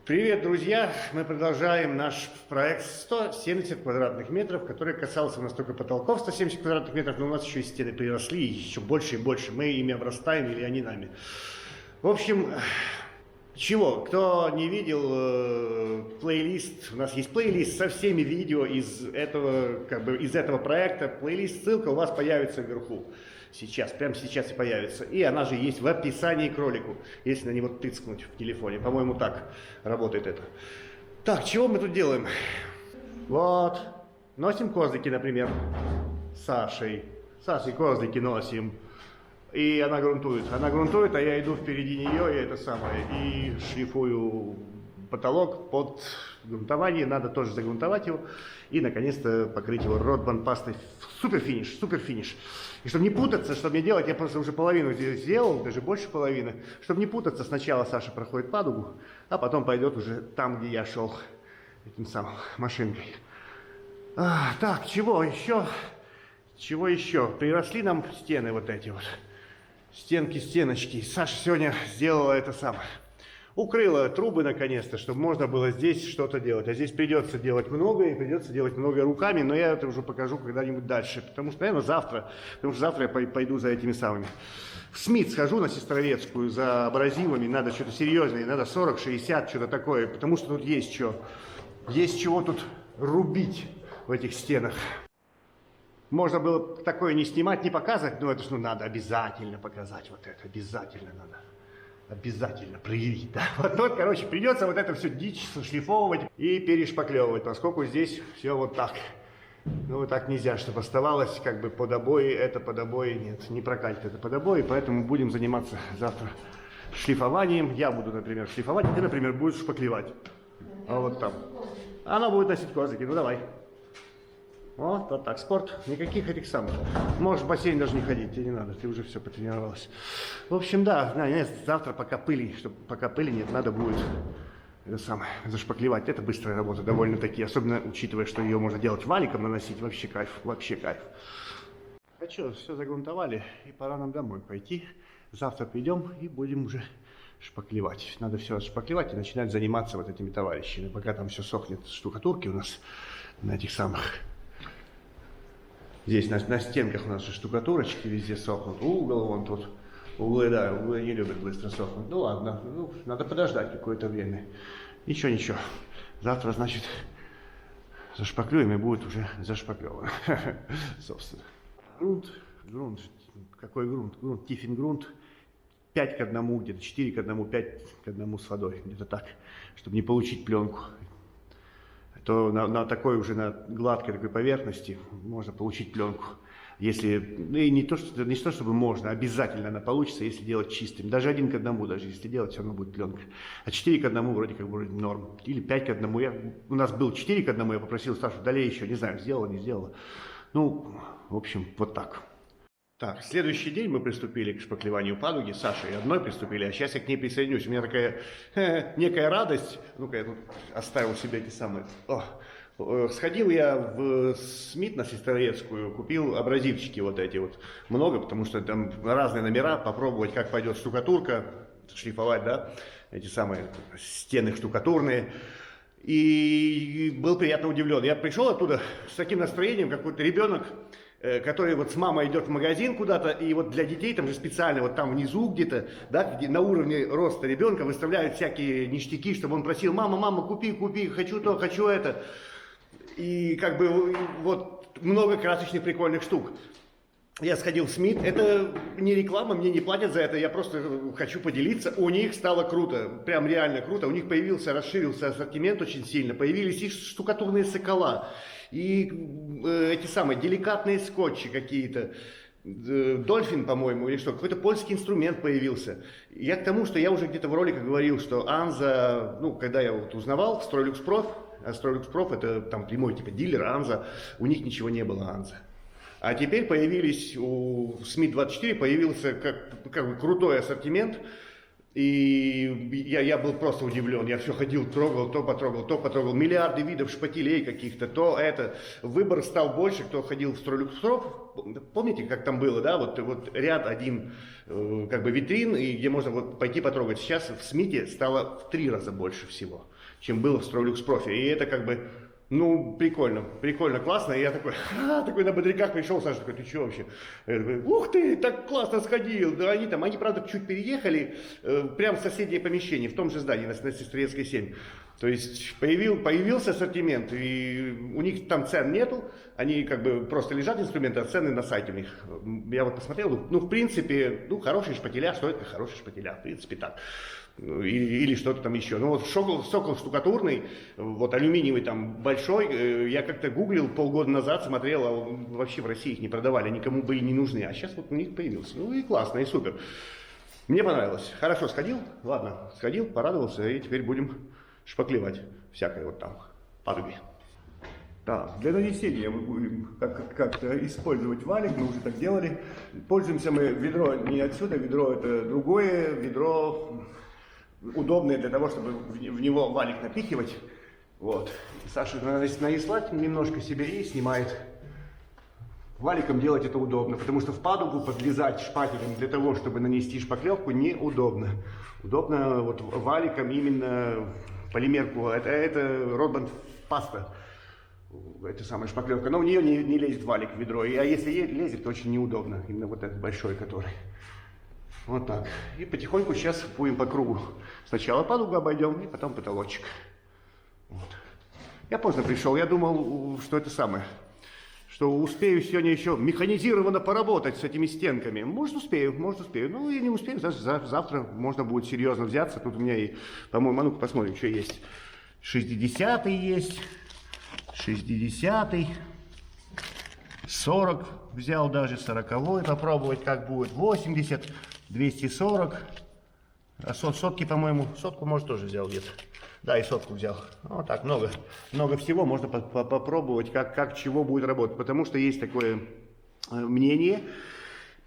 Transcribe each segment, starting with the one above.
Привет, друзья! Мы продолжаем наш проект 170 квадратных метров, который касался у нас только потолков 170 квадратных метров, но у нас еще и стены приросли, и еще больше и больше. Мы ими обрастаем или они нами. В общем, чего? Кто не видел плейлист, у нас есть плейлист со всеми видео из этого проекта. Плейлист, ссылка у вас появится вверху. Сейчас, прямо сейчас и появится. И она же есть в описании к ролику, если на него тыцкнуть в телефоне. По-моему, так работает это. Так, чего мы тут делаем? Вот. Носим козлики, например, с Сашей. Сашей козлики носим. И она грунтует. Она грунтует, а я иду впереди нее, и шлифую потолок под грунтование. Надо тоже загрунтовать его. И, наконец-то, покрыть его ротбанд пастой. Супер финиш, супер финиш. И чтобы не путаться, что мне делать, я просто уже половину сделал, даже больше половины. Чтобы не путаться, сначала Саша проходит падугу, а потом пойдет уже там, где я шел этим самым машинкой. Так, чего еще? Чего еще? Приросли нам стены вот эти вот. Стенки, стеночки. Саша сегодня сделала это самое. Укрыла трубы наконец-то, чтобы можно было здесь что-то делать. А здесь придется делать много, и придется делать много руками, но я это уже покажу когда-нибудь дальше. Потому что, наверное, завтра я пойду за этими самыми. В СМИТ схожу на Сестрорецкую за абразивами, надо что-то серьезное, надо 40-60, что-то такое, потому что тут есть что. Есть чего тут рубить в этих стенах. Можно было такое не снимать, не показывать, но это же надо обязательно показать вот это, обязательно надо. Обязательно проявить, да. Вот, короче, придется вот это все дичь сошлифовывать и перешпаклевывать, поскольку здесь все вот так. Ну, вот так нельзя, чтобы оставалось как бы под обои, это под обои, нет, не прокатит это под обои, поэтому будем заниматься завтра шлифованием. Я буду, например, шлифовать, а ты, например, будешь шпаклевать. А вот там. Она будет носить козырьки, ну давай. Вот так, спорт, никаких этих самых. Можешь в бассейн даже не ходить, тебе не надо, ты уже все потренировалась. В общем, да, завтра пока пыли нет, надо будет это самое, зашпаклевать. Это быстрая работа довольно-таки, особенно учитывая, что ее можно делать валиком, наносить, вообще кайф, вообще кайф. А что, все загрунтовали, и пора нам домой пойти. Завтра придем и будем уже шпаклевать. Надо все шпаклевать и начинать заниматься вот этими товарищами, пока там все сохнет штукатурки у нас на этих самых. Здесь на стенках у нас же штукатурочки везде сохнут. Угол вон тут. Углы не любят быстро сохнуть. Ну ладно, надо подождать какое-то время. Ничего. Завтра, значит, зашпаклюем и будет уже зашпаклевано. Собственно. Грунт. Какой грунт? Грунт, тиффин-грунт. 5 к 1, где-то 4 к 1, 5 к 1 с водой. Где-то так, чтобы не получить пленку. То на такой уже, на гладкой такой поверхности можно получить пленку. Если, и не то, чтобы можно, обязательно она получится, если делать чистым. Даже 1 к 1, даже если делать, все равно будет пленка. А 4 к 1 вроде как будет норм. Или 5 к 1. У нас был 4 к 1, я попросил Сашу долей еще, не знаю, сделала, не сделала. Ну, в общем, вот так. Так, следующий день мы приступили к шпаклеванию падуги, с Сашей одной приступили, а сейчас я к ней присоединюсь. У меня такая некая радость. Ну-ка, я тут оставил себе эти самые. Сходил я в СМИТ на Сестрорецкую, купил абразивчики вот эти вот. Много, потому что там разные номера, попробовать, как пойдет штукатурка, шлифовать, да, эти самые стены штукатурные. И был приятно удивлен. Я пришел оттуда с таким настроением, какой-то ребенок, который вот с мамой идет в магазин куда-то, и вот для детей там же специально вот там внизу где-то, да, где на уровне роста ребенка выставляют всякие ништяки, чтобы он просил: мама, купи, хочу то, хочу это. И как бы вот много красочных прикольных штук. Я сходил в СМИТ, это не реклама, мне не платят за это, я просто хочу поделиться. У них стало круто, прям реально круто. У них расширился ассортимент очень сильно, появились и штукатурные сокола, и эти самые деликатные скотчи какие-то. Дольфин, по-моему, или что, какой-то польский инструмент появился. Я к тому, что я уже где-то в роликах говорил, что Анза, ну, когда я вот узнавал, Стройлюкспроф, а Стройлюкспроф это там прямой типа дилер Анза, у них ничего не было Анза. А теперь появились, у СМИТ-24 появился как бы крутой ассортимент, и я был просто удивлен. Я все ходил, трогал, то потрогал, миллиарды видов шпателей каких-то, то это. Выбор стал больше, кто ходил в Стройлюкспроф. Помните, как там было, да, вот ряд один, как бы витрин, и где можно вот пойти потрогать. Сейчас в СМИТе стало в 3 раза больше всего. чем было в Стролюкс Профи. И это как бы, ну, прикольно, классно. И я такой на бодряках пришел, Саша такой, ты что вообще? Я такой, ух ты, так классно сходил. Да они, правда, чуть переехали, прямо в соседнее помещение, в том же здании, на Сестрорецкой 7. То есть появился ассортимент, и у них там цен нету, они как бы просто лежат инструменты, а цены на сайте у них. Я вот посмотрел, ну, в принципе, ну, хорошие шпателя, что это хорошие шпателя, в принципе, так. Или что-то там еще. Ну вот сокол штукатурный, вот алюминиевый там большой, я как-то гуглил полгода назад, смотрел, а вообще в России их не продавали, никому были не нужны, а сейчас вот у них появился. Ну и классно, и супер. Мне понравилось. Хорошо сходил, ладно, сходил, порадовался, и теперь будем шпаклевать всякое вот там, падуги. Так, для нанесения мы будем как-то использовать валик, мы уже так делали. Пользуемся мы ведро не отсюда, ведро это другое, ведро удобное для того, чтобы в него валик напихивать. Вот. Саша нанесла немножко себе и снимает. Валиком делать это удобно, потому что в падугу подлезать шпателем для того, чтобы нанести шпаклевку, неудобно. Удобно вот валиком именно полимерку, это Ротбанд паста, это самая шпаклевка, но в нее не лезет валик в ведро, а если лезет, то очень неудобно, именно вот этот большой, который. Вот так. И потихоньку сейчас будем по кругу. Сначала падугу обойдем, и потом потолочек. Вот. Я поздно пришел, я думал, что это самое, что успею сегодня еще механизированно поработать с этими стенками. Может успею. Ну и не успею, завтра можно будет серьезно взяться. Тут у меня и, по-моему, ну-ка посмотрим, что есть. 60-й есть, 60-й, 40 взял даже, 40-й попробовать, как будет, 80, 240. А сотки, по-моему, сотку, может, тоже взял где-то. Да, и сотку взял. Вот так, много всего можно попробовать, как чего будет работать. Потому что есть такое мнение,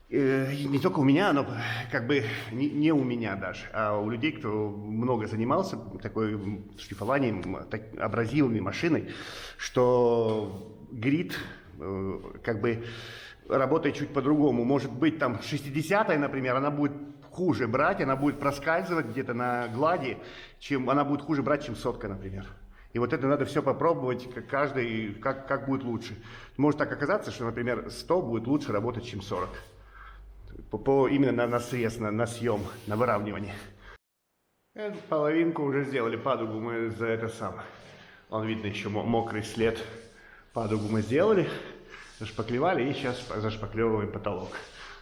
не только у меня, но как бы не у меня даже, а у людей, кто много занимался такой шлифованием, абразивами, машиной, что грит как бы работает чуть по-другому. Может быть, там 60-я, например, она будет хуже брать, она будет проскальзывать где-то на глади, она будет хуже брать, чем сотка, например. И вот это надо все попробовать, каждый, как будет лучше. Может так оказаться, что, например, 100 будет лучше работать, чем 40. Именно на срез, на съем, на выравнивание. Эту половинку уже сделали, падугу мы за это самое. Вон видно еще мокрый след. Падугу мы сделали, зашпаклевали и сейчас зашпаклевываем потолок.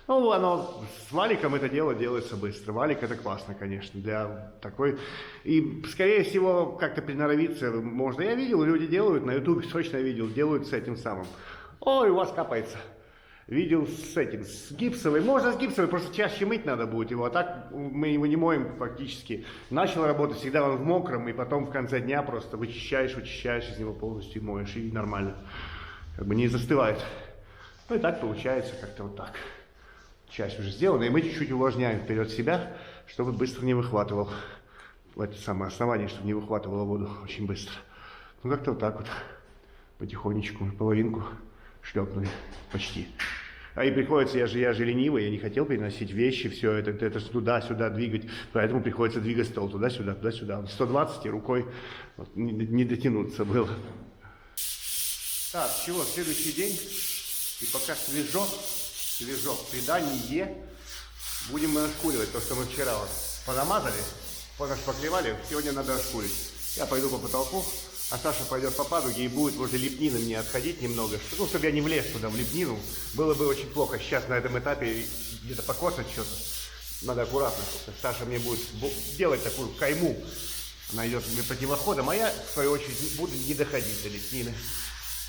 Ну, оно с валиком это дело делается быстро. Валик это классно, конечно, для такой. И, скорее всего, как-то приноровиться можно. Я видел, люди делают, на ютубе точно видел, делают с этим самым. Ой, у вас капается. Видел с этим, с гипсовой. Можно с гипсовой, просто чаще мыть надо будет его. А так мы его не моем фактически. Начал работать, всегда он в мокром, и потом в конце дня просто вычищаешь из него полностью и моешь, и нормально. Как бы не застывает. Ну и так получается как-то вот так. Часть уже сделана, и мы чуть-чуть увлажняем вперед себя, чтобы быстро не выхватывал. В это самое основание, чтобы не выхватывало воду очень быстро. Ну как-то вот так вот. Потихонечку, половинку шлепнули почти. А и приходится, я же ленивый, я не хотел переносить вещи, все это туда-сюда двигать, поэтому приходится двигать стол туда-сюда, туда-сюда. 120 и рукой вот, не дотянуться было. Так, чего, следующий день, и пока свежо, придание, будем мы ошкуривать то, что мы вчера вот понамазали, понашпаклевали, сегодня надо ошкурить. Я пойду по потолку, а Саша пойдет по падуге и будет возле лепнины мне отходить немного, ну, чтобы я не влез туда в лепнину. Было бы очень плохо сейчас на этом этапе где-то покосать что-то. Надо аккуратно. Саша мне будет делать такую кайму. Она идет мне противоходом, а я, в свою очередь, буду не доходить до лепнины.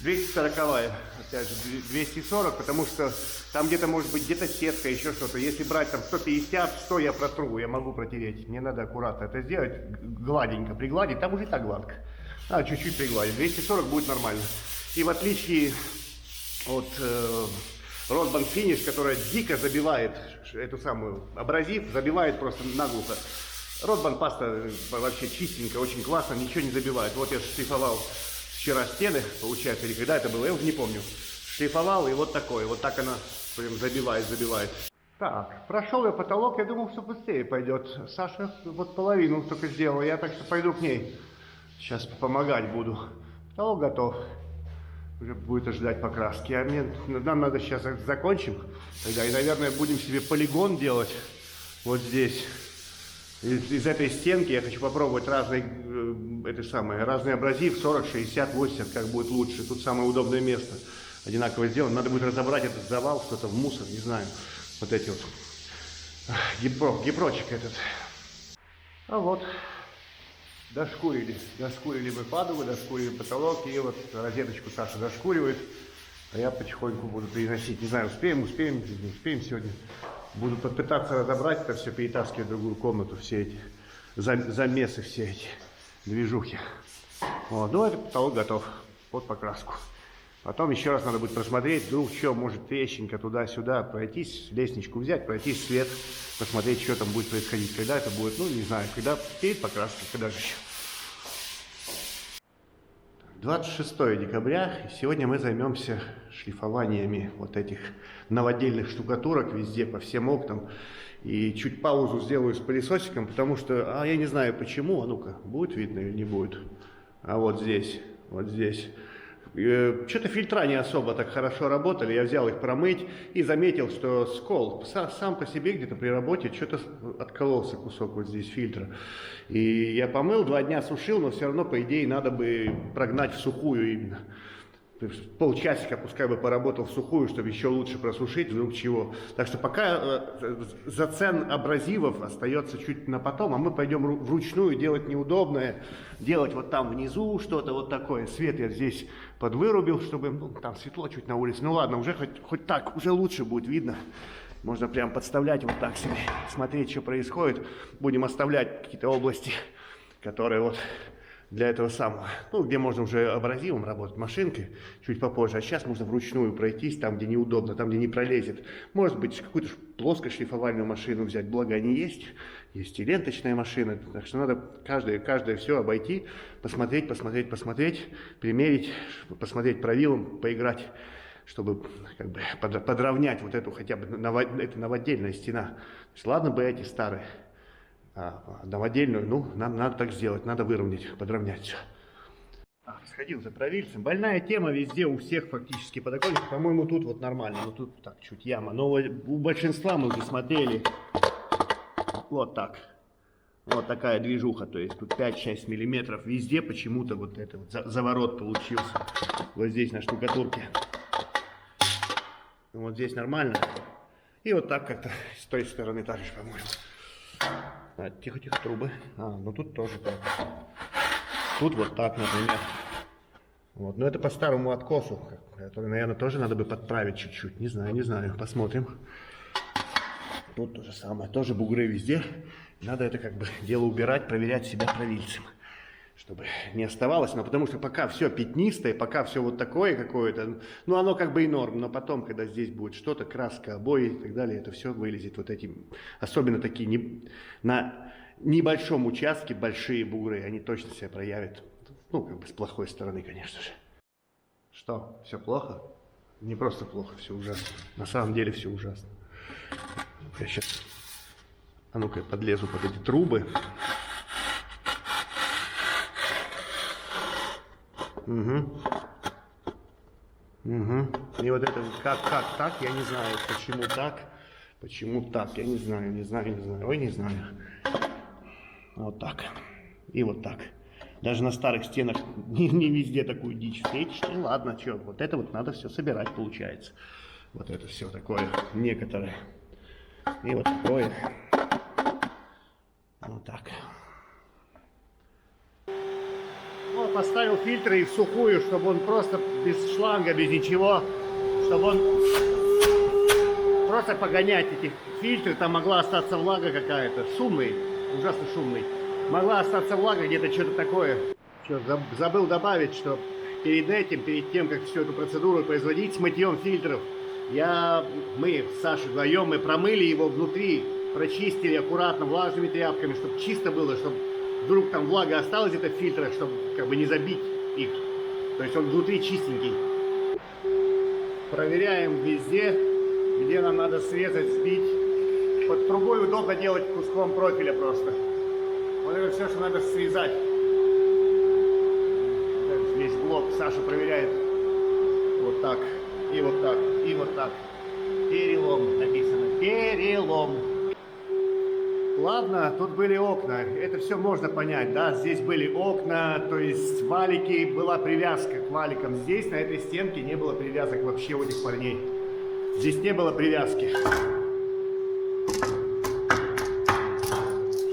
240-я, опять же, 240, потому что там где-то может быть где-то сетка, еще что-то. Если брать там 150, 100 я протру, я могу протереть. Мне надо аккуратно это сделать, гладенько пригладить, там уже и так гладко. Надо чуть-чуть пригладить, 240 будет нормально. И в отличие от Rotband Finish, которая дико забивает эту самую абразив, забивает просто наглухо. Rotband паста вообще чистенькая, очень классно, ничего не забивает. Вот я шлифовал вчера стены, получается, или когда это было, я уже не помню. Шлифовал, и вот такое, вот так она прям забивает. Так, прошел я потолок, я думал, что быстрее пойдет. Саша вот половину только сделала, я так что пойду к ней. Сейчас помогать буду. Потолок готов. Уже будет ждать покраски. А нам надо сейчас закончим. Тогда и, наверное, будем себе полигон делать вот здесь. Из этой стенки я хочу попробовать разные абразив, 40, 60, 80, как будет лучше. Тут самое удобное место. Одинаково сделано. Надо будет разобрать этот завал, что-то в мусор, не знаю. Вот эти вот. Гипрочик этот. А вот. Дошкурили мы падову, дошкурили потолок, и вот розеточку Саша дошкуривает, а я потихоньку буду переносить. Не знаю, успеем сегодня. Буду попытаться разобрать это все, перетаскивать в другую комнату, все эти замесы, все эти движухи. Вот, ну этот потолок готов под покраску. Потом еще раз надо будет просмотреть, вдруг что, может трещинка туда-сюда, пройтись, лестничку взять, пройтись свет, посмотреть, что там будет происходить. Когда это будет, ну не знаю, когда перед покраской, когда же еще. 26 декабря, и сегодня мы займемся шлифованиями вот этих новодельных штукатурок везде, по всем окнам. И чуть паузу сделаю с пылесосиком, потому что, я не знаю почему, а ну-ка, будет видно или не будет. А вот здесь. Что-то фильтра не особо так хорошо работали, я взял их промыть и заметил, что скол сам по себе где-то при работе что-то откололся кусок вот здесь фильтра. И я помыл, 2 дня сушил, но все равно, по идее, надо бы прогнать в сухую именно. Полчасика пускай бы поработал в сухую, чтобы еще лучше просушить, вдруг чего. Так что пока зацен абразивов остается чуть на потом, а мы пойдем вручную делать неудобное, делать вот там внизу что-то вот такое. Свет я здесь подвырубил, чтобы там светло чуть на улице. Ну ладно, уже хоть так, уже лучше будет видно. Можно прям подставлять вот так себе, смотреть, что происходит. Будем оставлять какие-то области, которые вот... для этого самого, где можно уже абразивом работать, машинкой, чуть попозже. А сейчас можно вручную пройтись, там, где неудобно, там, где не пролезет. Может быть, какую-то плоскошлифовальную машину взять, благо они есть и ленточная машина. Так что надо каждое все обойти, посмотреть, примерить, посмотреть правилом, поиграть, чтобы как бы подровнять вот эту хотя бы, это новодельная стена. То есть, ладно бы эти старые. Новодельную, нам надо так сделать, надо выровнять, подровнять все. Сходил за правильцем. Больная тема везде, у всех фактически подоконник. По-моему, тут вот нормально, но тут так, чуть яма. Но у большинства мы уже смотрели вот так. Вот такая движуха, то есть тут 5-6 миллиметров везде почему-то вот это вот заворот получился. Вот здесь на штукатурке. Вот здесь нормально. И вот так как-то с той стороны также, по-моему. Тихо, трубы. Ну тут тоже так. Тут вот так, например. Вот. Но это по старому откосу, который, наверное, тоже надо бы подправить чуть-чуть. Не знаю, посмотрим. Тут то же самое, тоже бугры везде. Надо это как бы дело убирать, проверять себя правильцем, чтобы не оставалось. Но потому что пока все пятнистое, пока все вот такое какое-то, оно как бы и норм. Но потом, когда здесь будет что-то, краска, обои и так далее, это все вылезет вот эти, особенно такие на небольшом участке большие бугры, они точно себя проявят. Как бы с плохой стороны, конечно же. Что, все плохо? Не просто плохо, все ужасно. На самом деле все ужасно. Я сейчас, ну-ка, подлезу под эти трубы. Угу. И вот это как так, я не знаю, почему так, я не знаю, ой, не знаю. Вот так. И вот так. Даже на старых стенах не везде такую дичь встретишь. Ну ладно, что, вот это вот надо все собирать, получается. Вот это все такое некоторое. И вот такое. Вот так. Вот поставил фильтры и в сухую, чтобы он просто без шланга, без ничего, чтобы он просто погонять эти фильтры. Там могла остаться влага какая-то, шумный, ужасно шумный. Могла остаться влага, где-то что-то такое. Забыл добавить, что перед тем, как всю эту процедуру производить с мытьем фильтров, мы с Сашей вдвоем, мы промыли его внутри, прочистили аккуратно влажными тряпками, чтобы чисто было, чтобы вдруг там влага осталась где-то в фильтрах, чтобы как бы не забить их. То есть он внутри чистенький. Проверяем везде, где нам надо срезать, сбить. Под трубой удобно делать куском профиля просто. Вот это все, что надо срезать. блок. Саша проверяет вот так, и вот так, и вот так. Перелом написано, перелом. Ладно, тут были окна, это все можно понять, да, здесь были окна, то есть валики, была привязка к валикам. Здесь, на этой стенке, не было привязок вообще у этих парней. Здесь не было привязки.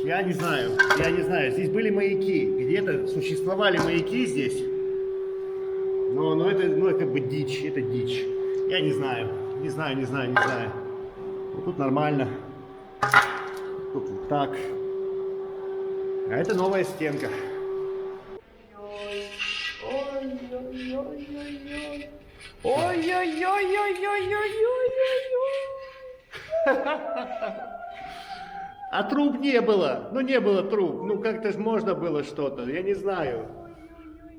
Я не знаю, здесь были маяки, где-то существовали маяки здесь, но это как бы дичь, это дичь. Я не знаю. Вот тут нормально, тут вот так, а это новая стенка. А труб не было, не было труб, как-то ж можно было что-то, я не знаю.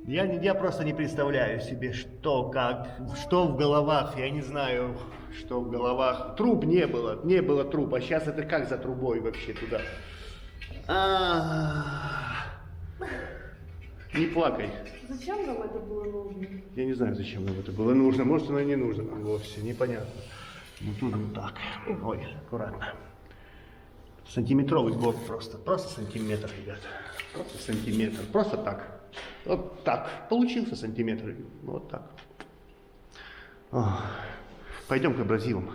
Я просто не представляю себе, что, как, что в головах, я не знаю, что в головах. Труб не было труб, а сейчас это как за трубой вообще туда? Не плакай. Зачем нам это было нужно? Я не знаю, зачем нам это было нужно, может оно и не нужно нам вовсе, непонятно. Ну тут вот так, ой, аккуратно. Сантиметровый блок просто сантиметр, ребят, просто сантиметр, просто так. Вот так, получился сантиметр, вот так. Пойдем к абразивам.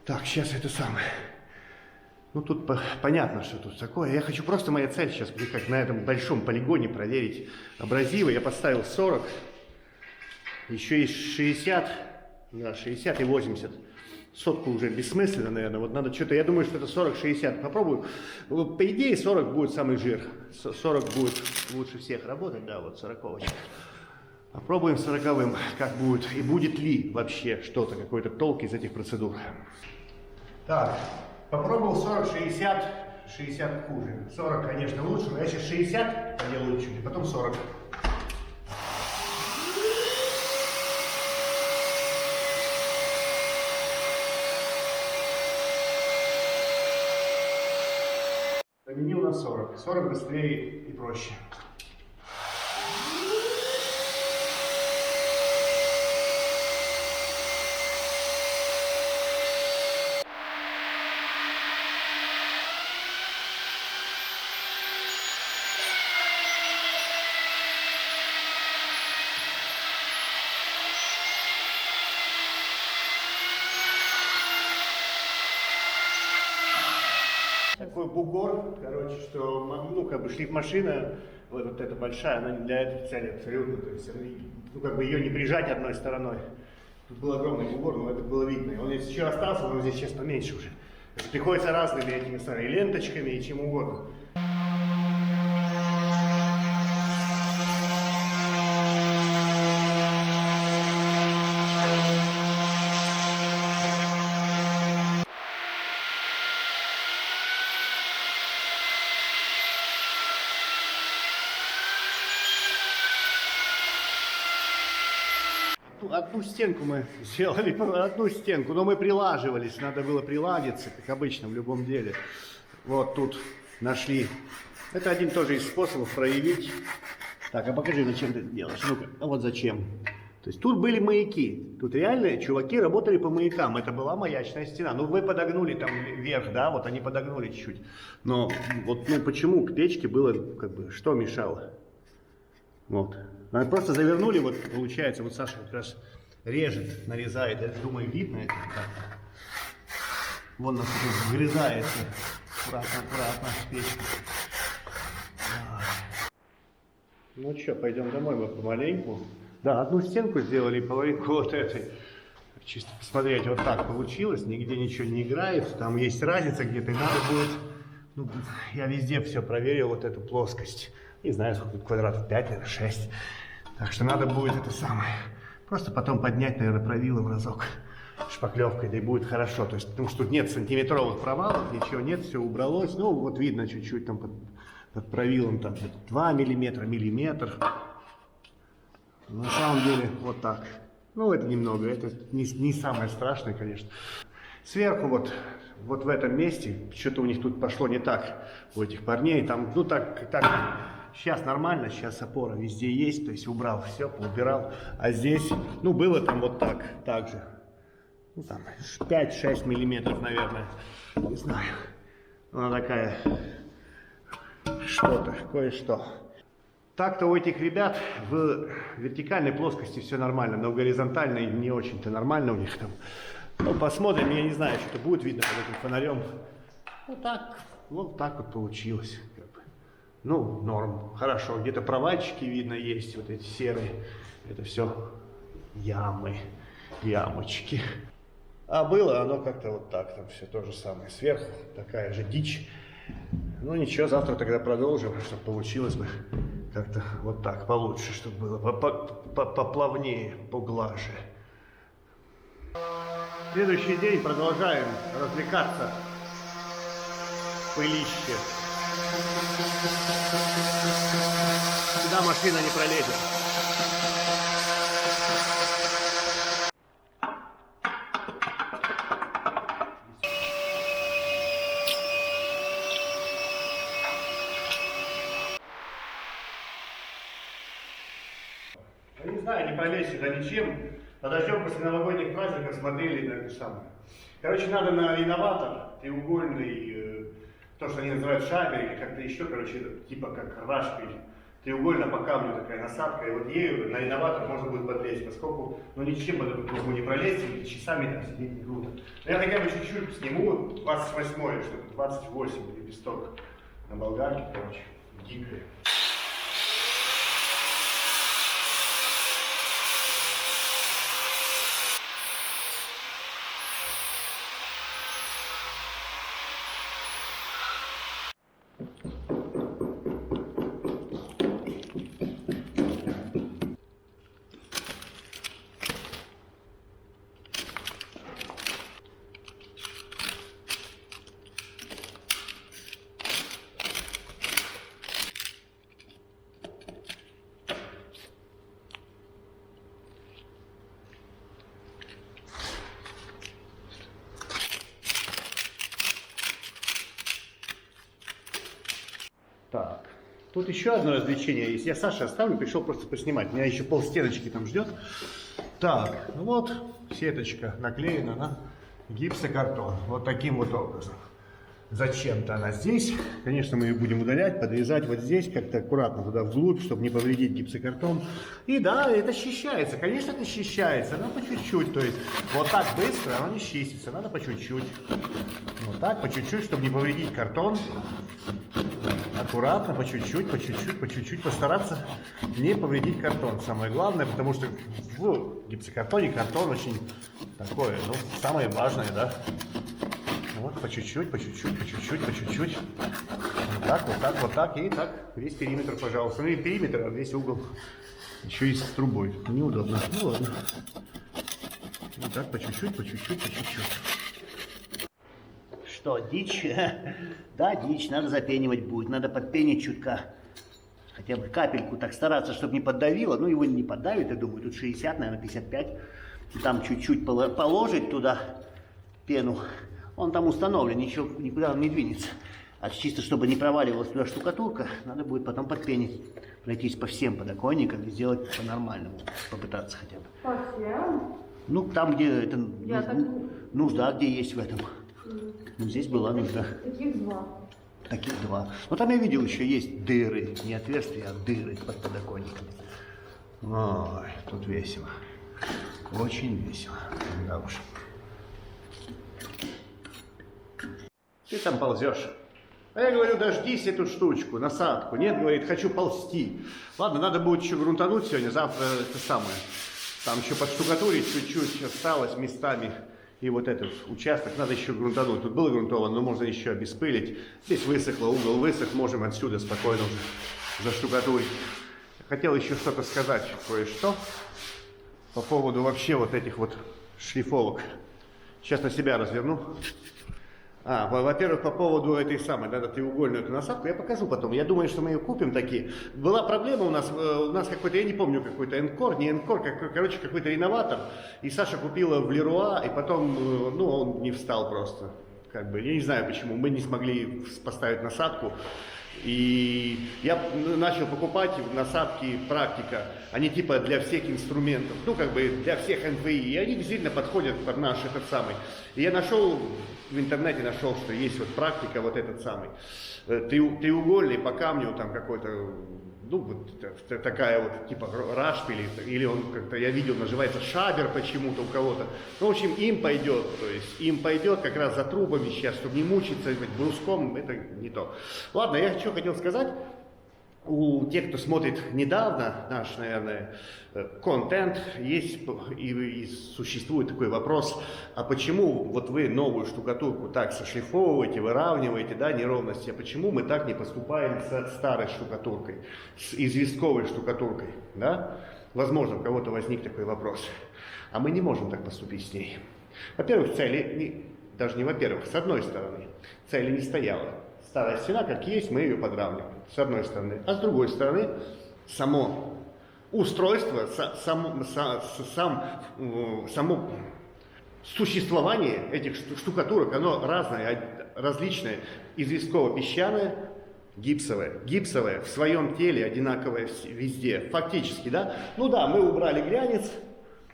Так, сейчас это самое. Тут понятно, что тут такое. Я хочу просто, моя цель сейчас, как на этом большом полигоне проверить абразивы. Я поставил 40, еще есть 60, да, 60 и 80. Сотку уже бессмысленно, наверное. Вот надо что-то, я думаю, что это 40-60. Попробую. По идее, 40 будет самый жир. 40 будет лучше всех работать, да, вот 40-очек. Попробуем 40-м, как будет. И будет ли вообще что-то, какой-то толк из этих процедур. Так, попробовал 40-60. 60 хуже. 40, конечно, лучше, но я сейчас 60 поделаю чуть, и потом 40. Заменил на 40. 40 быстрее и проще. Такой бугор, короче, что, как бы шлифмашина, вот эта большая, она не для этой цели абсолютно, то есть, как бы ее не прижать одной стороной. Тут был огромный бугор, но это было видно, и он здесь еще остался, но здесь сейчас поменьше уже. Это приходится разными этими самыми ленточками и чем угодно. Одну стенку мы сделали, одну стенку, но мы прилаживались, надо было приладиться, как обычно в любом деле. Вот тут нашли. Это один тоже из способов проявить. Так, а покажи, зачем ты это делаешь. Ну-ка, вот зачем. То есть тут были маяки. Тут реально чуваки работали по маякам. Это была маячная стена. Ну вы подогнули там вверх, да, вот они подогнули чуть-чуть. Но вот почему к печке было, как бы, что мешало? Вот. Просто завернули, вот получается, вот Саша как раз режет, нарезает. Я думаю, видно это как-то. Вон нас тут вгрызается. Аккуратно, печка. Ну что, пойдем домой мы помаленьку. Да, одну стенку сделали, половинку вот этой. Чисто посмотреть, вот так получилось, нигде ничего не играет. Там есть разница где-то, и надо будет... я везде все проверил, вот эту плоскость. Не знаю, сколько тут квадратов, 5, наверное, 6. Так что надо будет это самое. Просто потом поднять, наверное, правилом разок. Шпаклевкой, да и будет хорошо. То есть, потому что тут нет сантиметровых провалов, ничего нет, все убралось. Ну, вот видно чуть-чуть там под правилом, там 2 миллиметр. На самом деле, вот так. Ну, это немного, это не самое страшное, конечно. Сверху вот в этом месте, что-то у них тут пошло не так, у этих парней. Там, так, Сейчас нормально, сейчас опора везде есть, то есть убрал все, поубирал. А здесь, ну, было там вот так же. Ну, там 5-6 миллиметров, наверное. Не знаю. Она такая, что-то, кое-что. Так-то у этих ребят в вертикальной плоскости все нормально, но в горизонтальной не очень-то нормально у них там. Ну, посмотрим, я не знаю, что-то будет видно под этим фонарем. Вот так вот получилось. Как бы. Ну, норм, хорошо. Где-то провальчики видно есть, вот эти серые. Это все ямы, ямочки. А было оно как-то вот так, там все то же самое. Сверху такая же дичь. Ну ничего, завтра тогда продолжим, чтобы получилось бы как-то вот так, получше, чтобы было поплавнее, поглаже. Следующий день продолжаем развлекаться в пылище. Сюда машина не пролезет. Я не знаю, не пролезть сюда ничем. Подождем после новогодних праздников, смотрели на это самое. Короче, надо на инноватор, треугольный, то, что они называют шабель, или как-то еще, короче, типа как рашпиль. Треугольно по камню такая насадка, и вот ею на инноватор можно будет подлезть, поскольку, ну, ничем по этому кругу не пролезть, и часами там сидеть не круто. Но я хотя бы чуть-чуть сниму, 28-е, чтобы 28 лепесток на болгарке, короче, дикое. Так, тут еще одно развлечение есть. Я Саше оставлю, пришел просто поснимать. Меня еще полстеночки там ждет. Так, ну вот сеточка наклеена на гипсокартон. Вот таким вот образом. Зачем-то она здесь. Конечно, мы ее будем удалять, подрезать вот здесь, как-то аккуратно туда вглубь, чтобы не повредить гипсокартон. И да, это счищается. Конечно, это счищается, но по чуть-чуть. То есть вот так быстро оно не чистится, надо по чуть-чуть. Вот так, по чуть-чуть, чтобы не повредить картон. Аккуратно, по чуть-чуть, по чуть-чуть, по чуть-чуть постараться не повредить картон. Самое главное, потому что в гипсокартоне картон очень такое, ну, самое важное, да. Вот по чуть-чуть, по чуть-чуть, по чуть-чуть, по чуть-чуть. Вот так, вот так, вот так. И так весь периметр, пожалуйста. Ну и периметр, а весь угол. Еще и с трубой. Неудобно. Ну ладно. Вот так по чуть-чуть, по чуть-чуть, по чуть-чуть. Что, дичь? Да, дичь. Надо запенивать будет. Надо подпенить чутка. Хотя бы капельку так стараться, чтобы не поддавило. Ну его не поддавит, я думаю. Тут 60, наверное, 55. И там чуть-чуть положить туда пену. Он там установлен, ничего, никуда он не двинется. А чисто, чтобы не проваливалась туда штукатурка, надо будет потом подпенить, пройтись по всем подоконникам и сделать по-нормальному, попытаться хотя бы. По всем? Ну, там, где это нужда, где есть в этом. Ну, здесь была нужда. Таких два. Таких два. Но там я видел еще есть дыры, не отверстия, а дыры под подоконниками. Ой, тут весело. Очень весело. Да уж. Ты там ползешь. А я говорю, дождись эту штучку, насадку. Нет, говорит, хочу ползти. Ладно, надо будет еще грунтануть сегодня, завтра это самое. Там еще подштукатурить чуть-чуть осталось местами. И вот этот участок надо еще грунтануть. Тут было грунтовано, но можно еще обеспылить. Здесь высохло, угол высох, можем отсюда спокойно уже заштукатурить. Хотел еще что-то сказать, кое-что. По поводу вообще вот этих вот шлифовок. Сейчас на себя разверну. Во-первых, по поводу этой самой, да, треугольную эту насадку, я покажу потом. Я думаю, что мы ее купим такие. Была проблема у нас какой-то, я не помню, какой-то Энкор, не Энкор, короче, какой-то реноватор. И Саша купила в Леруа, и потом, ну, он не встал просто. Как бы, я не знаю почему, мы не смогли поставить насадку. И я начал покупать насадки «Практика». Они типа для всех инструментов, ну как бы для всех НФИ. И они действительно подходят под наш этот самый. И я нашел, в интернете нашел, что есть вот «Практика», вот этот самый. Треугольный по камню там какой-то, ну вот такая вот типа рашпиль, или он как-то, я видел, называется шабер почему-то у кого-то. Ну, в общем, им пойдет, то есть им пойдет как раз за трубами сейчас, чтобы не мучиться бруском, это не то. Ладно, я что хотел сказать. У тех, кто смотрит недавно наш, наверное, контент, есть и существует такой вопрос, а почему вот вы новую штукатурку так сошлифовываете, выравниваете, да, неровности, а почему мы так не поступаем со старой штукатуркой, с известковой штукатуркой, да? Возможно, у кого-то возник такой вопрос. А мы не можем так поступить с ней. Во-первых, даже не во-первых, с одной стороны, цели не стояла. Старая стена, как есть, мы ее подравниваем, с одной стороны. А с другой стороны, само устройство, само существование этих штукатурок, оно разное, различное. Известково-песчаное, гипсовое. Гипсовое в своем теле одинаковое везде, фактически, да. Ну да, мы убрали глянец,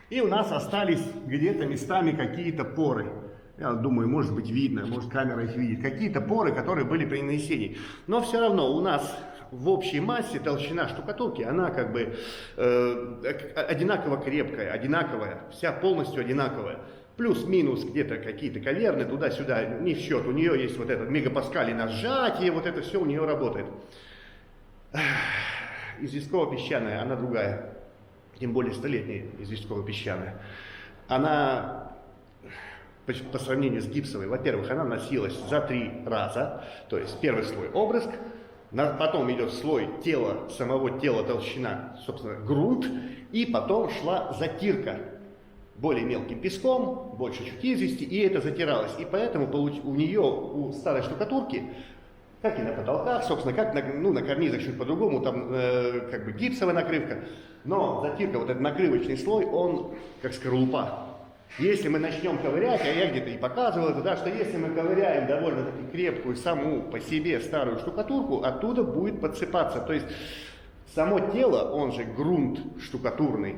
и у нас остались где-то местами какие-то поры. Я думаю, может быть видно, может камера их видит. Какие-то поры, которые были при нанесении. Но все равно у нас в общей массе толщина штукатурки, она как бы одинаково крепкая, одинаковая, вся полностью одинаковая. Плюс-минус где-то какие-то каверны туда-сюда, не в счет. У нее есть вот этот мегапаскаль на сжатие, вот это все у нее работает. Известково-песчаная, она другая. Тем более столетняя известково-песчаная. Она... По сравнению с гипсовой, во-первых, она носилась за 3 раза, то есть первый слой обрызг, потом идет слой тела, самого тела толщина, собственно, грунт, и потом шла затирка более мелким песком, больше чуть извести, и это затиралось. И поэтому у нее, у старой штукатурки, как и на потолках, собственно, как на карнизах чуть по-другому, там как бы гипсовая накрывка, но затирка, вот этот накрывочный слой, он как скорлупа. Если мы начнем ковырять, а я где-то и показывал это, да, что если мы ковыряем довольно-таки крепкую саму по себе старую штукатурку, оттуда будет подсыпаться. То есть само тело, он же грунт штукатурный,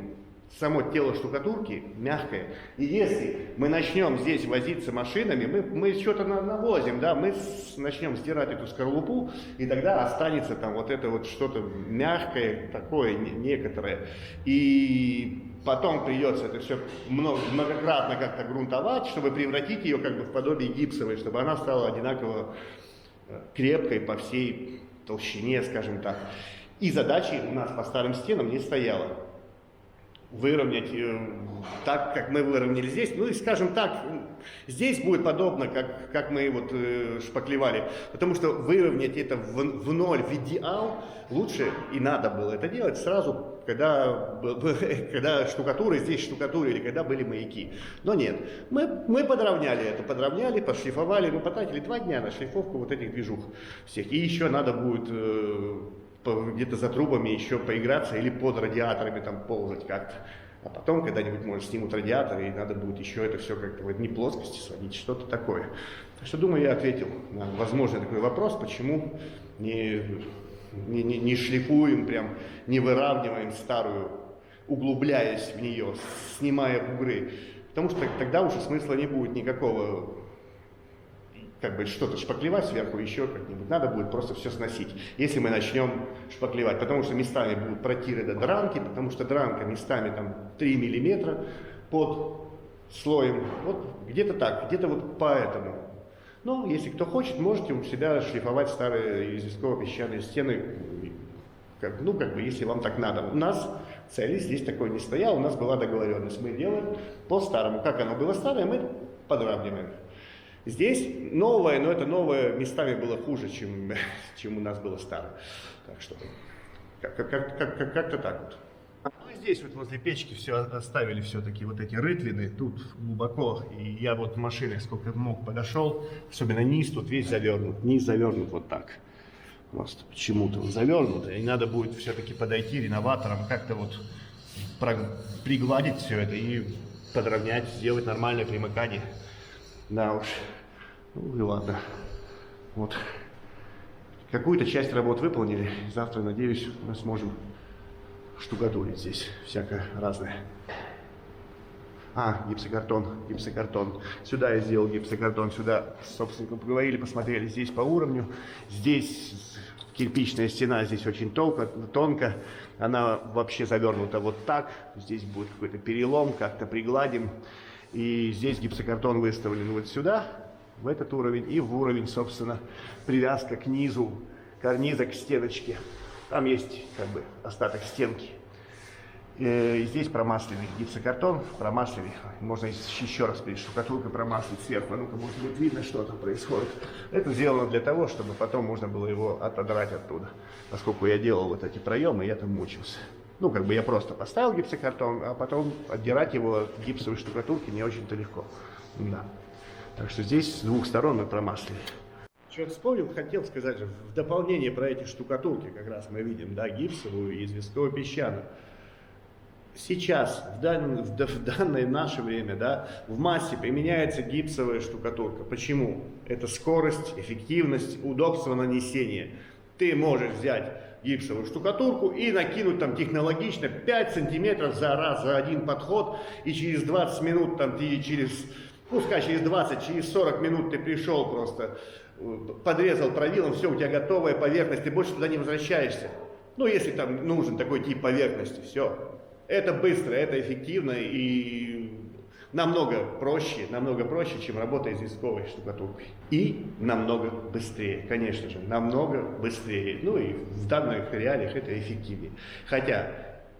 само тело штукатурки мягкое. И если мы начнем здесь возиться машинами, мы что-то навозим, да, мы начнем сдирать эту скорлупу, и тогда останется там вот это вот что-то мягкое, такое некоторое. И потом придется это все многократно как-то грунтовать, чтобы превратить ее как бы в подобие гипсовой, чтобы она стала одинаково крепкой по всей толщине, скажем так. И задачи у нас по старым стенам не стояло. Выровнять так, как мы выровняли здесь. Ну и, скажем так, здесь будет подобно, как мы вот шпаклевали. Потому что выровнять это в ноль, в идеал, лучше и надо было это делать сразу, когда штукатуры, здесь штукатурили, когда были маяки. Но нет, мы подровняли это, пошлифовали, мы потратили 2 дня на шлифовку вот этих движух всех. И еще надо будет... где-то за трубами еще поиграться или под радиаторами там ползать как-то. А потом когда-нибудь, может, снимут радиаторы, и надо будет еще это все как-то в одни плоскости сводить, что-то такое. Так что, думаю, я ответил на возможный такой вопрос, почему не шлифуем, прям не выравниваем старую, углубляясь в нее, снимая бугры. Потому что тогда уже смысла не будет никакого, как бы что-то шпаклевать сверху, еще как-нибудь. Надо будет просто все сносить, если мы начнем шпаклевать. Потому что местами будут протиры до дранки, потому что дранка местами там 3 миллиметра под слоем. Вот где-то так, где-то вот поэтому. Но если кто хочет, можете у себя шлифовать старые известково-песчаные стены, как бы, если вам так надо. У нас цели здесь такой не стоял, у нас была договоренность. Мы делаем по-старому. Как оно было старое, мы подравниваем. Здесь новое, но это новое местами было хуже, чем у нас было старое. Так что как-то так вот. Ну, здесь вот возле печки все оставили все-таки вот эти рытвины, тут глубоко. И я вот в машине сколько мог подошел, особенно низ тут весь завернут. Низ завернут вот так. Просто почему-то он завернут. И надо будет все-таки подойти реноватором, как-то вот пригладить все это и подровнять, сделать нормальное примыкание. Да уж. Ну и ладно. Вот. Какую-то часть работ выполнили. Завтра, надеюсь, мы сможем штукатурить здесь всякое разное. Гипсокартон. Сюда я сделал гипсокартон, сюда с собственником поговорили, посмотрели, здесь по уровню. Здесь кирпичная стена, здесь очень тонко. Она вообще завернута вот так. Здесь будет какой-то перелом, как-то пригладим. И здесь гипсокартон выставлен вот сюда, в этот уровень, и в уровень, собственно, привязка к низу карниза, к стеночке. Там есть как бы остаток стенки. И здесь промасленный гипсокартон, промасленный. Можно еще раз перед штукатуркой промаслить сверху. Ну-ка, может быть, видно, что там происходит. Это сделано для того, чтобы потом можно было его отодрать оттуда. Поскольку я делал вот эти проемы, я там мучился. Ну, как бы я просто поставил гипсокартон, а потом отдирать его от гипсовой штукатурки не очень-то легко. Да. Так что здесь с двух сторон мы промаслили. Что-то вспомнил, хотел сказать же, в дополнение про эти штукатурки, как раз мы видим, да, гипсовую и известково-песчаную. Сейчас, в данное наше время, да, в массе применяется гипсовая штукатурка. Почему? Это скорость, эффективность, удобство нанесения. Ты можешь взять гипсовую штукатурку и накинуть там технологично 5 сантиметров за раз, за один подход, и через 20 минут, там, ты пускай через 20, через 40 минут ты пришел просто, подрезал провилом, все, у тебя готовая поверхность, ты больше туда не возвращаешься. Ну, если там нужен такой тип поверхности, все. Это быстро, это эффективно и намного проще, чем работа известковой штукатуркой. И намного быстрее, конечно же, намного быстрее. Ну и в данных реалиях это эффективнее. Хотя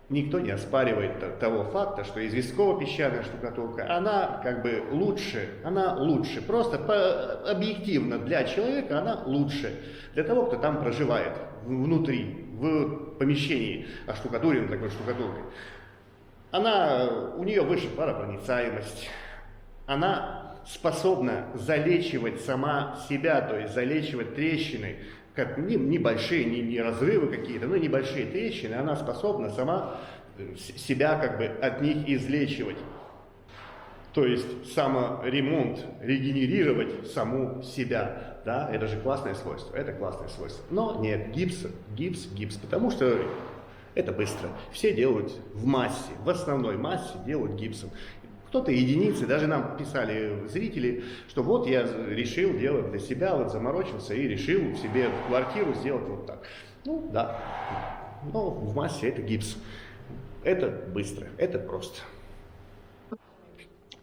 никто не оспаривает того факта, что известково-песчаная штукатурка, она как бы лучше, просто объективно для человека она лучше, для того, кто там проживает, внутри, в помещении оштукатуренной такой штукатуркой. У нее выше паропроницаемость, она способна залечивать сама себя, то есть залечивать трещины, как небольшие, не разрывы какие-то, но небольшие трещины, она способна сама себя как бы от них излечивать. То есть саморемонт, регенерировать саму себя. Да, это же классное свойство, это классное свойство. Но нет, гипс, потому что это быстро. Все делают в массе, в основной массе делают гипсом. Кто-то единицы, даже нам писали зрители, что вот я решил делать для себя, вот заморочился и решил себе квартиру сделать вот так. Ну да, но в массе это гипс. Это быстро, это просто.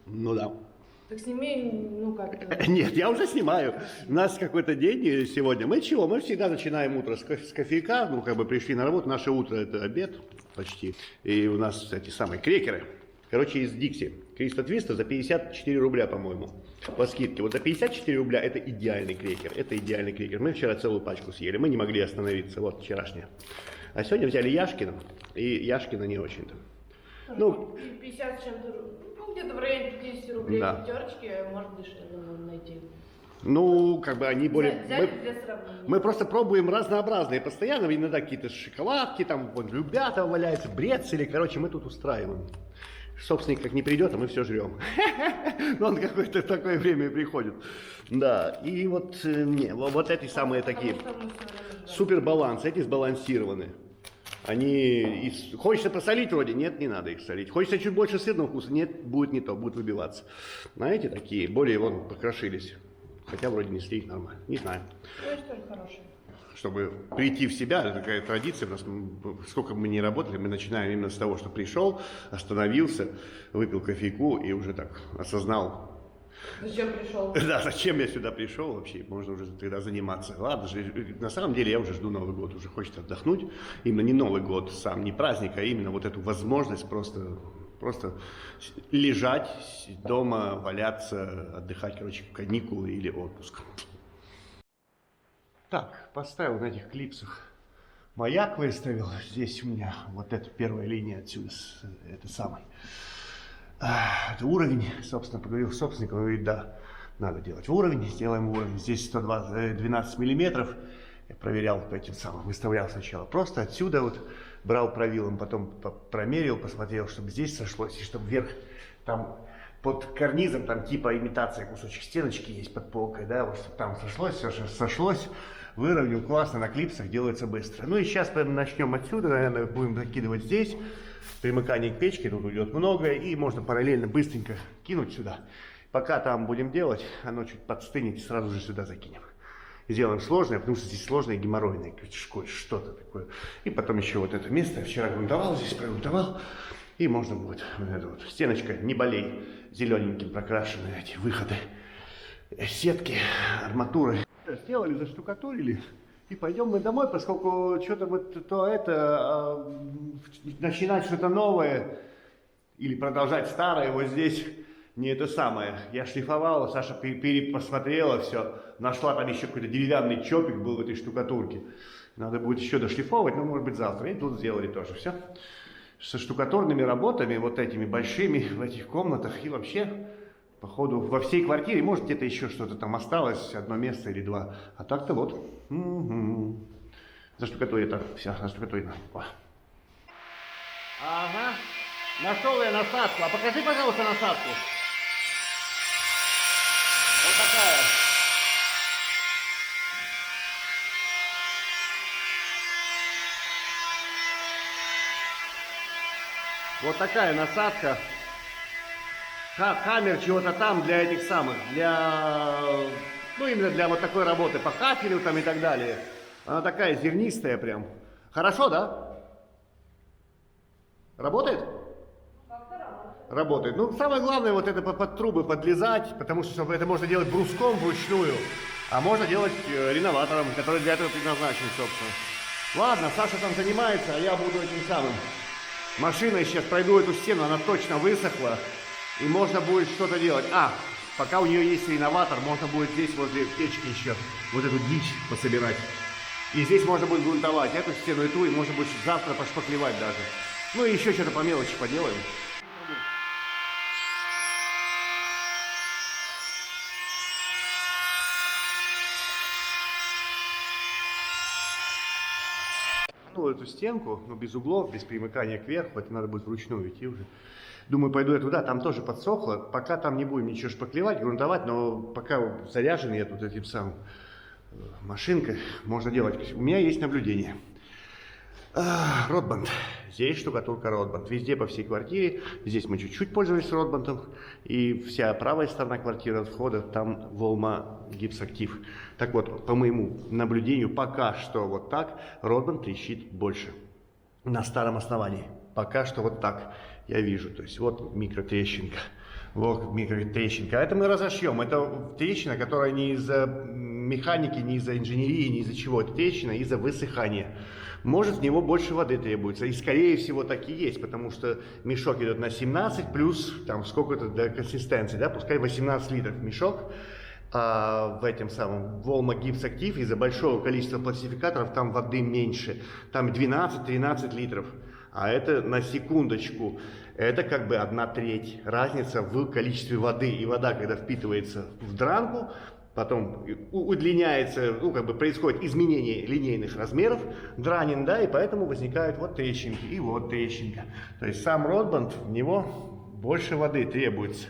Ну да. Так сними, ну как-то. Нет, я уже снимаю. У нас какой-то день сегодня. Мы чего? Мы всегда начинаем утро с кофейка. Ну, как бы пришли на работу. Наше утро это обед почти. И у нас эти самые крекеры. Короче, из Дикси. Кристо Твиста за 54 рубля, по-моему. По скидке. Вот за 54 рубля это идеальный крекер. Это идеальный крекер. Мы вчера целую пачку съели. Мы не могли остановиться. Вот вчерашняя. А сегодня взяли Яшкино. И Яшкино не очень-то. Ну, 50 с чем-то, ну где-то в районе 50 рублей да. Пятерочки, может дешевле можно найти. Ну, как бы они более... Взяли для сравнения. Мы просто пробуем разнообразные постоянно, иногда какие-то шоколадки, там, вот, любята валяются, брецели, короче, мы тут устраиваем. Собственник как не придет, а мы все жрем. Но он какое-то такое время и приходит. Да, и вот эти самые такие супер баланс, эти сбалансированы. Хочется посолить вроде? Нет, не надо их солить. Хочется чуть больше сырного вкуса? Нет, будет не то, будет выбиваться. Знаете, такие, более вон покрошились. Хотя вроде несли их нормально. Не знаю. Ну, что ли, хороший. Чтобы прийти в себя, это такая традиция, у нас, сколько бы мы ни работали, мы начинаем именно с того, что пришел, остановился, выпил кофейку и уже так осознал. Зачем пришел? Да, зачем я сюда пришел вообще, можно уже тогда заниматься. Ладно, на самом деле я уже жду Новый год, уже хочется отдохнуть. Именно не Новый год сам, не праздник, а именно вот эту возможность просто лежать дома, валяться, отдыхать, короче, каникулы или отпуск. Так, поставил на этих клипсах маяк, выставил. Здесь у меня вот эта первая линия отсюда, это самый. Это уровень, собственно, поговорил с собственником, говорит, да, надо делать уровень, сделаем уровень. Здесь 12 миллиметров. Я проверял по этим самым, выставлял сначала. Просто отсюда вот брал правилом, потом промерил, посмотрел, чтобы здесь сошлось, и чтобы вверх там под карнизом, там типа имитация кусочек стеночки есть под полкой, да, вот чтобы там сошлось, все сошлось, выровнял, классно, на клипсах делается быстро. Ну и сейчас начнем отсюда, наверное, будем закидывать здесь, примыкание к печке, тут уйдет много, и можно параллельно быстренько кинуть сюда. Пока там будем делать, оно чуть подстынет, сразу же сюда закинем. Сделаем сложное, потому что здесь сложное, геморройное, что-то такое. И потом еще вот это место, я вчера грунтовал, здесь прогрунтовал, и можно будет вот эта вот стеночка, не болей, зелененьким прокрашены эти выходы, сетки, арматуры. Сделали, заштукатурили, и пойдем мы домой, поскольку что-то вот начинать что-то новое или продолжать старое вот здесь. Не это самое. Я шлифовал, Саша посмотрела все, нашла там еще какой-то деревянный чопик был в этой штукатурке. Надо будет еще дошлифовывать, но может быть завтра. И тут сделали тоже все. Со штукатурными работами, вот этими большими, в этих комнатах и вообще, походу, во всей квартире, может где-то еще что-то там осталось, одно место или два. А так-то вот. Заштукатурено, все, заштукатурено. Ага, нашел я насадку. А покажи, пожалуйста, насадку. Вот такая. Вот такая насадка. Хаммер чего-то там для этих самых, ну именно для вот такой работы по кафелю там и так далее. Она такая зернистая прям. Хорошо, да? Работает? Работает. Ну, самое главное, вот это под трубы подлезать, потому что это можно делать бруском вручную, а можно делать реноватором, который для этого предназначен, собственно. Ладно, Саша там занимается, а я буду этим самым. Машиной сейчас пройду эту стену, она точно высохла, и можно будет что-то делать. Пока у нее есть реноватор, можно будет здесь возле печки еще вот эту дичь пособирать. И здесь можно будет грунтовать эту стену и ту, и можно будет завтра пошпаклевать даже. Ну и еще что-то по мелочи поделаем. Ну, эту стенку, но без углов, без примыкания кверху, это надо будет вручную идти уже. Думаю, пойду я туда, там тоже подсохло. Пока там не будем ничего шпаклевать, грунтовать, но пока заряжен я тут этим самым машинкой, можно делать. У меня есть наблюдение. Ротбанд. Здесь штукатурка Ротбанд. Везде по всей квартире. Здесь мы чуть-чуть пользовались Ротбандом. И вся правая сторона квартиры от входа, там Волма гипсактив. Так вот, по моему наблюдению, пока что вот так Ротбанд трещит больше. На старом основании. Пока что вот так я вижу. То есть вот микротрещинка. Вот микротрещинка. А это мы разошьем. Это трещина, которая не из-за механики, не из-за инженерии, не из-за чего. Это трещина из-за высыхания. Может, в него больше воды требуется. И скорее всего так и есть, потому что мешок идет на 17 плюс там сколько-то до консистенции, да, пускай 18 литров мешок. А в этом самом Волма гипсактив из-за большого количества пластификаторов там воды меньше. Там 12-13 литров. А это на секундочку. Это как бы 1/3 разница в количестве воды. И вода, когда впитывается в дранку, потом удлиняется, ну, как бы происходит изменение линейных размеров дранин, да, и поэтому возникают вот трещинки и вот трещинка. То есть сам Ротбанд, в него больше воды требуется.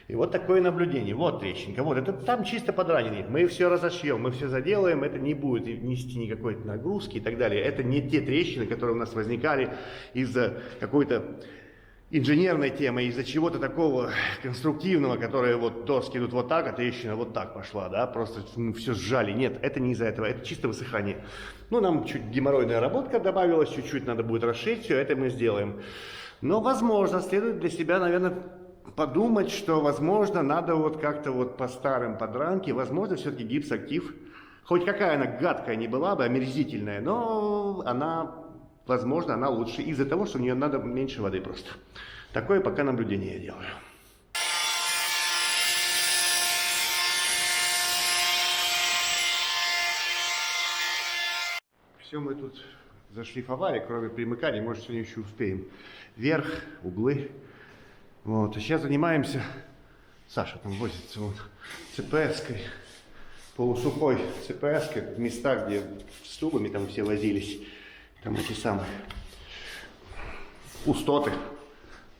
И вот такое наблюдение. Вот трещинка, вот это там чисто подранение. Мы все разошьем, мы все заделаем, это не будет нести никакой нагрузки и так далее. Это не те трещины, которые у нас возникали из-за какой-то инженерной темы, из-за чего-то такого конструктивного, которое вот доски идут вот так, а трещина вот так пошла, да, просто все сжали. Нет, это не из-за этого, это чисто высыхание. Ну, нам чуть геморройная работка добавилась, чуть-чуть надо будет расшить, все это мы сделаем. Но, возможно, следует для себя, наверное, подумать, что, возможно, надо вот как-то вот по старым подранке, возможно, все-таки гипсактив, хоть какая она гадкая не была бы, омерзительная, но она... Возможно, она лучше из-за того, что у нее надо меньше воды просто. Такое пока наблюдение я делаю. Все мы тут зашлифовали, кроме примыканий, может, сегодня еще успеем. Верх, углы. Вот. А сейчас занимаемся, Саша там возится, вот, ЦПС-кой, полусухой ЦПС-кой, в местах, где с трубами там все возились. Там эти самые пустоты,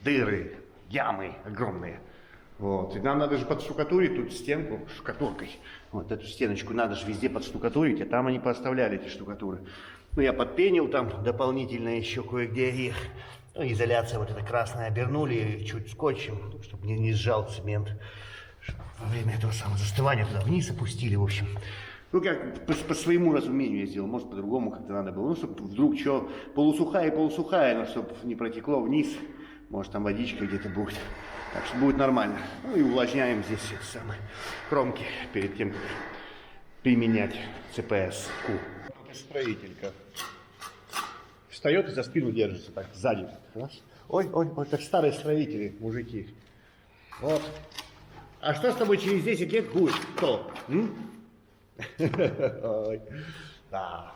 дыры, ямы огромные. Вот. И нам надо же подштукатурить тут стенку штукатуркой. Вот эту стеночку надо же везде подштукатурить, а там они поставляли эти штукатуры. Ну, я подпенил там дополнительно еще кое-где их. Ну, изоляция вот эта красная обернули чуть скотчем, ну, чтобы не сжал цемент. Чтоб во время этого самого застывания туда вниз опустили, в общем. Ну, как по своему разумению я сделал, может, по-другому как-то надо было. Ну, чтобы вдруг что, полусухая, но чтобы не протекло вниз. Может, там водичка где-то будет. Так что будет нормально. Ну, и увлажняем здесь эти самые кромки перед тем, как применять ЦПС-ку. Строителька. Встает и за спину держится, так, сзади. Раз. Ой, как старые строители, мужики. Вот. А что с тобой через 10 лет будет? Кто? Ой. Да.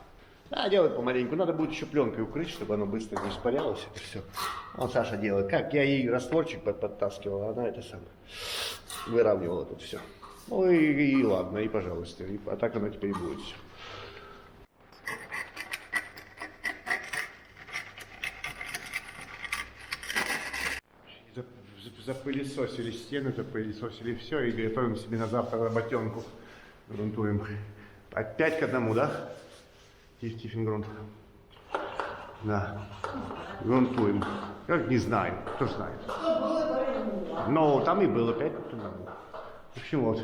Да, делать помаленьку. Надо будет еще пленкой укрыть, чтобы оно быстро не испарялось. Это все. Вот Саша делает. Как? Я ей растворчик подтаскивал, а она это самое выравнивала тут все. Ну и ладно, и пожалуйста. А так оно теперь и будет все. Запылесосили стены, запылесосили все и готовим себе на завтра работенку. Грунтуем. Опять к одному, да? Тиффингрунт. Да. Грунтуем. Как не знаю, кто знает. Но там и было 5 к одному. В общем, вот.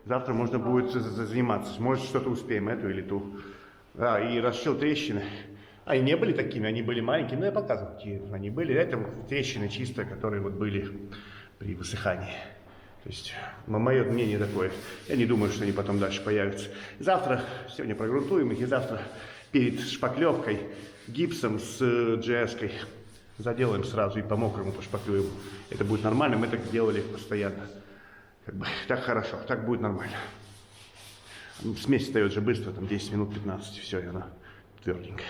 Завтра можно будет заниматься. Может, что-то успеем, эту или ту. Да, и расшил трещины. Они не были такими, они были маленькие, но я показывал, какие они были. Это трещины чистые, которые вот были при высыхании. То есть, мое мнение такое. Я не думаю, что они потом дальше появятся. Завтра, сегодня прогрунтуем их, и завтра перед шпаклевкой гипсом с GS-кой заделаем сразу и по-мокрому пошпаклюем. Это будет нормально, мы так делали постоянно. Как бы, так хорошо, так будет нормально. Смесь встает же быстро, там 10 минут, 15, все, и она тверденькая.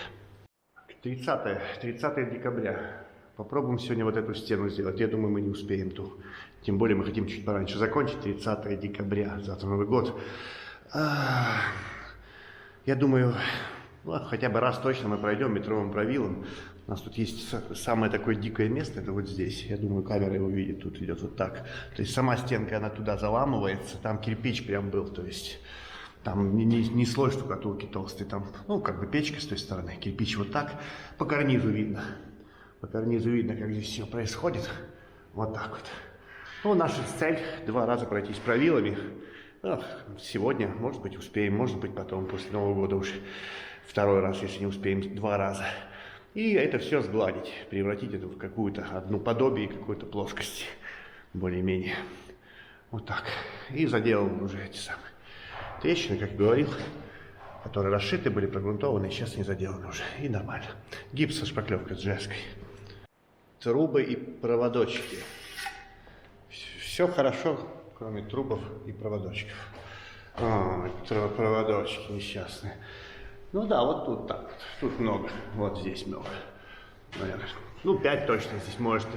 30 декабря. Попробуем сегодня вот эту стену сделать. Я думаю, мы не успеем ту. Тем более мы хотим чуть пораньше закончить. 30 декабря. Завтра Новый год. Я думаю, ну, хотя бы раз точно мы пройдем метровым правилом. У нас тут есть самое такое дикое место. Это вот здесь. Я думаю, камера его видит. Тут идет вот так. То есть сама стенка, она туда заламывается. Там кирпич прям был. То есть... Там не слой штукатурки толстый, там, ну, как бы печка с той стороны, кирпич вот так, по карнизу видно. По карнизу видно, как здесь все происходит. Вот так вот. Ну, наша цель 2 раза пройтись правилами. Ну, сегодня, может быть, успеем, может быть, потом, после Нового года уже 2-й раз, если не успеем, 2 раза. И это все сгладить, превратить это в какую-то одну подобие какой-то плоскости, более-менее. Вот так. И заделал уже эти самые трещины, как говорил, которые расшиты были, прогрунтованы, сейчас не заделаны уже. И нормально. Гипс со шпаклевкой с жесткой. Трубы и проводочки. Все хорошо, кроме трубов и проводочков. Проводочки несчастные. Ну да, вот тут так вот. Тут много. Вот здесь много. Наверное. Ну, 5 точно. Здесь может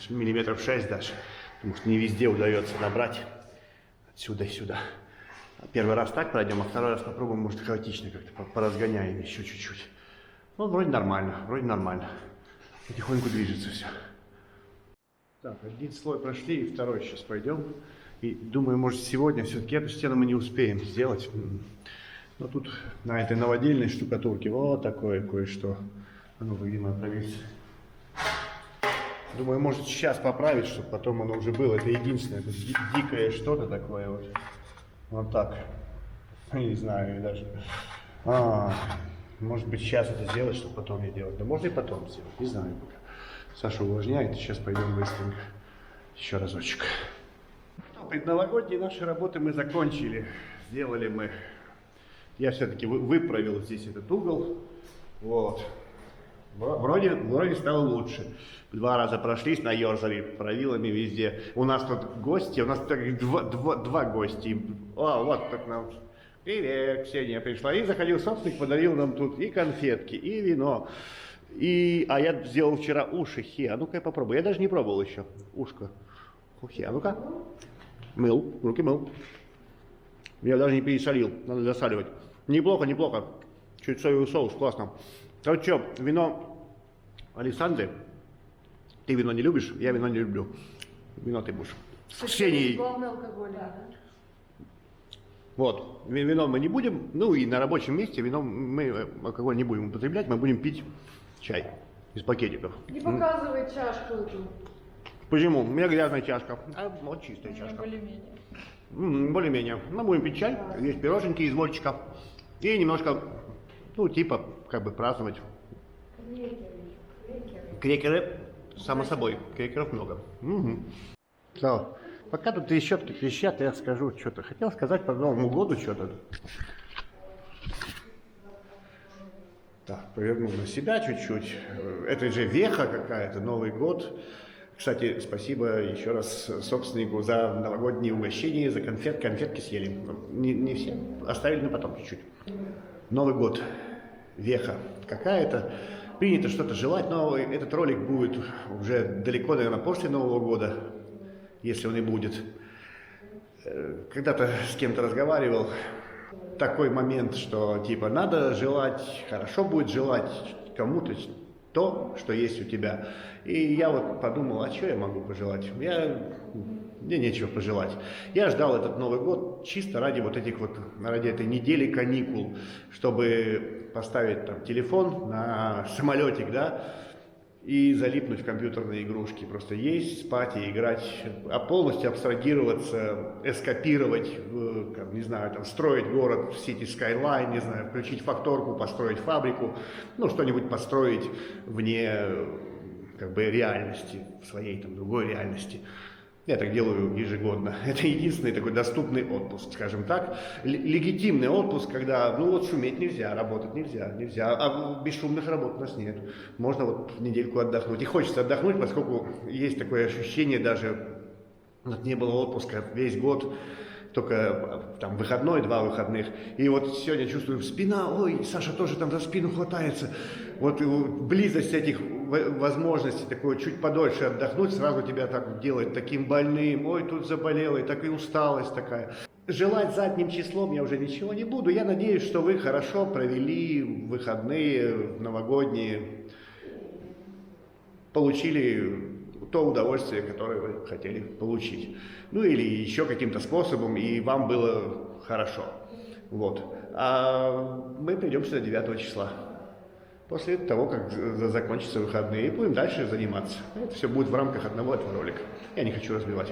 миллиметров 6 даже. Потому что не везде удается набрать. Отсюда и сюда. Первый раз так пройдем, а 2-й раз попробуем, может, хаотично как-то поразгоняем еще чуть-чуть. Ну, вроде нормально. Потихоньку движется все. Так, 1 слой прошли, и 2-й сейчас пойдем. И думаю, может, сегодня все-таки эту стену мы не успеем сделать. Но тут на этой новодельной штукатурке вот такое кое-что. А ну, видимо, проверить. Думаю, может, сейчас поправить, чтобы потом оно уже было. Это единственное, это дикое что-то такое вот. Вот так. Не знаю, даже. Может быть, сейчас это сделать, чтобы потом не делать. Да можно и потом сделать, не знаю пока. Саша увлажняет, сейчас пойдем быстренько. Еще разочек. Предновогодние наши работы мы закончили. Сделали мы. Я все-таки выправил здесь этот угол. Вот. Вроде стало лучше. 2 раза прошлись, наерзали правилами везде. У нас тут гости, у нас так два гости. Вот так нам. Привет, Ксения пришла. И заходил собственник, подарил нам тут и конфетки, и вино. А я сделал вчера уши хи. А ну-ка я попробую. Я даже не пробовал еще. Ушко. Хухи. А ну-ка. Мыл. Руки мыл. Я даже не пересолил. Надо досаливать. Неплохо. Чуть соевый соус. Классно. Ну что, вино Александры? Ты вино не любишь? Я вино не люблю. Вино ты будешь. с Ксенией. Главный алкоголь, да? Вот, вино мы не будем, ну и на рабочем месте вино мы алкоголь не будем употреблять, мы будем пить чай из пакетиков. Не показывай чашку эту. Почему? У меня грязная чашка, а вот чистая чашка. Более-менее. Более-менее. Мы будем пить чай, есть пироженки из вольчика и немножко, ну типа, как бы праздновать. Крекеры, само собой, крекеров много. Угу. Пока тут еще тут вещат, я скажу что-то. Хотел сказать по Новому году что-то. Так, повернул на себя чуть-чуть. Это же веха какая-то, Новый год. Кстати, спасибо еще раз собственнику за новогодние угощения, за конфетки съели. Не все, оставили на потом чуть-чуть. Новый год, веха какая-то. Принято что-то желать, но этот ролик будет уже далеко, наверное, после Нового года. Если он и будет. Когда-то с кем-то разговаривал, такой момент, что типа надо желать, хорошо будет желать кому-то то, что есть у тебя. И я вот подумал, а что я могу пожелать? Мне нечего пожелать. Я ждал этот Новый год чисто ради вот этих вот, ради этой недели каникул, чтобы поставить там телефон на самолетик, да, и залипнуть в компьютерные игрушки, просто есть, спать и играть, а полностью абстрагироваться, эскапировать, не знаю, там, строить город в City Skyline, не знаю, включить факторку, построить фабрику, ну, что-нибудь построить вне, как бы, реальности, в своей, там, другой реальности. Я так делаю ежегодно. Это единственный такой доступный отпуск, скажем так. Легитимный отпуск, когда, ну вот шуметь нельзя, работать нельзя. А бесшумных работ у нас нет. Можно вот недельку отдохнуть. И хочется отдохнуть, поскольку есть такое ощущение даже, вот не было отпуска весь год, только там выходной, 2 выходных. И вот сегодня чувствую спина, ой, Саша тоже там за спину хватается. Вот близость этих возможностей, такое чуть подольше отдохнуть, сразу тебя так делает таким больным, ой, тут заболела, и так и усталость такая. Желать задним числом я уже ничего не буду. Я надеюсь, что вы хорошо провели выходные новогодние, получили то удовольствие, которое вы хотели получить. Ну или еще каким-то способом, и вам было хорошо. Вот. А мы придем сюда 9 числа. После того, как закончатся выходные, и будем дальше заниматься. Это все будет в рамках одного этого ролика. Я не хочу разбивать.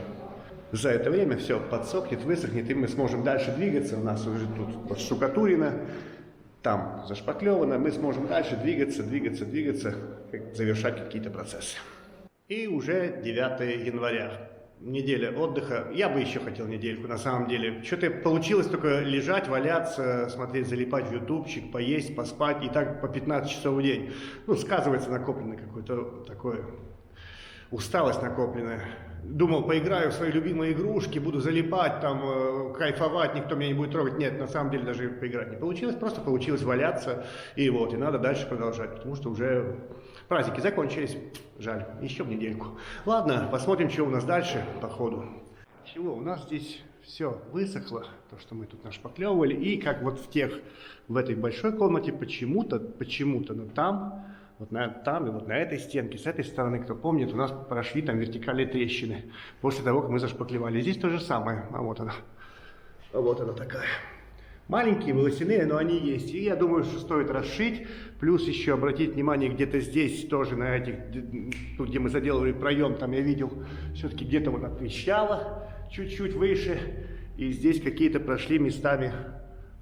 За это время все подсохнет, высохнет, и мы сможем дальше двигаться. У нас уже тут подштукатурено, там зашпаклевано. Мы сможем дальше двигаться, завершать какие-то процессы. И уже 9 января. Неделя отдыха. Я бы еще хотел недельку, на самом деле. Что-то получилось только лежать, валяться, смотреть, залипать в ютубчик, поесть, поспать, и так по 15 часов в день. Ну, сказывается накопленное какое-то такое, усталость накопленная. Думал, поиграю в свои любимые игрушки, буду залипать, там, кайфовать, никто меня не будет трогать. Нет, на самом деле даже поиграть не получилось, просто получилось валяться, и вот, и надо дальше продолжать, потому что уже праздники закончились, жаль, еще в недельку. Ладно, посмотрим, что у нас дальше по ходу. Чего, у нас здесь все высохло, то, что мы тут нашпаклевывали, и как вот в этой большой комнате почему-то, но там, вот там и вот на этой стенке, с этой стороны, кто помнит, у нас прошли там вертикальные трещины после того, как мы зашпаклевали. Здесь то же самое, а вот она. А вот она такая. Маленькие, волосяные, но они есть. И я думаю, что стоит расшить. Плюс еще обратить внимание, где-то здесь тоже на этих, тут, где мы заделывали проем, там я видел, все-таки где-то вот отрещало чуть-чуть выше. И здесь какие-то прошли местами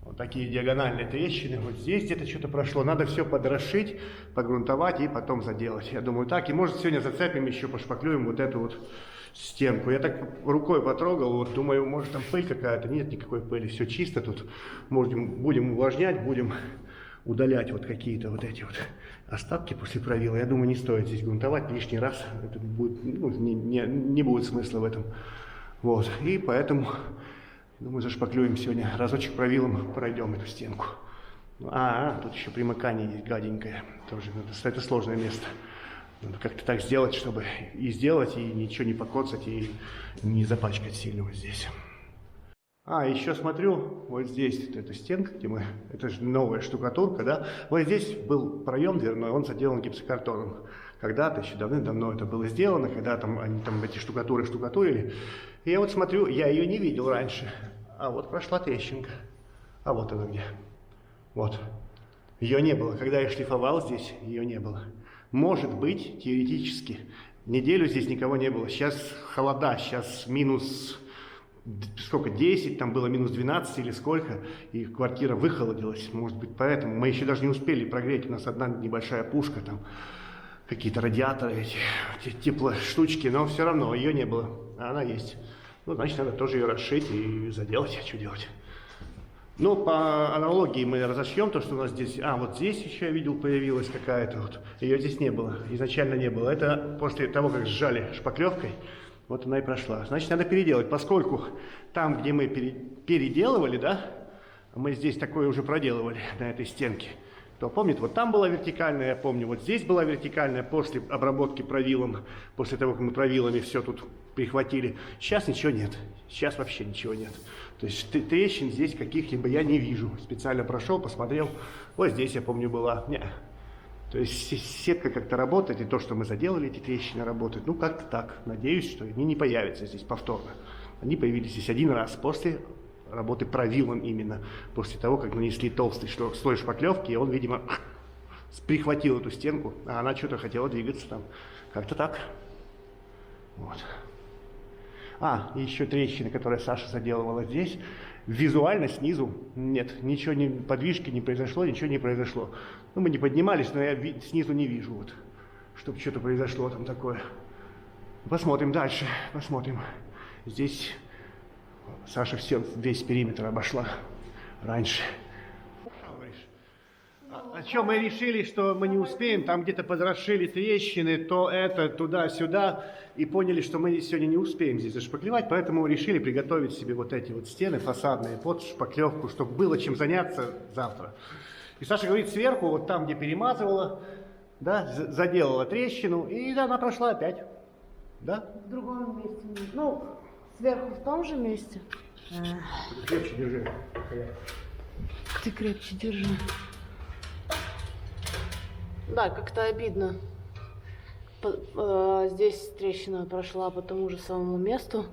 вот такие диагональные трещины. Вот здесь где-то что-то прошло. Надо все подрасшить, погрунтовать и потом заделать. Я думаю так. И может сегодня зацепим еще, пошпаклюем вот эту вот стенку. Я так рукой потрогал, вот думаю, может там пыль какая-то. Нет никакой пыли, все чисто тут. Будем увлажнять, будем удалять вот какие-то вот эти вот остатки после правила. Я думаю, не стоит здесь грунтовать лишний раз. Это будет, ну, не будет смысла в этом. Вот. И поэтому, думаю, зашпаклюем сегодня. Разочек правилом пройдем эту стенку. Тут еще примыкание есть гаденькое. Тоже это сложное место. Надо как-то так сделать, чтобы и сделать, и ничего не покоцать, и не запачкать сильно вот здесь. Еще смотрю, вот здесь вот эта стенка, где это же новая штукатурка, да? Вот здесь был проем дверной, он заделан гипсокартоном. Когда-то, еще давным-давно это было сделано, когда там они там эти штукатуры штукатурили. И я вот смотрю, я ее не видел раньше. А вот прошла трещинка. А вот она где. Вот. Ее не было. Когда я шлифовал здесь, ее не было. Может быть, теоретически, неделю здесь никого не было. Сейчас холода, сейчас минус, сколько, 10, там было минус 12 или сколько, и квартира выхолодилась. Может быть, поэтому мы еще даже не успели прогреть. У нас одна небольшая пушка, там какие-то радиаторы, эти теплоштучки, но все равно ее не было. А она есть. Ну, значит, надо тоже ее расшить и заделать. А что делать? Ну, по аналогии мы разошьем то, что у нас здесь... А, вот здесь еще я видел, появилась какая-то вот. Ее здесь не было, изначально не было. Это после того, как сжали шпаклевкой, вот она и прошла. Значит, надо переделать, поскольку там, где мы переделывали, да, мы здесь такое уже проделывали на этой стенке. Кто помнит, вот там была вертикальная, я помню, вот здесь была вертикальная после обработки правилом, после того, как мы правилами все тут прихватили. Сейчас ничего нет, сейчас вообще ничего нет. То есть трещин здесь каких-либо я не вижу. Специально прошел, посмотрел, вот здесь, я помню, была. Не. То есть сетка как-то работает, и то, что мы заделали, эти трещины работают. Ну, как-то так. Надеюсь, что они не появятся здесь повторно. Они появились здесь один раз после работы правилом именно, после того, как нанесли толстый слой шпаклевки, и он, видимо, прихватил эту стенку, а она что-то хотела двигаться там. Как-то так. Вот. А, и еще трещины, которые Саша заделывала здесь. Визуально снизу нет, ничего, подвижки не произошло, ничего не произошло. Ну, мы не поднимались, но я снизу не вижу, вот, чтобы что-то произошло там такое. Посмотрим дальше, посмотрим. Здесь Саша весь периметр обошла раньше. А что, мы решили, что мы не успеем, там где-то подрошили трещины, то это, туда-сюда, и поняли, что мы сегодня не успеем здесь зашпаклевать, поэтому решили приготовить себе вот эти вот стены фасадные под шпаклевку, чтобы было чем заняться завтра. И Саша говорит, сверху, вот там, где перемазывала, да, заделала трещину, и да, она прошла опять. Да? В другом месте. Ну, сверху в том же месте. Крепче держи. Ты крепче держи. Да, как-то обидно. Здесь трещина прошла по тому же самому месту.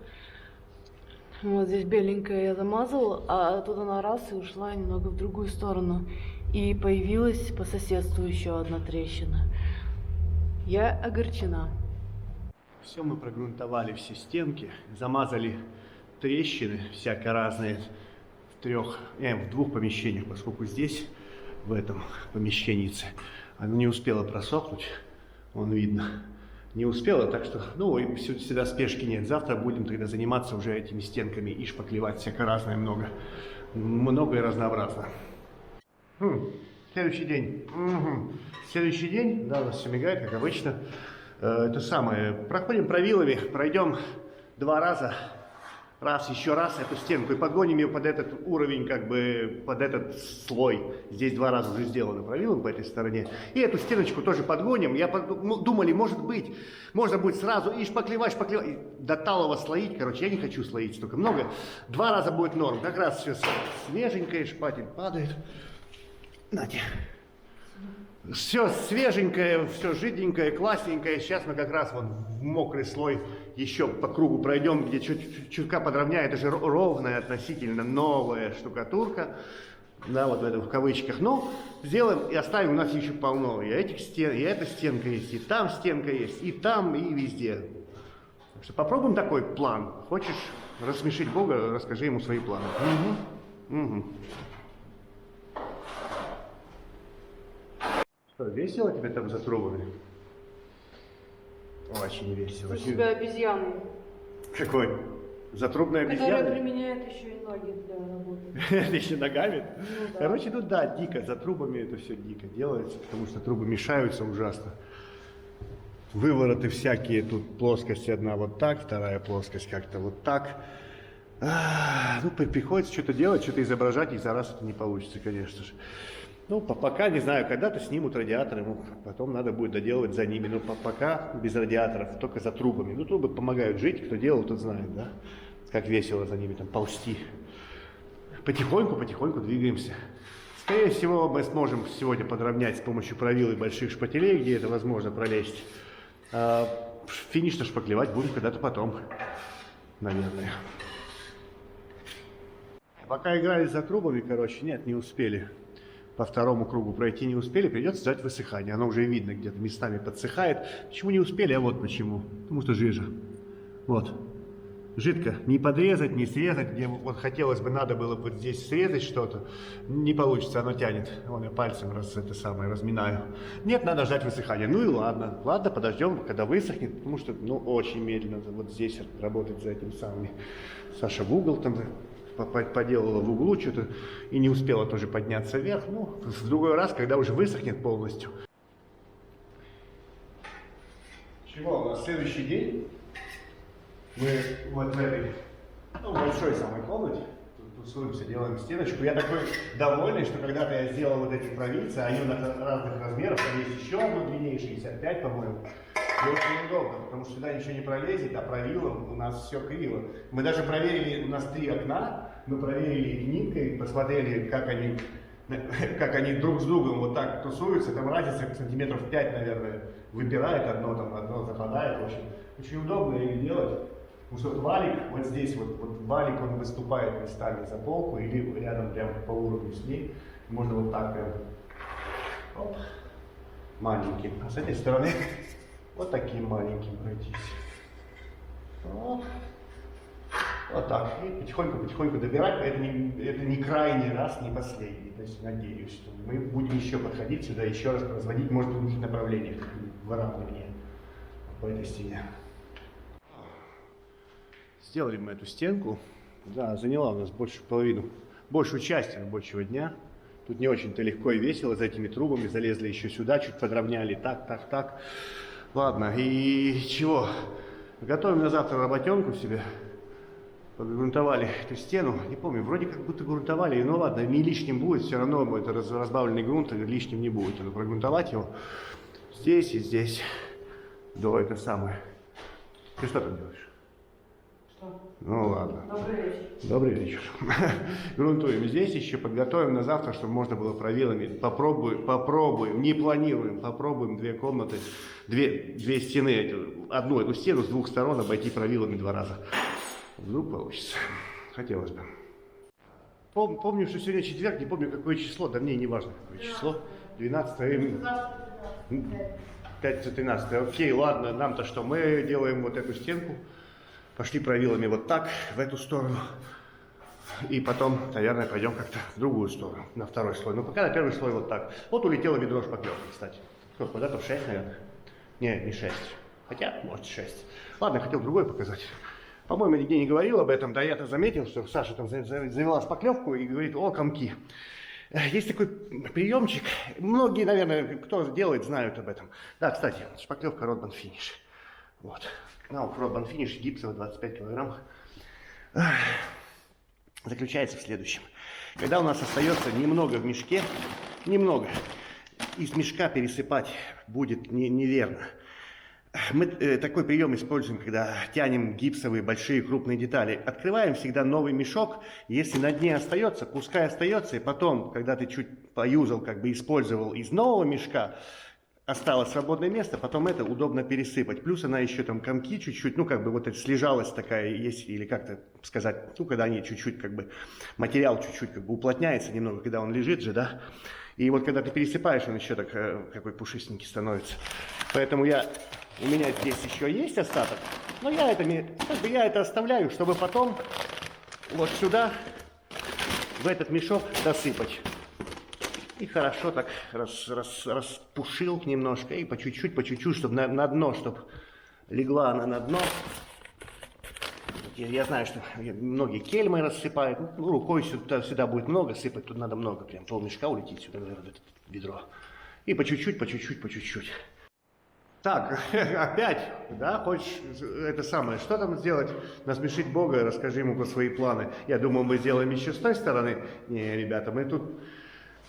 Вот здесь беленькая я замазала, а тут она раз и ушла немного в другую сторону. И появилась по соседству еще одна трещина. Я огорчена. Все мы прогрунтовали, все стенки, замазали трещины всякие разные в двух помещениях, поскольку здесь, в этом помещении, оно не успело просохнуть, вон видно, не успело, так что, ну, и всегда спешки нет. Завтра будем тогда заниматься уже этими стенками и шпаклевать всякое разное много и разнообразно. Следующий день. Следующий день, да, у нас все мигает, как обычно. Это самое, проходим правилами, пройдем 2 раза, еще раз эту стенку и подгоним ее под этот уровень, как бы под этот слой. Здесь 2 раза уже сделано правилом по этой стороне. И эту стеночку тоже подгоним. Думали, может быть, можно будет сразу и шпаклевать, и до талого слоить. Короче, я не хочу слоить столько много. 2 раза будет норм. Как раз все свеженькое, шпатель падает. Нате. Все свеженькое, все жиденькое, классненькое. Сейчас мы как раз вот в мокрый слой еще по кругу пройдем, где чутка подровняем. Это же ровная, относительно новая штукатурка. Да, вот в кавычках. Но сделаем и оставим, у нас еще полно. И этих стен, и эта стенка есть, и там стенка есть, и там, и везде. Так что попробуем такой план. Хочешь рассмешить Бога, расскажи ему свои планы. Угу. Что, весело тебе там за трубами? Очень весело. У тебя обезьяны. Какой? Затрубная обезьяна? Которая применяет еще и ноги для работы. Это еще ногами? Ну, да. Короче, ну да, дико. За трубами это все дико делается, потому что трубы мешаются ужасно. Вывороты всякие, тут плоскость одна вот так, вторая плоскость как-то вот так. Ну, приходится что-то делать, что-то изображать, и за раз это не получится, конечно же. Ну, пока, не знаю, когда-то снимут радиаторы, потом надо будет доделывать за ними. Но пока без радиаторов, только за трубами. Ну, трубы помогают жить, кто делал, тот знает, да? Как весело за ними там ползти. Потихоньку двигаемся. Скорее всего, мы сможем сегодня подровнять с помощью правил и больших шпателей, где это возможно пролезть. Финишно шпаклевать будем когда-то потом. наверное. Пока играли за трубами, короче, нет, не успели. По второму кругу пройти не успели, придется ждать высыхания. Оно уже видно, где-то местами подсыхает. Почему не успели? А вот почему. Потому что жижа. Вот. Жидко. Не подрезать, не срезать. Где вот хотелось бы, надо было вот здесь срезать что-то. Не получится, оно тянет. Вон я пальцем разминаю. Нет, надо ждать высыхания. Ну и ладно. Ладно, подождем, когда высохнет. Потому что, ну, очень медленно вот здесь работать за этим самым. Саша в угол там поделала в углу что-то и не успела тоже подняться вверх. Ну, в другой раз, когда уже высохнет полностью. Чего? У нас следующий день. Мы вот в этой, ну, большой самой комнате тут тусуемся, делаем стеночку. Я такой довольный, что когда-то я сделал вот эти провинции, они у нас разных размеров. Там есть еще одно длиннее, 65, по-моему. И очень удобно, потому что сюда ничего не пролезет, а правилом у нас все криво. Мы даже проверили, у нас 3 окна, мы проверили ниткой, посмотрели, как они друг с другом вот так тусуются. Там разница сантиметров 5, наверное, выбирает одно западает. В общем, очень удобно их делать. Потому что вот валик, вот здесь вот валик, он выступает местами за полку или рядом прямо по уровню с ней. Можно вот так прям, оп, маленьким. А с этой стороны вот таким маленьким пройтись. Вот. Вот так. И потихоньку добирать. Это не крайний раз, не последний. То есть надеюсь, что мы будем еще подходить сюда, еще раз разводить, может, в других направлениях выравнивания по этой стене. Сделали мы эту стенку. Да, заняла у нас большую часть рабочего дня. Тут не очень-то легко и весело за этими трубами. Залезли еще сюда, чуть подровняли. Так. Ладно, и чего? Готовим на завтра работенку себе. Подгрунтовали эту стену. Не помню, вроде как будто грунтовали. Ну ладно, не лишним будет. Все равно это разбавленный грунт, лишним не будет. Надо прогрунтовать его здесь и здесь. До это самое. Ты что там делаешь? Ну ладно. Добрый вечер. Добрый вечер. Грунтуем здесь еще, подготовим на завтра, чтобы можно было правилами. Попробуем, не планируем, попробуем 2 комнаты, две стены, одну эту стену с 2 сторон обойти правилами 2 раза. Вдруг получится. Хотелось бы. Помню, что сегодня четверг, не помню какое число, да мне не важно какое число. 12 5-13. Окей, ладно, нам-то что? Мы делаем вот эту стенку. Пошли правилами вот так, в эту сторону. И потом, наверное, пойдем как-то в другую сторону, на второй слой. Но пока на первый слой вот так. Вот улетело ведро шпаклевки, кстати. Куда-то в 6, наверное. Не 6. Хотя, может, 6. Ладно, хотел другой показать. По-моему, нигде не говорил об этом. Да я-то заметил, что Саша там завела шпаклевку и говорит: о, комки. Есть такой приемчик. Многие, наверное, кто делает, знают об этом. Да, кстати, шпаклевка Rodman Finish. Вот. Наук Rodman Finish, гипсовый, 25 килограмм. Заключается в следующем. Когда у нас остается немного в мешке, из мешка пересыпать будет неверно. Мы такой прием используем, когда тянем гипсовые большие крупные детали. Открываем всегда новый мешок. Если на дне остается, пускай остается. И потом, когда ты чуть поюзал, как бы использовал из нового мешка, осталось свободное место, потом это удобно пересыпать. Плюс она еще там комки чуть-чуть, ну как бы вот это слежалась такая есть, или как-то сказать, ну когда они чуть-чуть как бы, материал чуть-чуть как бы уплотняется немного, когда он лежит же, да. И вот когда ты пересыпаешь, он еще так какой пушистенький становится. Поэтому у меня здесь еще есть остаток, но я это оставляю, чтобы потом вот сюда, в этот мешок досыпать. И хорошо так распушил немножко, и по чуть-чуть, чтобы на дно, чтобы легла она на дно. Я знаю, что многие кельмой рассыпают, ну, рукой сюда будет много сыпать, тут надо много, прям полмешка улетит сюда, наверное, в это ведро. И по чуть-чуть. Так, опять, да, хочешь это самое, что там сделать, насмешить Бога, расскажи ему про свои планы. Я думал, мы сделаем еще с той стороны. Не, ребята, мы тут...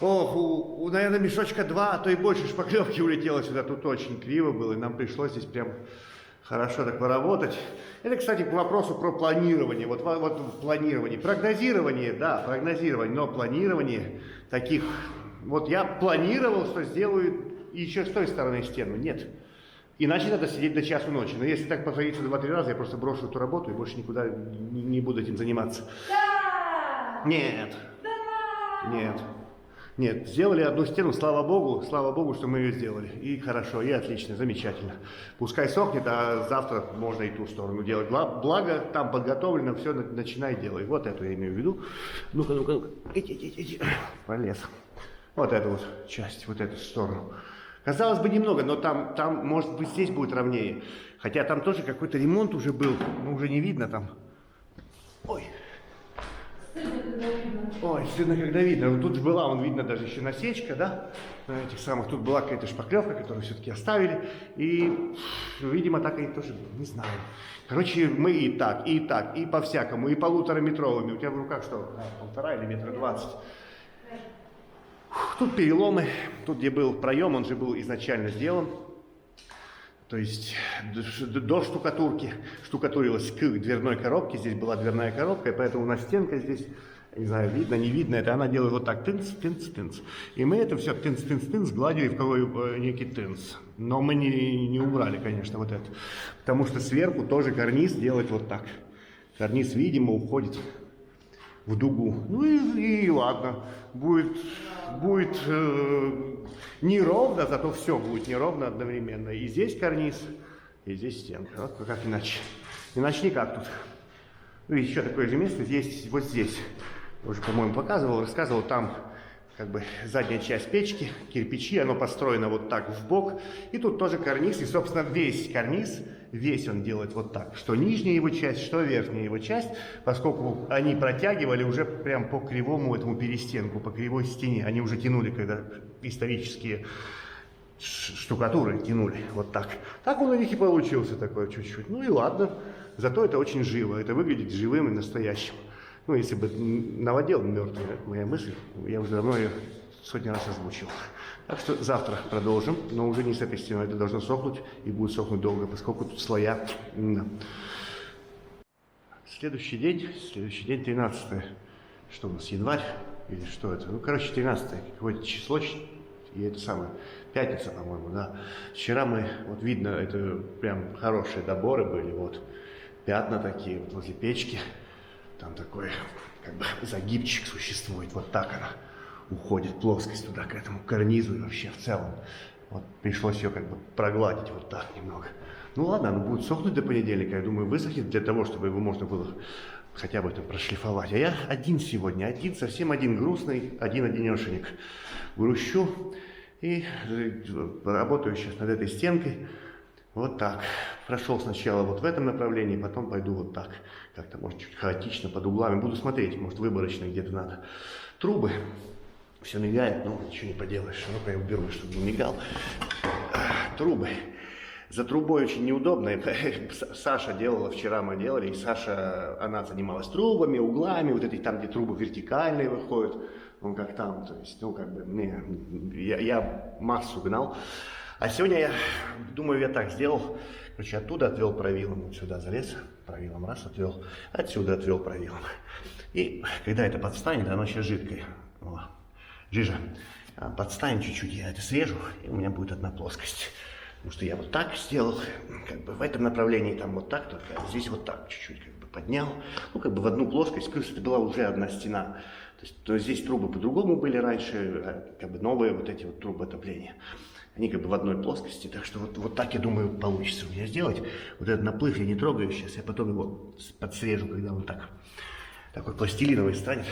Ох, наверное, мешочка 2, а то и больше шпаклевки улетело сюда. Тут очень криво было, и нам пришлось здесь прям хорошо так поработать. Это, кстати, к вопросу про планирование. Вот планирование. Прогнозирование, да, прогнозирование, но планирование таких... Вот я планировал, что сделаю еще с той стороны стену. Нет. Иначе надо сидеть до часу ночи. Но если так повторится 2-3 раза, я просто брошу эту работу и больше никуда не буду этим заниматься. Нет. Нет. Нет. Сделали одну стену, слава богу, что мы ее сделали. И хорошо, и отлично, замечательно. Пускай сохнет, а завтра можно и ту сторону делать. Благо, там подготовлено, все, начинай делай. Вот эту я имею в виду. Ну-ка, ну-ка, ну-ка. Иди. Пролез. Вот эту вот часть, вот эту сторону. Казалось бы, немного, но там, может быть, здесь будет ровнее. Хотя там тоже какой-то ремонт уже был, но уже не видно там. Ой. Ой, стыдно, когда видно. Вот тут же была, видно даже еще насечка, да? На этих самых. Тут была какая-то шпаклевка, которую все-таки оставили. И, видимо, так они тоже, не знаю. Короче, мы и так, и по-всякому, и 1,5-метровыми. У тебя в руках что, 1,5 или 1,20 м? Тут переломы, тут где был проем, он же был изначально сделан. То есть до штукатурки штукатурилась к дверной коробке. Здесь была дверная коробка, и поэтому у нас стенка здесь, не знаю, видно, не видно, это она делает вот так, тынц. И мы это все тынц сгладили в какой некий тынц. Но мы не убрали, конечно, вот это. Потому что сверху тоже карниз делать вот так. Карниз, видимо, уходит в дугу. Ну и ладно, будет неровно, зато все будет неровно одновременно. И здесь карниз, и здесь стенка. Вот как иначе. Иначе никак тут. Ну и еще такое же место есть вот здесь. Уже, по-моему, рассказывал, там как бы задняя часть печки, кирпичи, оно построено вот так в бок. И тут тоже карниз, и, собственно, весь карниз, весь он делает вот так. Что нижняя его часть, что верхняя его часть, поскольку они протягивали уже прям по кривому этому перестенку, по кривой стене. Они уже тянули, когда исторические штукатуры тянули вот так. Так он у них и получился такой чуть-чуть. Ну и ладно, зато это очень живо, это выглядит живым и настоящим. Ну, если бы наводил мертвую, моя мысль, я уже давно ее сотни раз озвучил. Так что завтра продолжим, но уже не с этой стеной. Это должно сохнуть и будет сохнуть долго, поскольку тут слоя. Да. Следующий день 13. Что у нас, январь? Или что это? Ну, короче, 13 какое-то число, и это самое, пятница, по-моему, да. Вчера мы, вот видно, это прям хорошие доборы были, вот, пятна такие, вот возле печки. Там такой, как бы, загибчик существует, вот так она уходит, плоскость туда, к этому карнизу и вообще в целом. Вот пришлось ее как бы прогладить вот так немного. Ну ладно, она будет сохнуть до понедельника, я думаю, высохнет для того, чтобы его можно было хотя бы там прошлифовать. А я один сегодня, совсем один грустный, один-одинешенек. Грущу и работаю сейчас над этой стенкой. Вот так. Прошел сначала вот в этом направлении, потом пойду вот так. Как-то, может, чуть хаотично, под углами. Буду смотреть, может, выборочно где-то надо. Трубы. Все мигает, но ничего не поделаешь. Ну-ка я уберу, чтобы не мигал. Трубы. За трубой очень неудобно. Саша делала, вчера мы делали, и Саша, она занималась трубами, углами, вот эти там, где трубы вертикальные выходят. Ну, как там, то есть, ну, как бы, я массу гнал. А сегодня я думаю, я так сделал. Короче, оттуда отвел правилом, вот сюда залез, правилом раз отвел, отсюда отвел правилом. И когда это подстанет, оно сейчас жидкое. О, жижа. Подстанет чуть-чуть, я это срежу, и у меня будет одна плоскость. Потому что я вот так сделал, как бы в этом направлении, там вот так, только здесь вот так чуть-чуть как бы поднял. Ну, как бы в одну плоскость, плюс это была уже одна стена. То есть здесь трубы по-другому были раньше, как бы новые вот эти вот трубы отопления. Они как бы в одной плоскости, так что вот так, я думаю, получится у меня сделать. Вот этот наплыв я не трогаю сейчас, я потом его подсрежу, когда он такой пластилиновый станет.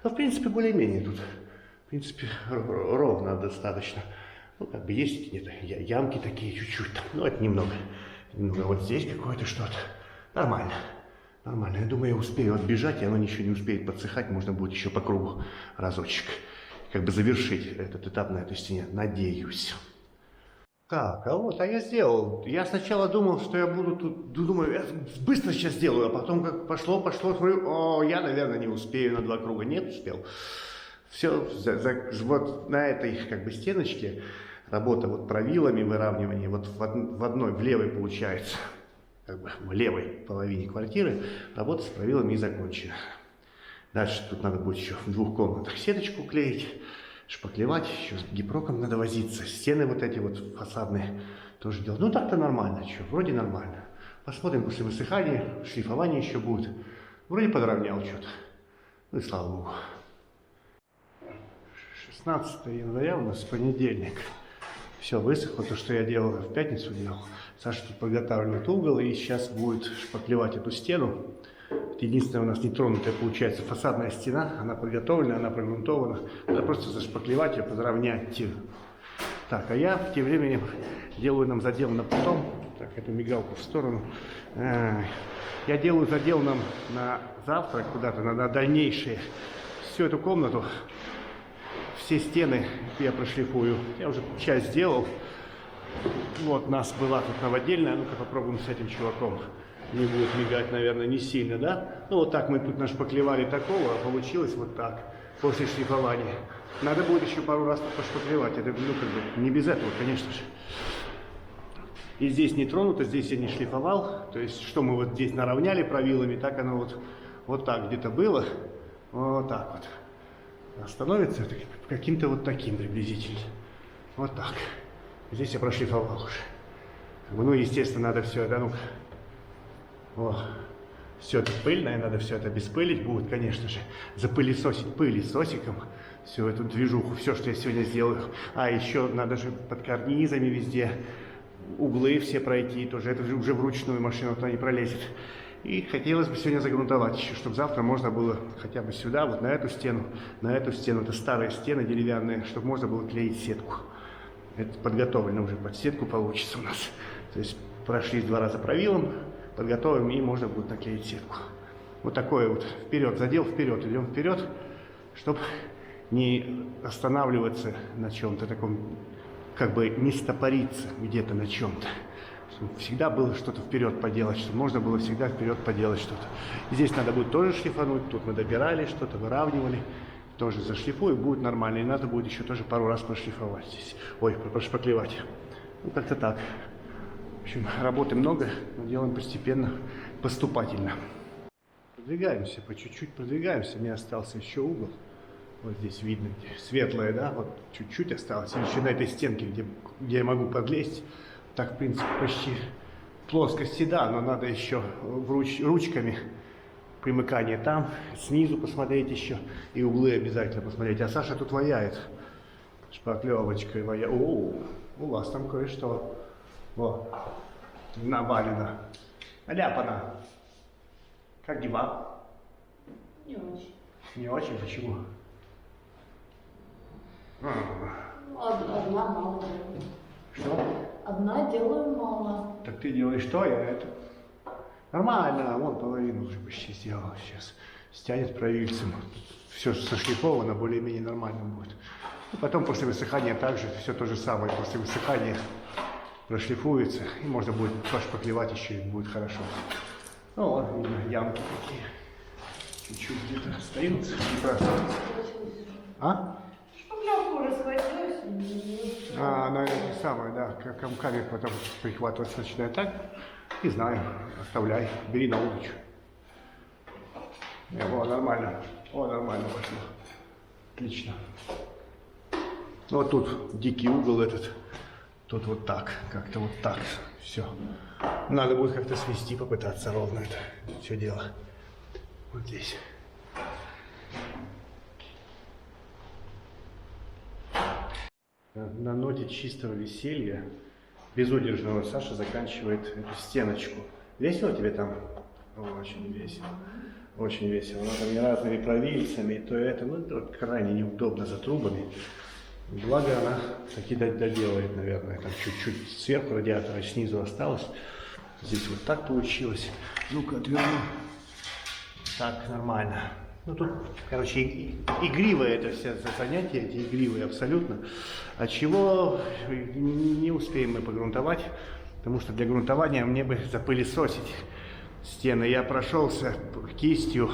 Но, в принципе, более-менее тут, в принципе, ровно достаточно. Ну, как бы есть где-то ямки такие чуть-чуть, но это немного. Вот здесь какое-то что-то. Нормально. Нормально. Я думаю, я успею отбежать, и оно ничего не успеет подсыхать. Можно будет еще по кругу разочек. Как бы завершить этот этап на этой стене. Надеюсь. Так, а я сделал. Я сначала думал, что я буду тут, думаю, я быстро сейчас сделаю, а потом как пошло, смотрю, я, наверное, не успею на 2 круга. Нет, успел. Все, вот на этой как бы стеночке работа вот правилами выравнивания, вот в одной, в левой получается, как бы в левой половине квартиры, работа с правилами и закончена. Дальше тут надо будет еще в 2 комнатах сеточку клеить. шпаклевать, еще с гипроком надо возиться. Стены вот эти вот фасадные тоже делать. Ну так-то нормально, что, вроде нормально. Посмотрим после высыхания, шлифование еще будет. Вроде подровнял что-то. Ну и слава богу. 16 января у нас понедельник. Все высохло, то, что я делал, в пятницу делал. Саша тут подготавливает угол и сейчас будет шпаклевать эту стену. Единственная у нас нетронутая получается фасадная стена. Она подготовлена, она прогрунтована. Надо просто зашпаклевать ее, подровнять. Так, а я тем временем делаю нам задел на потом. Так, эту мигалку в сторону. Я делаю задел нам на завтра куда-то, на дальнейшее. Всю эту комнату, все стены я прошлифую. Я уже часть сделал. Вот, нас была тут новодельная. Ну-ка попробуем с этим чуваком. Не будет мигать, наверное, не сильно, да? Ну, вот так мы тут нашпаклевали такого, а получилось вот так, после шлифования. Надо будет еще пару раз пошпаклевать. Это, ну, как бы, не без этого, конечно же. И здесь не тронуто, здесь я не шлифовал. То есть, что мы вот здесь наравняли правилами, так оно вот так где-то было. Вот так вот. Становится каким-то вот таким приблизительно. Вот так. Здесь я прошлифовал уже. Ну, естественно, надо все это, ну-ка. О, все это пыльное, надо все это беспылить будет, конечно же. Запылесосить пылесосиком всю эту движуху, все, что я сегодня сделаю. А еще надо же под карнизами везде углы все пройти, тоже это же уже вручную машина туда не пролезет. И хотелось бы сегодня загрунтовать еще, чтобы завтра можно было хотя бы сюда, вот на эту стену, это старые стены деревянные, чтобы можно было клеить сетку. Это подготовлено уже под сетку получится у нас. То есть прошли 2 раза правилом, подготовим и можно будет наклеить сетку. Вот такое вот вперед, задел вперед, идем вперед, чтобы не останавливаться на чем-то таком, как бы не стопориться где-то на чем-то. Чтобы всегда было что-то вперед поделать, чтобы можно было всегда вперед поделать что-то. Здесь надо будет тоже шлифануть, тут мы добирали что-то, выравнивали, тоже зашлифую, будет нормально. И надо будет еще тоже пару раз прошлифовать здесь. Ой, прошпаклевать. Ну, как-то так. В общем, работы много, но делаем постепенно, поступательно. Продвигаемся, по чуть-чуть продвигаемся. Мне остался еще угол. Вот здесь видно, где светлое, да? Вот чуть-чуть осталось. И еще на этой стенке, где я могу подлезть. Так, в принципе, почти плоскости, да, но надо еще ручками примыкание там, снизу посмотреть еще. И углы обязательно посмотреть. А Саша тут ваяет. Шпаклевочкой ваяет. О, у вас там кое-что. Вот, навалено, наляпано. Как дела? Не очень. Не очень? Почему? Одна мало делаю. Что? Одна делаю мало. Так ты делаешь то, я это. Нормально, вон половину уже почти сделал сейчас. Стянет правильцем. Все сошлифовано, более-менее нормально будет. И потом после высыхания также все то же самое. После высыхания прошлифуется, и можно будет пошпаклевать еще, и будет хорошо. Ну вот, видно, ямки такие. Чуть-чуть где-то остаются. А? Шпаклевку уже схватилась. Она это самое, да, комками потом прихватываться начинает. Так, не знаю, оставляй, бери на удочку. О, нормально. О, нормально пошло. Отлично. Вот тут дикий угол этот. Тут вот так, как-то вот так. Все. Надо будет как-то свести, попытаться ровно это все дело. Вот здесь. На ноте чистого веселья, безудержного, Саша заканчивает эту стеночку. Весело тебе там? Очень весело. Очень весело. Она там и разными провильцами, и то и это. Ну, это крайне неудобно за трубами. Благо она таки доделает, наверное. Там чуть-чуть сверху радиатора, снизу осталось. Здесь вот так получилось. Ну-ка, отверну. Так, нормально. Ну тут, короче, игривое это все занятия, эти игривые абсолютно. От чего не успеем мы погрунтовать, потому что для грунтования мне бы запылесосить стены. Я прошелся кистью,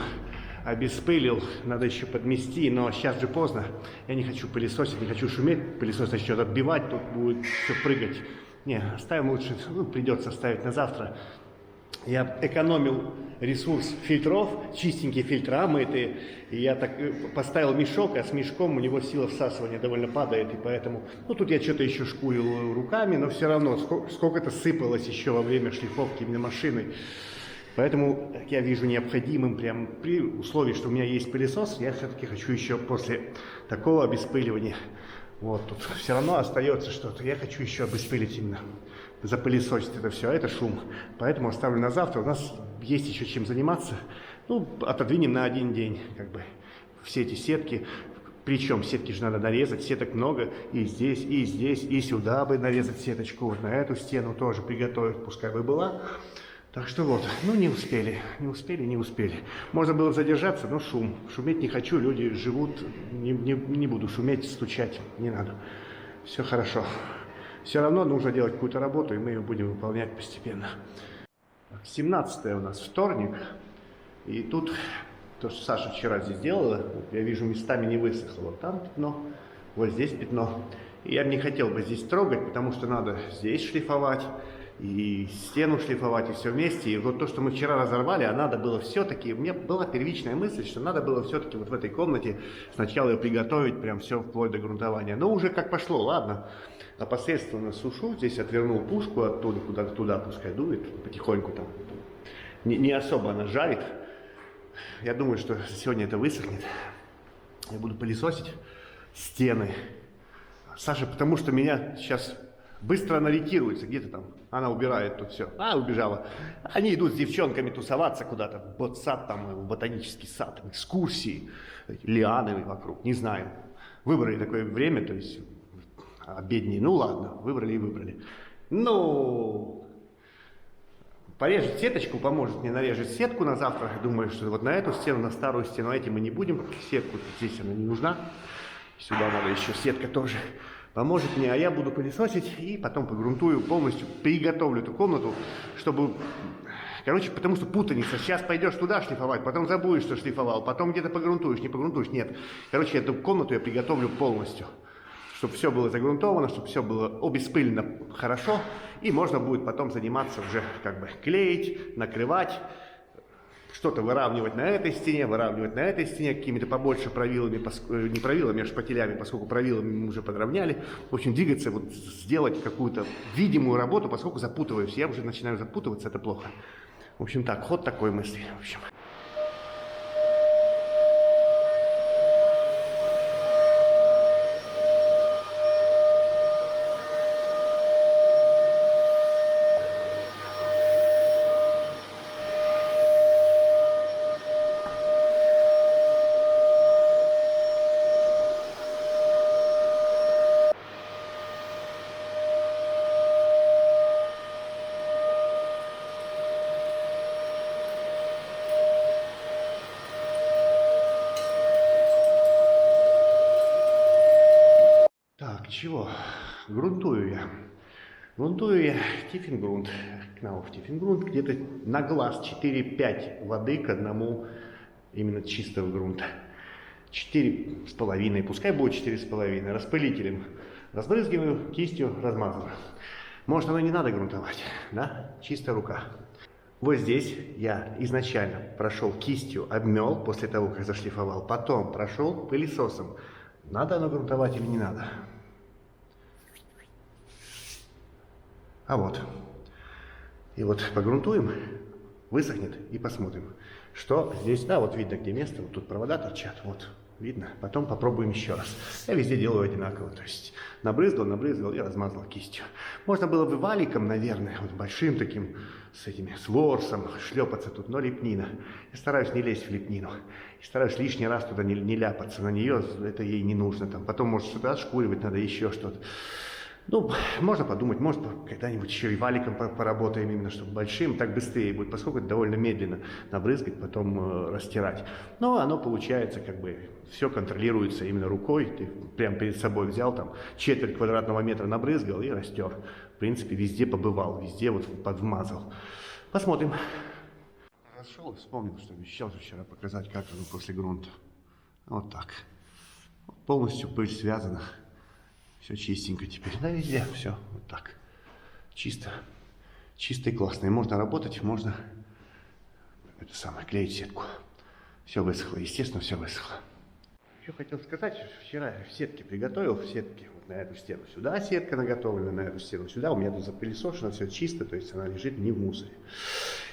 обеспылил, надо еще подмести, но сейчас же поздно. Я не хочу пылесосить, не хочу шуметь, пылесос начнет отбивать, тут будет все прыгать. Не, оставим лучше, ну, придется оставить на завтра. Я экономил ресурс фильтров, чистенькие фильтра мытые, и я так поставил мешок, а с мешком у него сила всасывания довольно падает, и поэтому, ну тут я что-то еще шкурил руками, но все равно сколько-то сыпалось еще во время шлифовки именно машиной. Поэтому я вижу необходимым, прям при условии, что у меня есть пылесос, я все-таки хочу еще после такого обеспыливания, вот тут все равно остается что-то, я хочу еще обеспылить именно, запылесосить это все, а это шум. Поэтому оставлю на завтра, у нас есть еще чем заниматься, ну, отодвинем на один день, как бы, все эти сетки. Причем сетки же надо нарезать, сеток много, и здесь, и сюда бы нарезать сеточку, вот на эту стену тоже приготовить, пускай бы была. Так что вот, ну не успели. Можно было задержаться, но шум. Шуметь не хочу, люди живут, не буду шуметь, стучать, не надо. Все хорошо. Все равно нужно делать какую-то работу, и мы ее будем выполнять постепенно. 17 у нас вторник, и тут то, что Саша вчера здесь делала, я вижу, местами не высохло. Вот там пятно, вот здесь пятно. И я не хотел бы здесь трогать, потому что надо здесь шлифовать, и стену шлифовать, и все вместе. И вот то, что мы вчера разорвали, а надо было все-таки, у меня была первичная мысль, что надо было все-таки вот в этой комнате сначала ее приготовить, прям все вплоть до грунтования. Но уже как пошло, ладно. Опосредственно сушу, здесь отвернул пушку оттуда, куда-то туда, пускай дует, потихоньку там. Не особо она жарит. Я думаю, что сегодня это высохнет. Я буду пылесосить стены. Саша, потому что меня сейчас быстро она ретируется, где-то там. Она убирает тут все. Убежала. Они идут с девчонками тусоваться куда-то. В ботсад, там, в ботанический сад, экскурсии, лианы вокруг, не знаю. Выбрали такое время, то есть обеднее. Ну ладно, выбрали и выбрали. Ну, порежет сеточку, поможет мне нарезать сетку на завтра. Думаю, что вот на эту стену, на старую стену, этим мы не будем. Сетку здесь она не нужна. Сюда надо еще сетка тоже. Поможет мне, а я буду пылесосить и потом погрунтую полностью, приготовлю эту комнату, чтобы... Короче, потому что путаница. Сейчас пойдешь туда шлифовать, потом забудешь, что шлифовал, потом где-то погрунтуешь, не погрунтуешь, нет. Короче, эту комнату я приготовлю полностью, чтобы все было загрунтовано, чтобы все было обеспылено хорошо, и можно будет потом заниматься уже как бы клеить, накрывать, что-то выравнивать на этой стене, какими-то побольше провилами, не провилами, а шпателями, поскольку провилами мы уже подровняли. В общем, двигаться, вот сделать какую-то видимую работу, поскольку запутываюсь. Я уже начинаю запутываться, это плохо. В общем, так, ход такой мысли. В общем. Чего? Грунтую я. Грунтую я Тиффингрунт, Кнауф Тиффингрунт, где-то на глаз 4-5 воды к одному именно чистого грунта. 4,5, пускай будет 4,5. Распылителем разбрызгиваю, кистью размазываю. Может, оно не надо грунтовать, да? Чистая рука. Вот здесь я изначально прошел кистью, обмел после того, как зашлифовал. Потом прошел пылесосом. Надо оно грунтовать или не надо? А вот. И вот погрунтуем, высохнет и посмотрим, что здесь. Да, вот видно, где место, вот тут провода торчат, вот, видно. Потом попробуем еще раз. Я везде делаю одинаково, то есть набрызгал и размазал кистью. Можно было бы валиком, наверное, вот большим таким, с ворсом шлепаться тут, но лепнина. Я стараюсь не лезть в лепнину. И стараюсь лишний раз туда не ляпаться на нее, это ей не нужно. Там. Потом, может, что-то отшкуривать надо, еще что-то. Ну, можно подумать, может, когда-нибудь еще и валиком поработаем, именно чтобы большим, так быстрее будет, поскольку это довольно медленно набрызгать, потом растирать. Но оно получается, как бы, все контролируется именно рукой, ты прям перед собой взял, там, четверть квадратного метра набрызгал и растер. В принципе, везде побывал, везде вот подвмазал. Посмотрим. Хорошо, вспомнил, что обещал же вчера показать, как оно после грунта. Вот так. Полностью пыль связана. Все чистенько теперь. Да, везде все вот так. Чисто. чистый, классный. Можно работать, можно это самое, клеить сетку. Все высохло, естественно, все высохло. Еще хотел сказать, вчера сетки приготовил, в сетке вот на эту стену сюда сетка наготовлена, на эту стену сюда. У меня тут запылесошено, все чисто, то есть она лежит не в мусоре.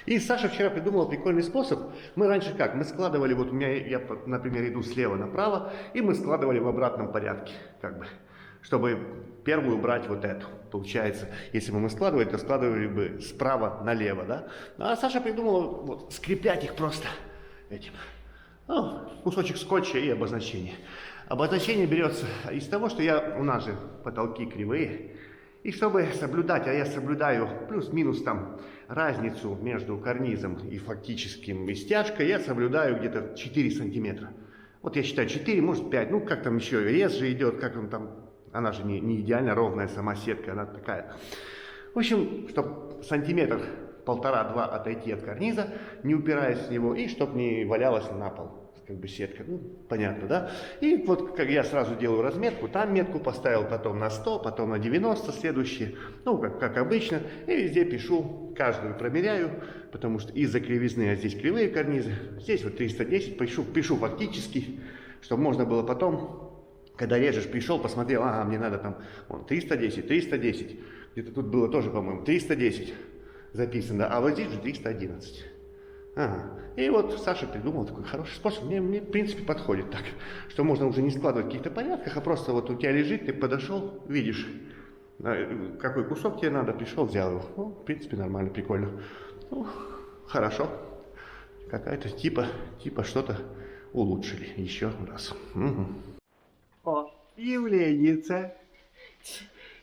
И Саша вчера придумал прикольный способ. Мы раньше как? Мы складывали, вот у меня, я, например, иду слева направо, и мы складывали в обратном порядке, как бы, чтобы первую брать вот эту. Получается, если бы мы складывали, то складывали бы справа налево, да? А Саша придумал вот скреплять их просто этим. Ну, кусочек скотча и обозначение. Обозначение берется из того, что у нас же потолки кривые. И чтобы соблюдать, а я соблюдаю плюс-минус там разницу между карнизом и фактическим стяжкой, я соблюдаю где-то 4 сантиметра. Вот я считаю 4, может 5, ну как там еще рез же идет, как он там, она же не идеально ровная сама сетка, она такая. В общем, чтобы сантиметр, 1,5-2 отойти от карниза, не упираясь в него, и чтобы не валялась на пол, как бы сетка, ну, понятно, да? И вот как я сразу делаю разметку, там метку поставил, потом на 100, потом на 90 следующие, ну, как обычно, и везде пишу, каждую промеряю, потому что из-за кривизны, а здесь кривые карнизы, здесь вот 310, пишу фактически, чтобы можно было потом, когда режешь, пришел, посмотрел, ага, мне надо там, вон, 310, где-то тут было тоже, по-моему, 310 записано, а вот здесь же 311. Ага. И вот Саша придумал такой хороший способ. Мне в принципе подходит так, что можно уже не складывать в каких-то порядках, а просто вот у тебя лежит, ты подошел, видишь, какой кусок тебе надо, пришел, взял его. Ну, в принципе, нормально, прикольно. Ну, хорошо. Какая-то типа что-то улучшили еще раз. Угу. О, явленица.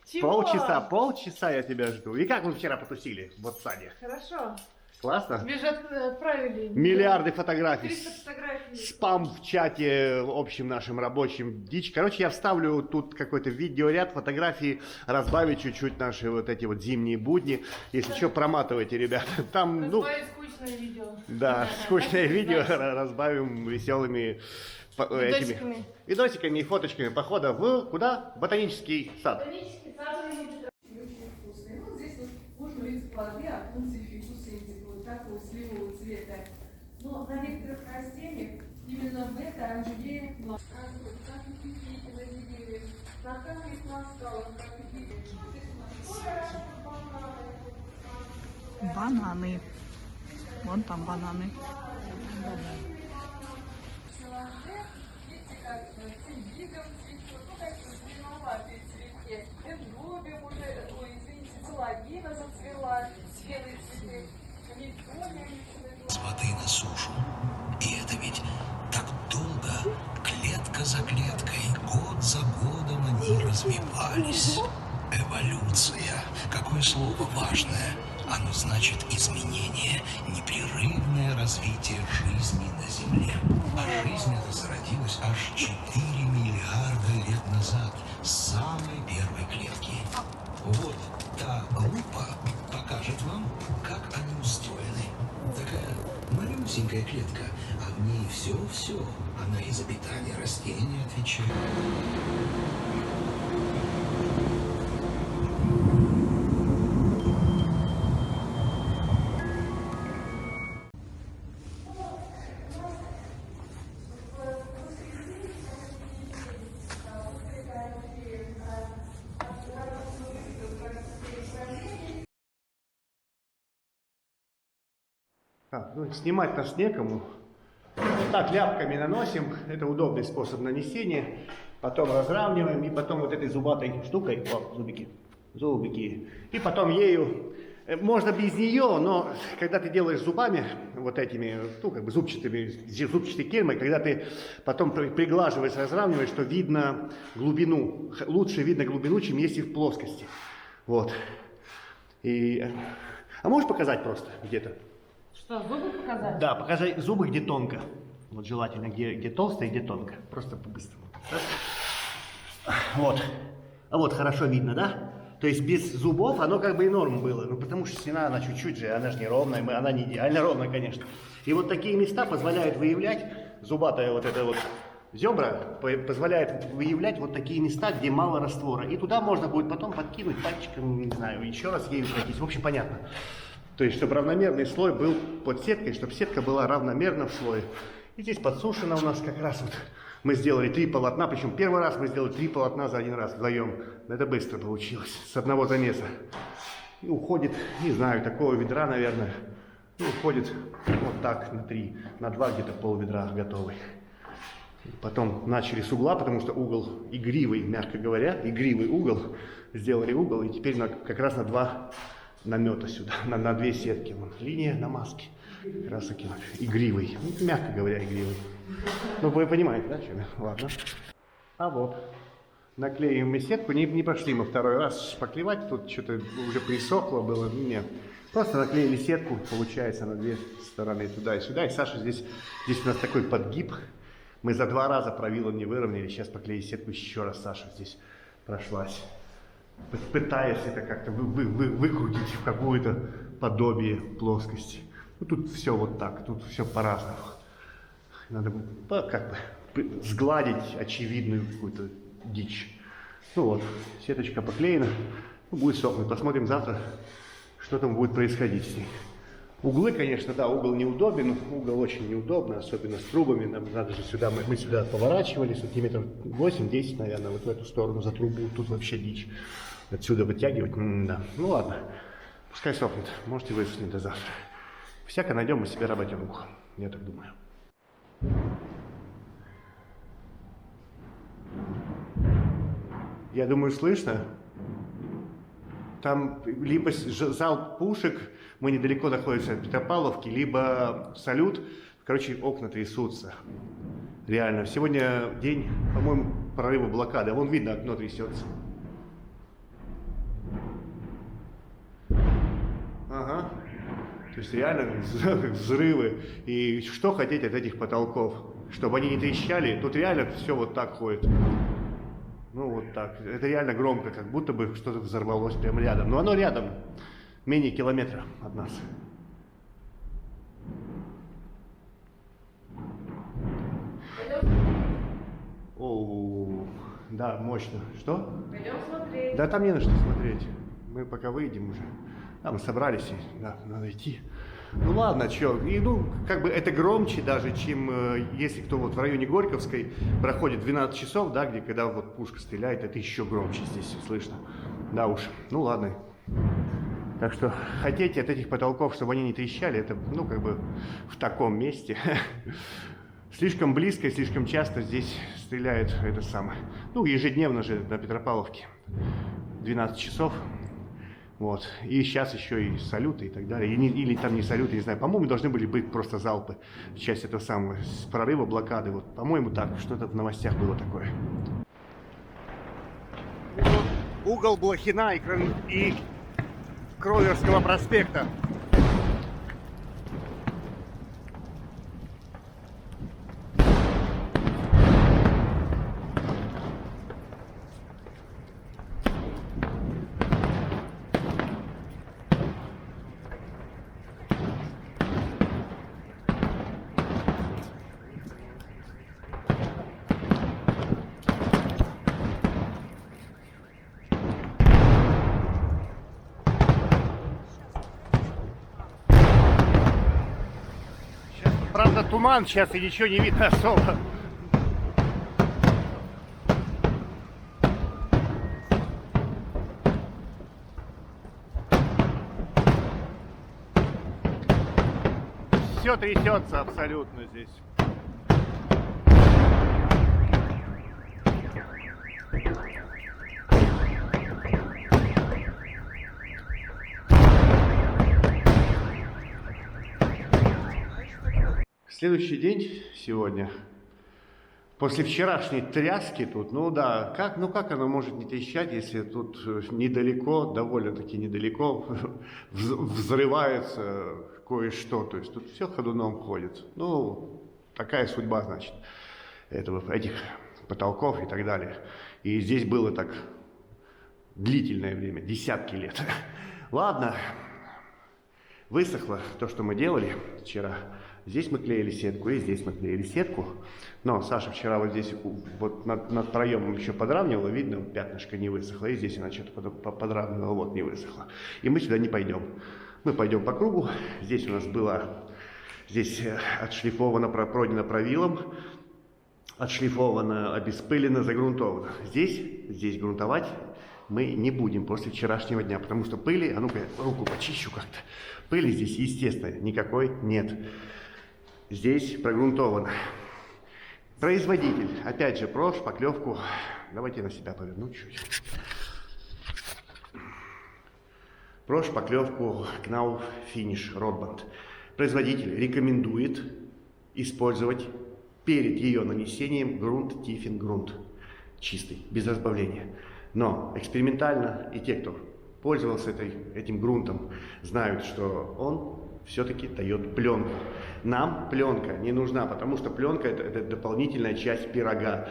Чего? Полчаса я тебя жду. И как мы вчера потусили в саде? Хорошо. Классно? Тебе же отправили. Миллиарды фотографий. 300 фотографий. Спам в чате общим нашим рабочим. Дичь. Короче, я вставлю тут какой-то видеоряд, фотографии, разбавить чуть-чуть наши вот эти вот зимние будни. Если что, проматывайте, ребята. Там, Разбавить скучное видео. Да, скучное видео разбавим веселыми Видосиками. Видосиками и фоточками похода в куда? Ботанический сад. Ботанический сад или Очень вкусные. Ну, здесь вот можно увидеть плоды от функции фикусентика, вот такого сливового цвета. Но на некоторых растениях именно в этой оранжерее как и фикики на деревьях, на камне пласталах, как и фикики. Бананы. Вон там бананы. Видите, как видом цветет, ну, как зеленоватые цветки. Эндобиум уже, ой, извините, целовина зацвела, белые цветы. С воды на сушу. И это ведь так долго, клетка за клеткой, год за годом они развивались. Эволюция. Какое слово важное. Оно значит изменение, непрерывное развитие жизни на Земле. А жизнь эта зародилась аж 4 миллиарда лет назад, с самой первой клетки. Вот та лупа покажет вам, как они устроены. Такая малюсенькая клетка, а в ней все. Она и за питание растения отвечает. Ну, снимать нас некому. Так, ляпками наносим. Это удобный способ нанесения. Потом разравниваем. И потом вот этой зубатой штукой, зубики. И потом ею, можно без нее, но когда ты делаешь зубами, вот этими, ну, как бы зубчатой кельмой, когда ты потом приглаживаешь, разравниваешь, то видно глубину. Лучше видно глубину, чем если в плоскости. Вот. А можешь показать просто где-то? Что, зубы показать? Да, покажи зубы, где тонко. Вот желательно, где толсто и где тонко. Просто по-быстрому. Вот. А вот хорошо видно, да? То есть без зубов оно как бы и норм было. Ну потому что стена, она чуть-чуть же, она же не ровная, она не идеально ровная, конечно. И вот такие места позволяют выявлять зубатая вот эта вот Зебра позволяет выявлять вот такие места, где мало раствора. И туда можно будет потом подкинуть пальчиком, не знаю, еще раз ею пройтись. В общем, понятно. То есть, чтобы равномерный слой был под сеткой, чтобы сетка была равномерно в слое. И здесь подсушено у нас как раз вот. Мы сделали 3 полотна, причем первый раз мы сделали 3 полотна за один раз вдвоем. Это быстро получилось, с одного замеса. И уходит, не знаю, такого ведра, наверное, и уходит вот так на 3, на 2 где-то пол ведра готовый. Потом начали с угла, потому что угол игривый, мягко говоря, игривый угол. Сделали угол, и теперь как раз на 2 намета сюда, на 2 сетки. Вон, линия на маске. Как раз таки игривый, ну, мягко говоря, игривый. Ну, вы понимаете, да, чем я? Ладно. А вот, наклеим мы сетку, не пошли мы второй раз шпаклевать, тут что-то уже присохло было, нет. Просто наклеили сетку, получается, на 2 стороны, туда и сюда. И Саша здесь у нас такой подгиб. Мы за 2 раза правилом не выровняли, сейчас поклеим сетку еще раз, Саша здесь прошлась. Пытаясь это как-то выкрутить в какое-то подобие плоскости. Ну, тут все вот так, тут все по-разному. Надо как бы сгладить очевидную какую-то дичь. Ну вот, сеточка поклеена, ну, будет сохнуть. Посмотрим завтра, что там будет происходить с ней. Углы, конечно, да, угол неудобен, угол очень неудобный, особенно с трубами. Нам надо же сюда, мы сюда поворачивали, сантиметров 8-10, наверное, вот в эту сторону за трубу. Тут вообще дичь. Отсюда вытягивать, да. Ну ладно, пускай сохнет, можете высохнуть до завтра. Всяко найдем мы себе работенку, я так думаю. Я думаю, слышно. Там либо зал пушек, мы недалеко находимся от Петропавловки, либо салют. Короче, окна трясутся. Реально. Сегодня день, по-моему, прорыва блокады. Вон видно, окно трясется. Ага. То есть реально взрывы. И что хотеть от этих потолков? Чтобы они не трещали. Тут реально все вот так ходит. Ну вот так. Это реально громко, как будто бы что-то взорвалось прямо рядом. Но оно рядом. Менее километра от нас. О, да, мощно. Что? Пойдем смотреть. Да там не на что смотреть. Мы пока выйдем уже. Да, мы собрались, и да, надо идти. Ну ладно, что, и ну, как бы это громче даже, чем если кто вот в районе Горьковской проходит 12 часов, да, где когда вот пушка стреляет, это еще громче здесь слышно. Да уж, ну ладно. Так что хотите от этих потолков, чтобы они не трещали, это, ну, как бы в таком месте. Слишком близко и слишком часто здесь стреляют это самое. Ну, ежедневно же на Петропавловке. 12 часов. Вот. И сейчас еще и салюты и так далее. Или там не салюты, не знаю. По-моему, должны были быть просто залпы. Часть этого самого, с прорыва блокады. Вот, по-моему, так. Что-то в новостях было такое. Угол Блохина и Кроверского проспекта. Правда, туман сейчас и ничего не видно особо. Все трясется абсолютно здесь. Следующий день сегодня, после вчерашней тряски тут, ну да, как оно может не трещать, если тут недалеко, довольно-таки недалеко, взрывается кое-что, то есть тут все ходуном ходит. Ну, такая судьба, значит, этих потолков и так далее. И здесь было так длительное время, десятки лет. Ладно, высохло то, что мы делали вчера. Здесь мы клеили сетку, и здесь мы клеили сетку. Но Саша вчера вот здесь вот над проемом еще подравнивала, видно, пятнышко не высохло. И здесь она что-то подравнивала, вот не высохло. И мы сюда не пойдем. Мы пойдем по кругу. Здесь у нас было, здесь отшлифовано, пройдено правилом, отшлифовано, обеспылено, загрунтовано. Здесь грунтовать мы не будем после вчерашнего дня, потому что пыли, а ну-ка я руку почищу как-то. Пыли здесь, естественно, никакой нет. Здесь прогрунтовано. Производитель, опять же, про шпаклевку. Давайте я на себя поверну чуть. Про шпаклевку Knauf Finish Rotband. Производитель рекомендует использовать перед ее нанесением грунт Тиффин-грунт. Чистый, без разбавления. Но экспериментально и те, кто пользовался этим грунтом, знают, что он все-таки дает пленку. Нам пленка не нужна, потому что пленка это дополнительная часть пирога.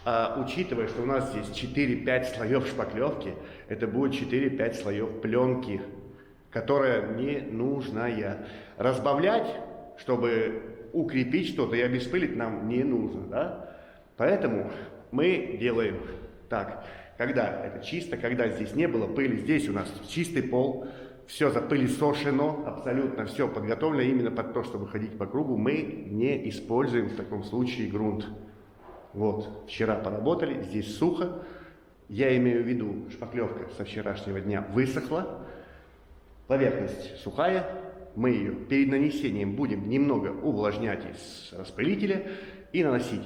А учитывая, что у нас здесь 4-5 слоев шпаклевки, это будет 4-5 слоев пленки, которая не нужная. Разбавлять, чтобы укрепить что-то и обеспылить, нам не нужно. Да? Поэтому мы делаем так. Когда это чисто, когда здесь не было пыли, здесь у нас чистый пол, все запылесошено, абсолютно все подготовлено именно под то, чтобы ходить по кругу, мы не используем в таком случае грунт. Вот, вчера поработали, здесь сухо, я имею в виду, шпаклевка со вчерашнего дня высохла, поверхность сухая, мы ее перед нанесением будем немного увлажнять из распылителя и наносить.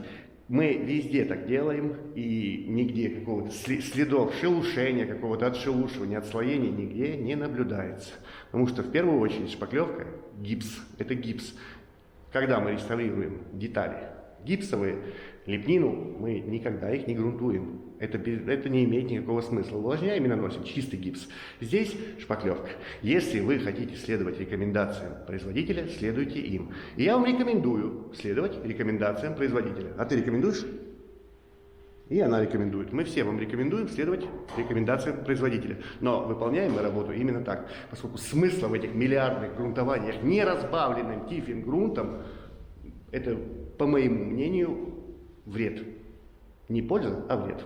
Мы везде так делаем, и нигде какого-то следов шелушения, какого-то отшелушивания, отслоения нигде не наблюдается. Потому что в первую очередь шпаклевка – гипс. Это гипс. Когда мы реставрируем детали гипсовые, лепнину, мы никогда их не грунтуем. Это не имеет никакого смысла. Увлажняем и наносим чистый гипс. Здесь шпаклевка. Если вы хотите следовать рекомендациям производителя, следуйте им. И я вам рекомендую следовать рекомендациям производителя. А ты рекомендуешь? И она рекомендует. Мы все вам рекомендуем следовать рекомендациям производителя. Но выполняем мы работу именно так. Поскольку смысла в этих миллиардных грунтованиях неразбавленным Тиффин-грунтом, это, по моему мнению, вред. Не польза, а вред.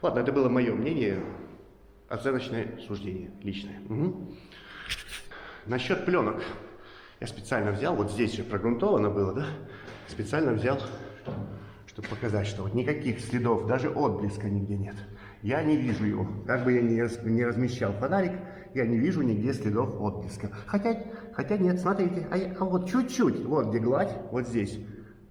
Ладно, это было мое мнение, оценочное суждение, личное. Угу. Насчет пленок. Я специально взял, вот здесь же прогрунтовано было, да? Специально взял, чтобы показать, что вот никаких следов, даже отблеска нигде нет. Я не вижу его. Как бы я не размещал фонарик, я не вижу нигде следов отблеска. Хотя нет, смотрите, а вот чуть-чуть, вот где гладь, вот здесь.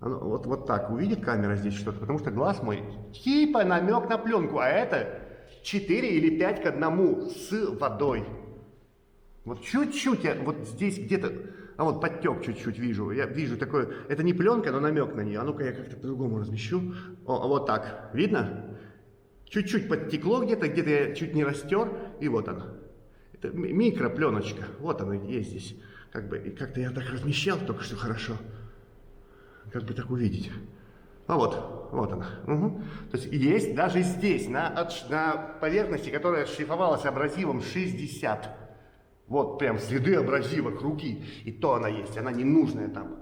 Вот так увидит камера здесь что-то, потому что глаз мой типа намек на пленку, а это 4 или 5 к 1 с водой. Вот чуть-чуть, вот здесь где-то, а вот подтек чуть-чуть вижу, я вижу такое, это не пленка, но намек на нее. А ну-ка я как-то по-другому размещу. Вот так, видно? Чуть-чуть подтекло где-то я чуть не растер, и вот она. Это микропленочка, вот она есть здесь. Как-то я так размещал только что хорошо. Как бы так увидеть. А вот она. Угу. То есть есть даже здесь, на поверхности, которая шлифовалась абразивом 60. Вот прям следы абразива, круги. И то она есть, она ненужная там.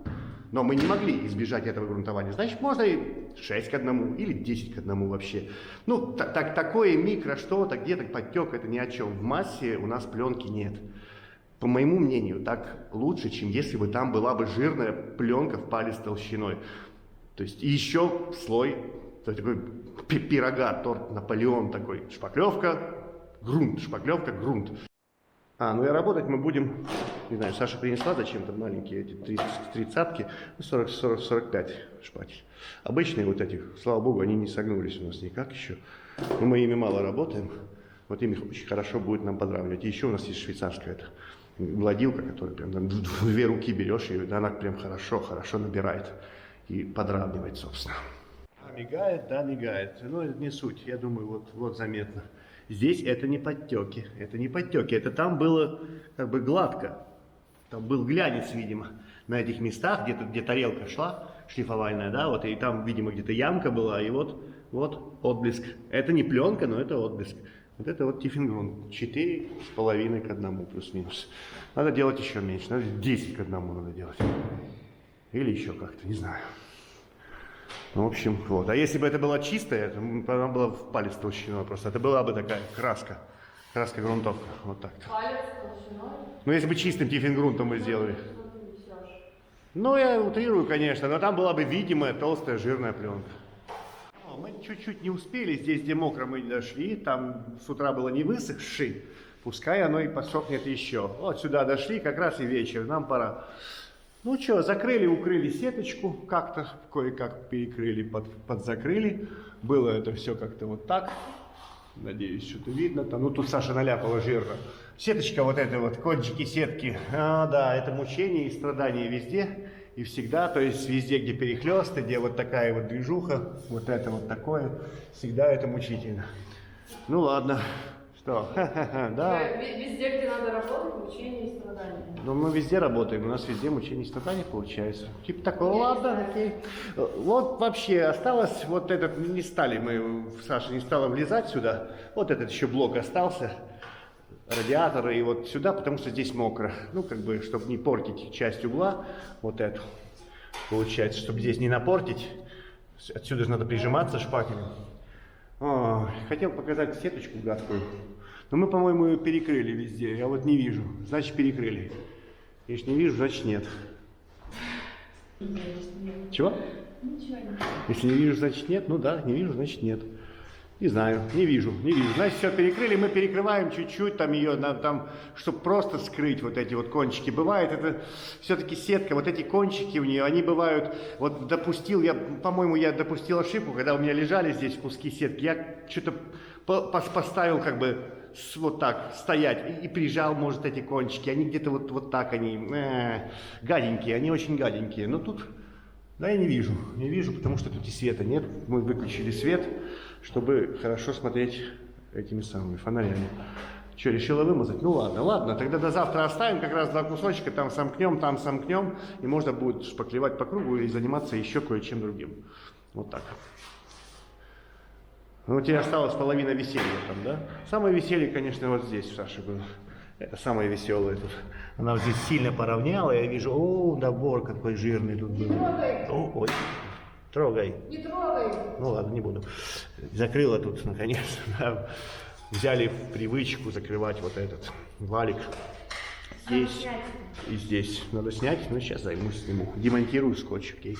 Но мы не могли избежать этого грунтования. Значит, можно и 6 к 1 или 10 к 1 вообще. Ну, такое микро что-то, где-то подтек, это ни о чем. В массе у нас пленки нет. По моему мнению, так лучше, чем если бы там была бы жирная пленка в палец толщиной. То есть и еще слой такой пирога, торт Наполеон такой. Шпаклевка, грунт, шпаклевка, грунт. Ну и работать мы будем, не знаю, Саша принесла зачем-то маленькие эти 30-ки, 40-45 шпатель. Обычные вот эти, слава богу, они не согнулись у нас никак еще. Но мы ими мало работаем. Вот ими очень хорошо будет нам подравнивать. И еще у нас есть швейцарская эта гладилка, которая прям там, в 2 руки берешь, и она прям хорошо набирает и подравнивает, собственно. Мигает, да, мигает. Но это не суть. Я думаю, вот заметно. Здесь это не подтеки. Это там было как бы гладко. Там был глянец, видимо, на этих местах, где тарелка шла, шлифовальная, да, вот, и там, видимо, где-то ямка была, и вот отблеск. Это не пленка, но это отблеск. Вот это вот Тиффин-грунт. 4,5 к 1 плюс-минус. Надо делать еще меньше. Надо 10 к 1 надо делать. Или еще как-то, не знаю. Ну, в общем, вот. А если бы это была чистая, то она была в палец толщиной просто. Это была бы такая краска. Краска-грунтовка. Вот так-то. Палец толщиной? Ну, если бы чистым тифингрунтом мы сделали. Ну, я утрирую, конечно, но там была бы видимая толстая жирная пленка. Мы чуть-чуть не успели, здесь, где мокро, мы не дошли. Там с утра было не высохший. Пускай оно и подсохнет еще. Вот сюда дошли, как раз и вечер, нам пора. Ну что, закрыли, укрыли сеточку, как-то кое-как перекрыли, подзакрыли. Было это все как-то вот так. Надеюсь, что-то видно. Там, ну тут Саша наляпала жирно. Сеточка вот эта вот, кончики сетки. Да, это мучение и страдания везде и всегда. То есть везде, где перехлесты, где вот такая вот движуха, вот это вот такое, всегда это мучительно. Ну ладно. Что? Да. Везде, где надо работать, мучения и страдания. Ну, мы везде работаем, у нас везде мучение и страдания получается. Типа такого, ладно, окей. Вот вообще осталось, вот этот, не стали мы, Саша не стала влезать сюда. Вот этот еще блок остался, радиатор, и вот сюда, потому что здесь мокро. Ну, как бы, чтобы не портить часть угла, вот эту. Получается, чтобы здесь не напортить, отсюда же надо прижиматься шпателем. О, хотел показать сеточку гадкую. Но мы, по-моему, ее перекрыли везде. Я вот не вижу. Значит, перекрыли. Если не вижу, значит нет. Чего? Ничего нет. Если не вижу, значит нет. Ну да, не вижу, значит нет. Не знаю, не вижу. Значит, все перекрыли, мы перекрываем чуть-чуть там ее, там, чтобы просто скрыть вот эти вот кончики. Бывает, это все-таки сетка, вот эти кончики у нее, они бывают, вот допустил, по-моему, я допустил ошибку, когда у меня лежали здесь куски сетки, я что-то поставил как бы вот так стоять и прижал, может, эти кончики, они где-то вот так они, гаденькие, они очень гаденькие, но тут, да, я не вижу, потому что тут и света нет, мы выключили свет, чтобы хорошо смотреть этими самыми фонарями. Что, решила вымазать? Ну ладно, тогда до завтра оставим как раз два кусочка, там сомкнем, и можно будет шпаклевать по кругу и заниматься еще кое-чем другим. Вот так. Ну, у тебя осталась половина веселья там, да? Самое веселье, конечно, вот здесь, Саша, было. Это самое веселое тут. Она вот здесь сильно поравняла, я вижу, о, набор какой жирный тут был. Ой, трогай. Не трогай. Ну ладно, не буду. Закрыла тут, наконец. Да. Взяли в привычку закрывать вот этот валик. Здесь и здесь. Надо снять, но сейчас займусь, сниму. Демонтирую скотч, окей.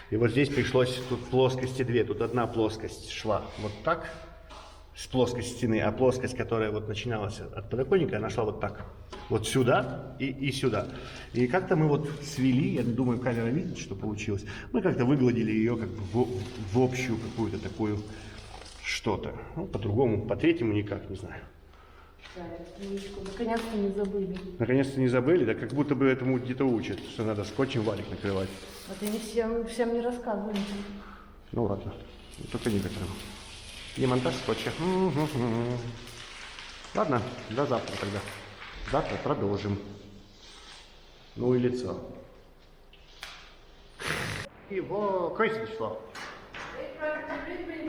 И вот здесь пришлось, тут плоскости две. Тут одна плоскость шла вот так, с плоскости стены, а плоскость, которая вот начиналась от подоконника, она шла вот так. Вот сюда и сюда. И как-то мы вот свели, я думаю, камера видит, что получилось. Мы как-то выгладили ее как бы в общую какую-то такую что-то. Ну, по-другому, по-третьему никак, не знаю. Наконец-то не забыли. Наконец-то не забыли, да как будто бы этому где-то учат, что надо скотчем валик накрывать. Вот и не всем не рассказывали. Ну ладно, только некоторым. Демонтаж скотча. Ладно, до завтра тогда. Завтра продолжим. Ну и лицо. Его... Какое сегодня число?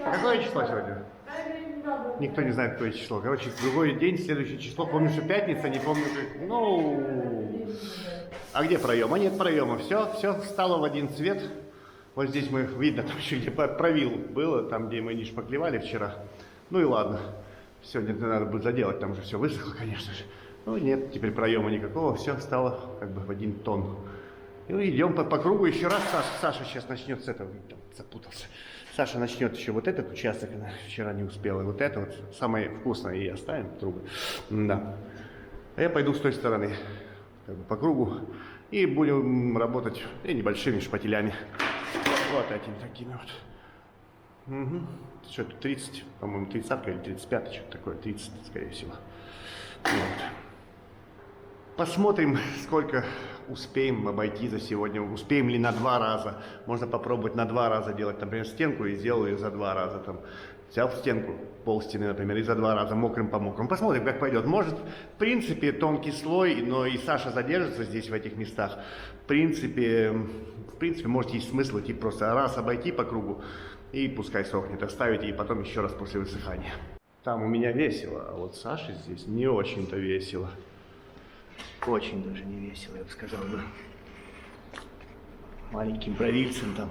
Какое число сегодня? Никто не знает, какое число. Короче, другой день, следующее число. Помню, что пятница, не помню, как... Ну... А где проем? А нет проема. Все встало в один цвет. Вот здесь мы, видно, там еще где провил было, там, где мы не шпаклевали вчера. Ну и ладно. Сегодня это надо будет заделать, там же все высохло, конечно же. Ну нет, теперь проема никакого, все встало как бы в один тон. И мы идем по кругу еще раз. Саша сейчас начнет с этого, там, запутался. Саша начнет еще вот этот участок, она вчера не успела. И вот это вот самое вкусное и оставим трубы. Да. А я пойду с той стороны, как бы по кругу. И будем работать небольшими шпателями. Вот этими такими вот. Угу. Что это 30, по-моему, 30 или 35, что-то такое, 30, скорее всего. Вот. Посмотрим, сколько успеем обойти за сегодня. Успеем ли на 2 раза. Можно попробовать на 2 раза делать, например, стенку и сделаю ее за 2 раза. Там, взял стенку, пол стены, например, и за 2 раза мокрым по мокрому. Посмотрим, как пойдет. Может, в принципе, тонкий слой, но и Саша задержится здесь, в этих местах. В принципе, может, есть смысл идти просто раз обойти по кругу и пускай сохнет. Оставить и потом еще раз после высыхания. Там у меня весело, а вот Саше здесь не очень-то весело. Очень даже не весело, я бы сказал бы. маленьким провильцем там.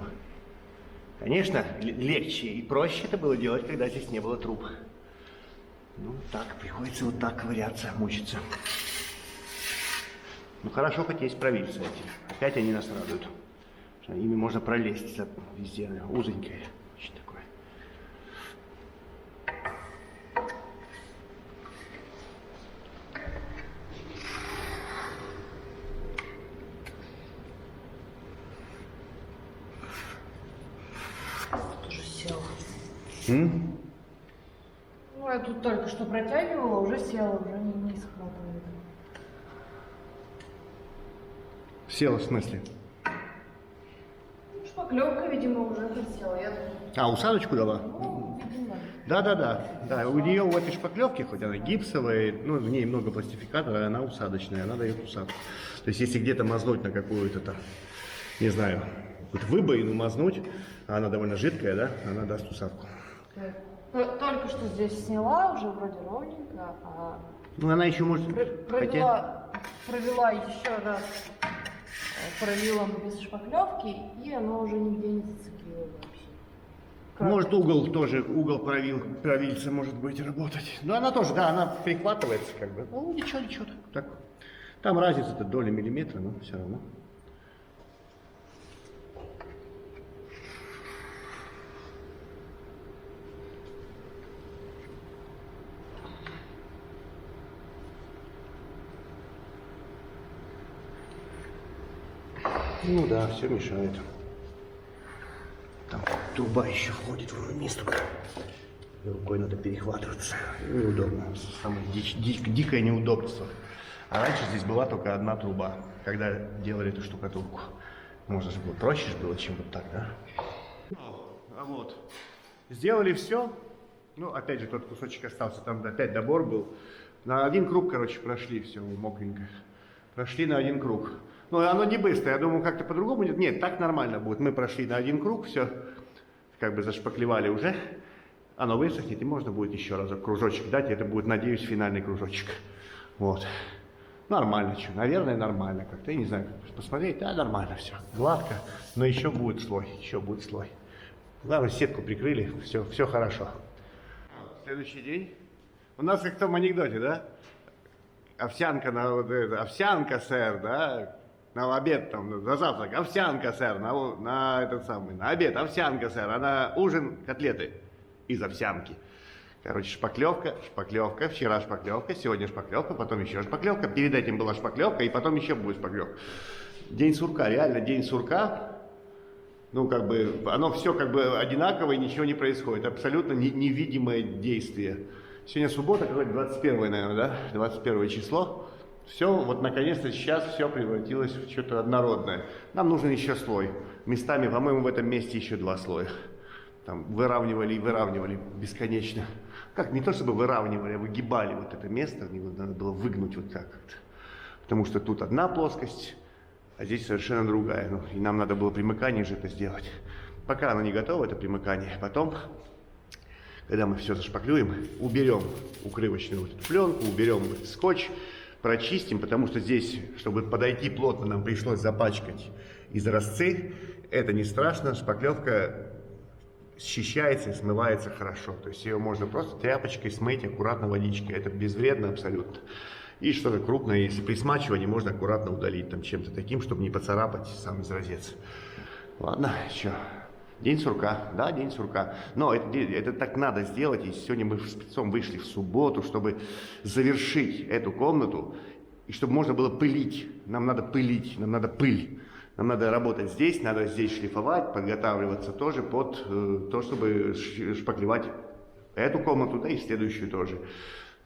Конечно, легче и проще это было делать, когда здесь не было труб. Ну, так, приходится вот так ковыряться, мучиться. Ну, хорошо, хоть есть провильцы эти. Опять они нас радуют. Что ими можно пролезть везде, узенькое. Очень такое. Тоже села. М? Ну, я тут только что протягивала, уже села, уже не схватывает. Села в смысле? Шпаклевка, видимо, уже присела. Я думаю, А, усадочку дала? ну, видимо. Да, у нее в этой шпаклевке, хоть она гипсовая, ну, в ней много пластификатора, она усадочная, она дает усадку. То есть, если где-то мазнуть на какую-то там, не знаю, какую-то выбоину мазнуть, а она довольно жидкая, да, она даст усадку. Только что здесь сняла, уже вроде ровненько, а Ну, она еще может... Хотя... провела еще раз провилом без шпаклевки, и оно уже нигде не зацепило вообще. Может, угол тоже, угол провильца может быть работать. Но она тоже, да, она прихватывается как бы. Ну, ничего, так. Там разница-то доля миллиметра, но все равно. Ну да, все мешает. Там труба еще входит в место. Рукой надо перехватываться. Неудобно. Самое дикое неудобство. А раньше здесь была только одна труба, когда делали эту штукатурку. Можно же было проще было, чем вот так, да? А вот. Сделали все. Ну, опять же, тот кусочек остался. Там опять добор был. На один круг, короче, прошли все мокренько. Прошли на один круг. Ну, оно не быстро, я думаю, как-то по-другому нет. Нет, так нормально будет. Мы прошли на один круг, все, как бы зашпаклевали уже. Оно высохнет, и можно будет еще разок кружочек дать. И это будет, надеюсь, финальный кружочек. Вот. Нормально, что, наверное, нормально как-то. Я не знаю, посмотреть, да, нормально все. Гладко, но еще будет слой, Главное, сетку прикрыли, все хорошо. Следующий день. У нас как в том анекдоте, да? Овсянка на вот это, овсянка, сэр, да? На обед, там, на завтрак, овсянка, сэр, на этот самый, на обед, овсянка, сэр, а на ужин котлеты из овсянки. Короче, шпаклевка, вчера шпаклевка, сегодня шпаклевка, потом еще шпаклевка, перед этим была шпаклевка, и потом еще будет шпаклевка. День сурка, реально день сурка, ну, как бы, оно все как бы одинаково, и ничего не происходит, абсолютно невидимое действие. Сегодня суббота, какое-то 21, наверное, да, 21 число. Все, вот наконец-то сейчас все превратилось в что-то однородное. Нам нужен еще слой. Местами, по-моему, в этом месте еще 2 слоя. Там выравнивали и выравнивали бесконечно. Как, не то чтобы выравнивали, а выгибали вот это место. Его надо было выгнуть вот так как-то. Потому что тут одна плоскость, а здесь совершенно другая. Ну, и нам надо было примыкание же это сделать. Пока оно не готово, это примыкание. Потом, когда мы все зашпаклюем, уберем укрывочную вот эту пленку, уберем этот скотч, прочистим, потому что здесь, чтобы подойти плотно, нам пришлось запачкать изразцы. Это не страшно, шпаклевка счищается и смывается хорошо. То есть ее можно просто тряпочкой смыть, аккуратно водичкой. Это безвредно абсолютно. И что-то крупное, если при смачивании, можно аккуратно удалить там чем-то таким, чтобы не поцарапать сам изразец. Ладно, еще. День сурка, да, день сурка. Но это так надо сделать, и сегодня мы спецом вышли в субботу, чтобы завершить эту комнату, и чтобы можно было пылить. Нам надо пылить, нам надо пыль. Нам надо работать здесь, надо здесь шлифовать, подготавливаться тоже под то, чтобы шпаклевать эту комнату, да и следующую тоже.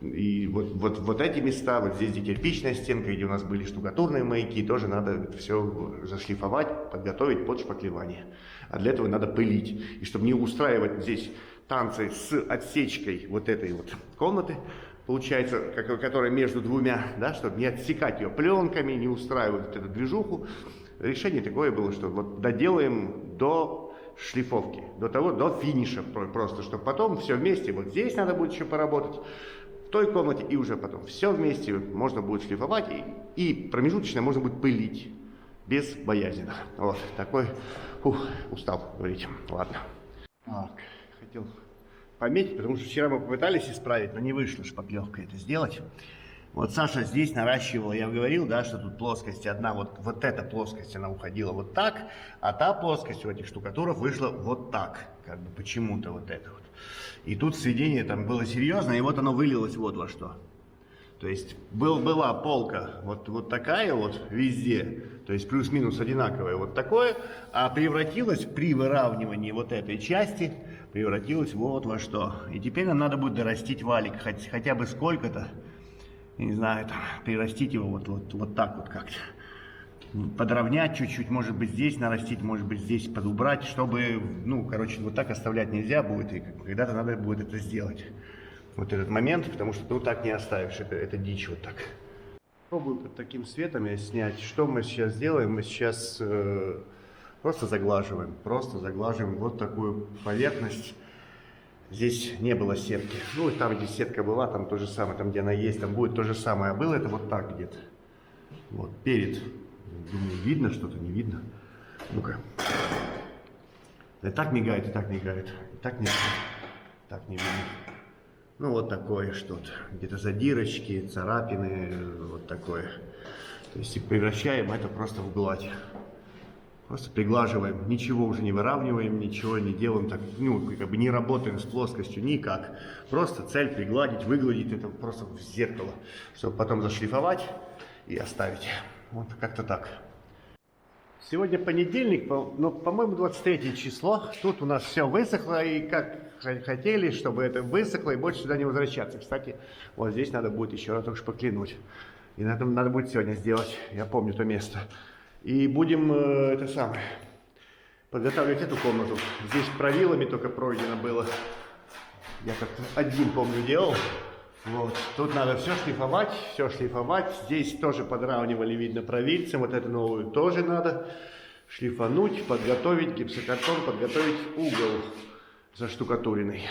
И вот эти места, вот здесь, где кирпичная стенка, где у нас были штукатурные маяки, тоже надо все зашлифовать, подготовить под шпаклевание. А для этого надо пылить. И чтобы не устраивать здесь танцы с отсечкой вот этой вот комнаты, получается, которая между двумя, да, чтобы не отсекать ее пленками, не устраивать вот эту движуху, решение такое было, что вот доделаем до шлифовки, до финиша просто, чтобы потом все вместе, вот здесь надо будет еще поработать, в той комнате, и уже потом все вместе можно будет шлифовать, и промежуточно можно будет пылить. безбоязненно. Вот такой, устал говорить, ладно. Так, хотел пометить, потому что вчера мы попытались исправить, но не вышло шпаклевкой это сделать. Вот Саша здесь наращивала, я говорил, да, что тут плоскость одна, вот эта плоскость, она уходила вот так, а та плоскость у этих штукатуров вышла вот так, как бы почему-то вот это вот. И тут сведение там было серьезно, и вот оно вылилось вот во что. То есть была полка вот такая вот везде, то есть плюс-минус одинаковая вот такое, а превратилась при выравнивании вот этой части, превратилась вот во что. И теперь нам надо будет дорастить валик, хотя бы сколько-то. Не знаю, там, прирастить его вот так вот как-то. Подровнять чуть-чуть, может быть здесь нарастить, может быть здесь подубрать, чтобы, ну, короче, вот так оставлять нельзя будет, и когда-то надо будет это сделать. Вот этот момент, потому что, ну, так не оставишь, это дичь вот так. Пробую под таким светом я снять. Что мы сейчас делаем? Мы сейчас просто заглаживаем вот такую поверхность. Здесь не было сетки. Ну, там, где сетка была, там то же самое. Там, где она есть, там будет то же самое. А было это вот так где-то. Вот, перед. Думаю, видно что-то, не видно. Ну-ка. И так мигает, и так мигает. И так не видно. Так не видно. Ну, вот такое что-то. Где-то задирочки, царапины, вот такое. То есть, и превращаем это просто в гладь. Просто приглаживаем, ничего уже не выравниваем, ничего не делаем, так, ну, как бы не работаем с плоскостью никак. Просто цель пригладить, выгладить это просто в зеркало, чтобы потом зашлифовать и оставить. Вот как-то так. Сегодня понедельник, но, по-моему, 23 число. Тут у нас все высохло, и как хотели, чтобы это высохло, и больше сюда не возвращаться. Кстати, вот здесь надо будет еще раз шпаклевать. И надо будет сегодня сделать, я помню то место. И будем, подготавливать эту комнату. Здесь правилами только пройдено было. Я как-то один, помню, делал. Вот. Тут надо все шлифовать. Здесь тоже подравнивали, видно, правильцем. Вот эту новую тоже надо шлифануть, подготовить гипсокартон, подготовить угол заштукатуренный.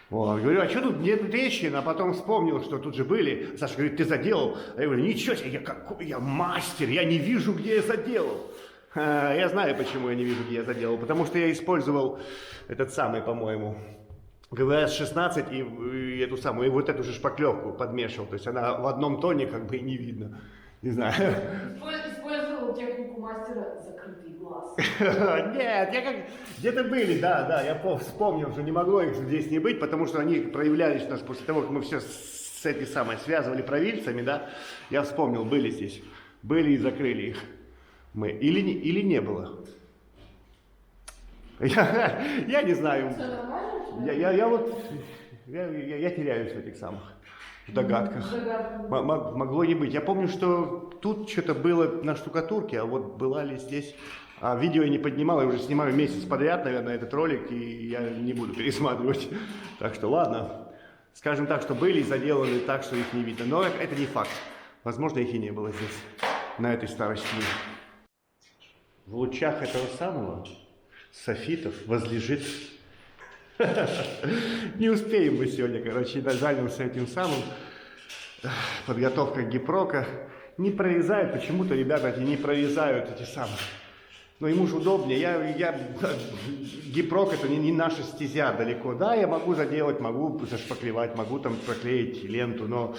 Вот. Говорю, а что тут нет трещин? А потом вспомнил, что тут же были. Саша говорит, ты заделал? А я говорю, ничего себе, я мастер, я не вижу, где я заделал. Я знаю, почему я не вижу, где я заделал. Потому что я использовал этот самый, по-моему, ГВС-16 и эту самую, и вот эту же шпаклевку подмешивал. То есть она в одном тоне как бы и не видно. Не знаю. Использовал технику мастера закрытый глаз. Нет, я как... Где-то были, да, я вспомнил, что не могло их здесь не быть, потому что они проявлялись у нас после того, как мы все с этой самой связывали правильцами, да. Я вспомнил, были здесь. Были и закрыли их. Мы. Или не было. Я не знаю. Все нормально? Я теряюсь в этих самых догадках. Могло не быть. Я помню, что тут что-то было на штукатурке, а вот была ли здесь... А видео я не поднимал, я уже снимаю месяц подряд, наверное, этот ролик, и я не буду пересматривать. Так что ладно. Скажем так, что были заделаны так, что их не видно. Но это не факт. Возможно, их и не было здесь, на этой старой стене. В лучах этого самого софитов возлежит... Не успеем мы сегодня, короче, займемся этим самым. Подготовка гипрока. Не прорезают, почему-то ребята эти не прорезают эти самые. Но ему же удобнее. Гипрок это не наша стезя далеко. Да, я могу заделать, могу зашпаклевать, могу там проклеить ленту, но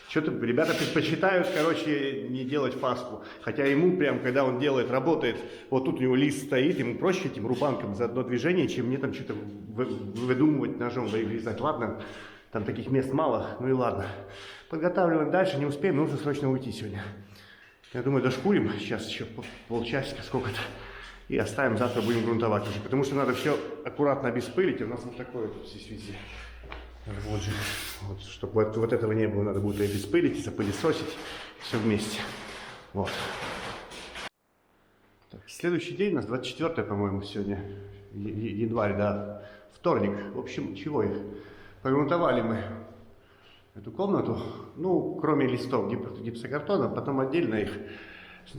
что-то ребята предпочитают, короче, не делать фаску. Хотя ему прям, когда он делает, работает, вот тут у него лист стоит, ему проще этим рубанком за одно движение, чем мне там что-то выдумывать ножом, вырезать. Ладно, там таких мест мало, ну и ладно. Подготавливаем дальше, не успеем, нужно срочно уйти сегодня. Я думаю, дошкурим сейчас еще полчасика, сколько-то, и оставим, завтра будем грунтовать уже, потому что надо все аккуратно обеспылить, и у нас вот такое вот здесь везде. Вот же, вот, чтобы вот этого не было, надо будет и обеспылить, и запылесосить, все вместе. Вот. Так, следующий день у нас 24, по-моему, сегодня, январь, да, вторник. В общем, чего их? Погрунтовали мы эту комнату, ну, кроме листов гипсокартона, потом отдельно их.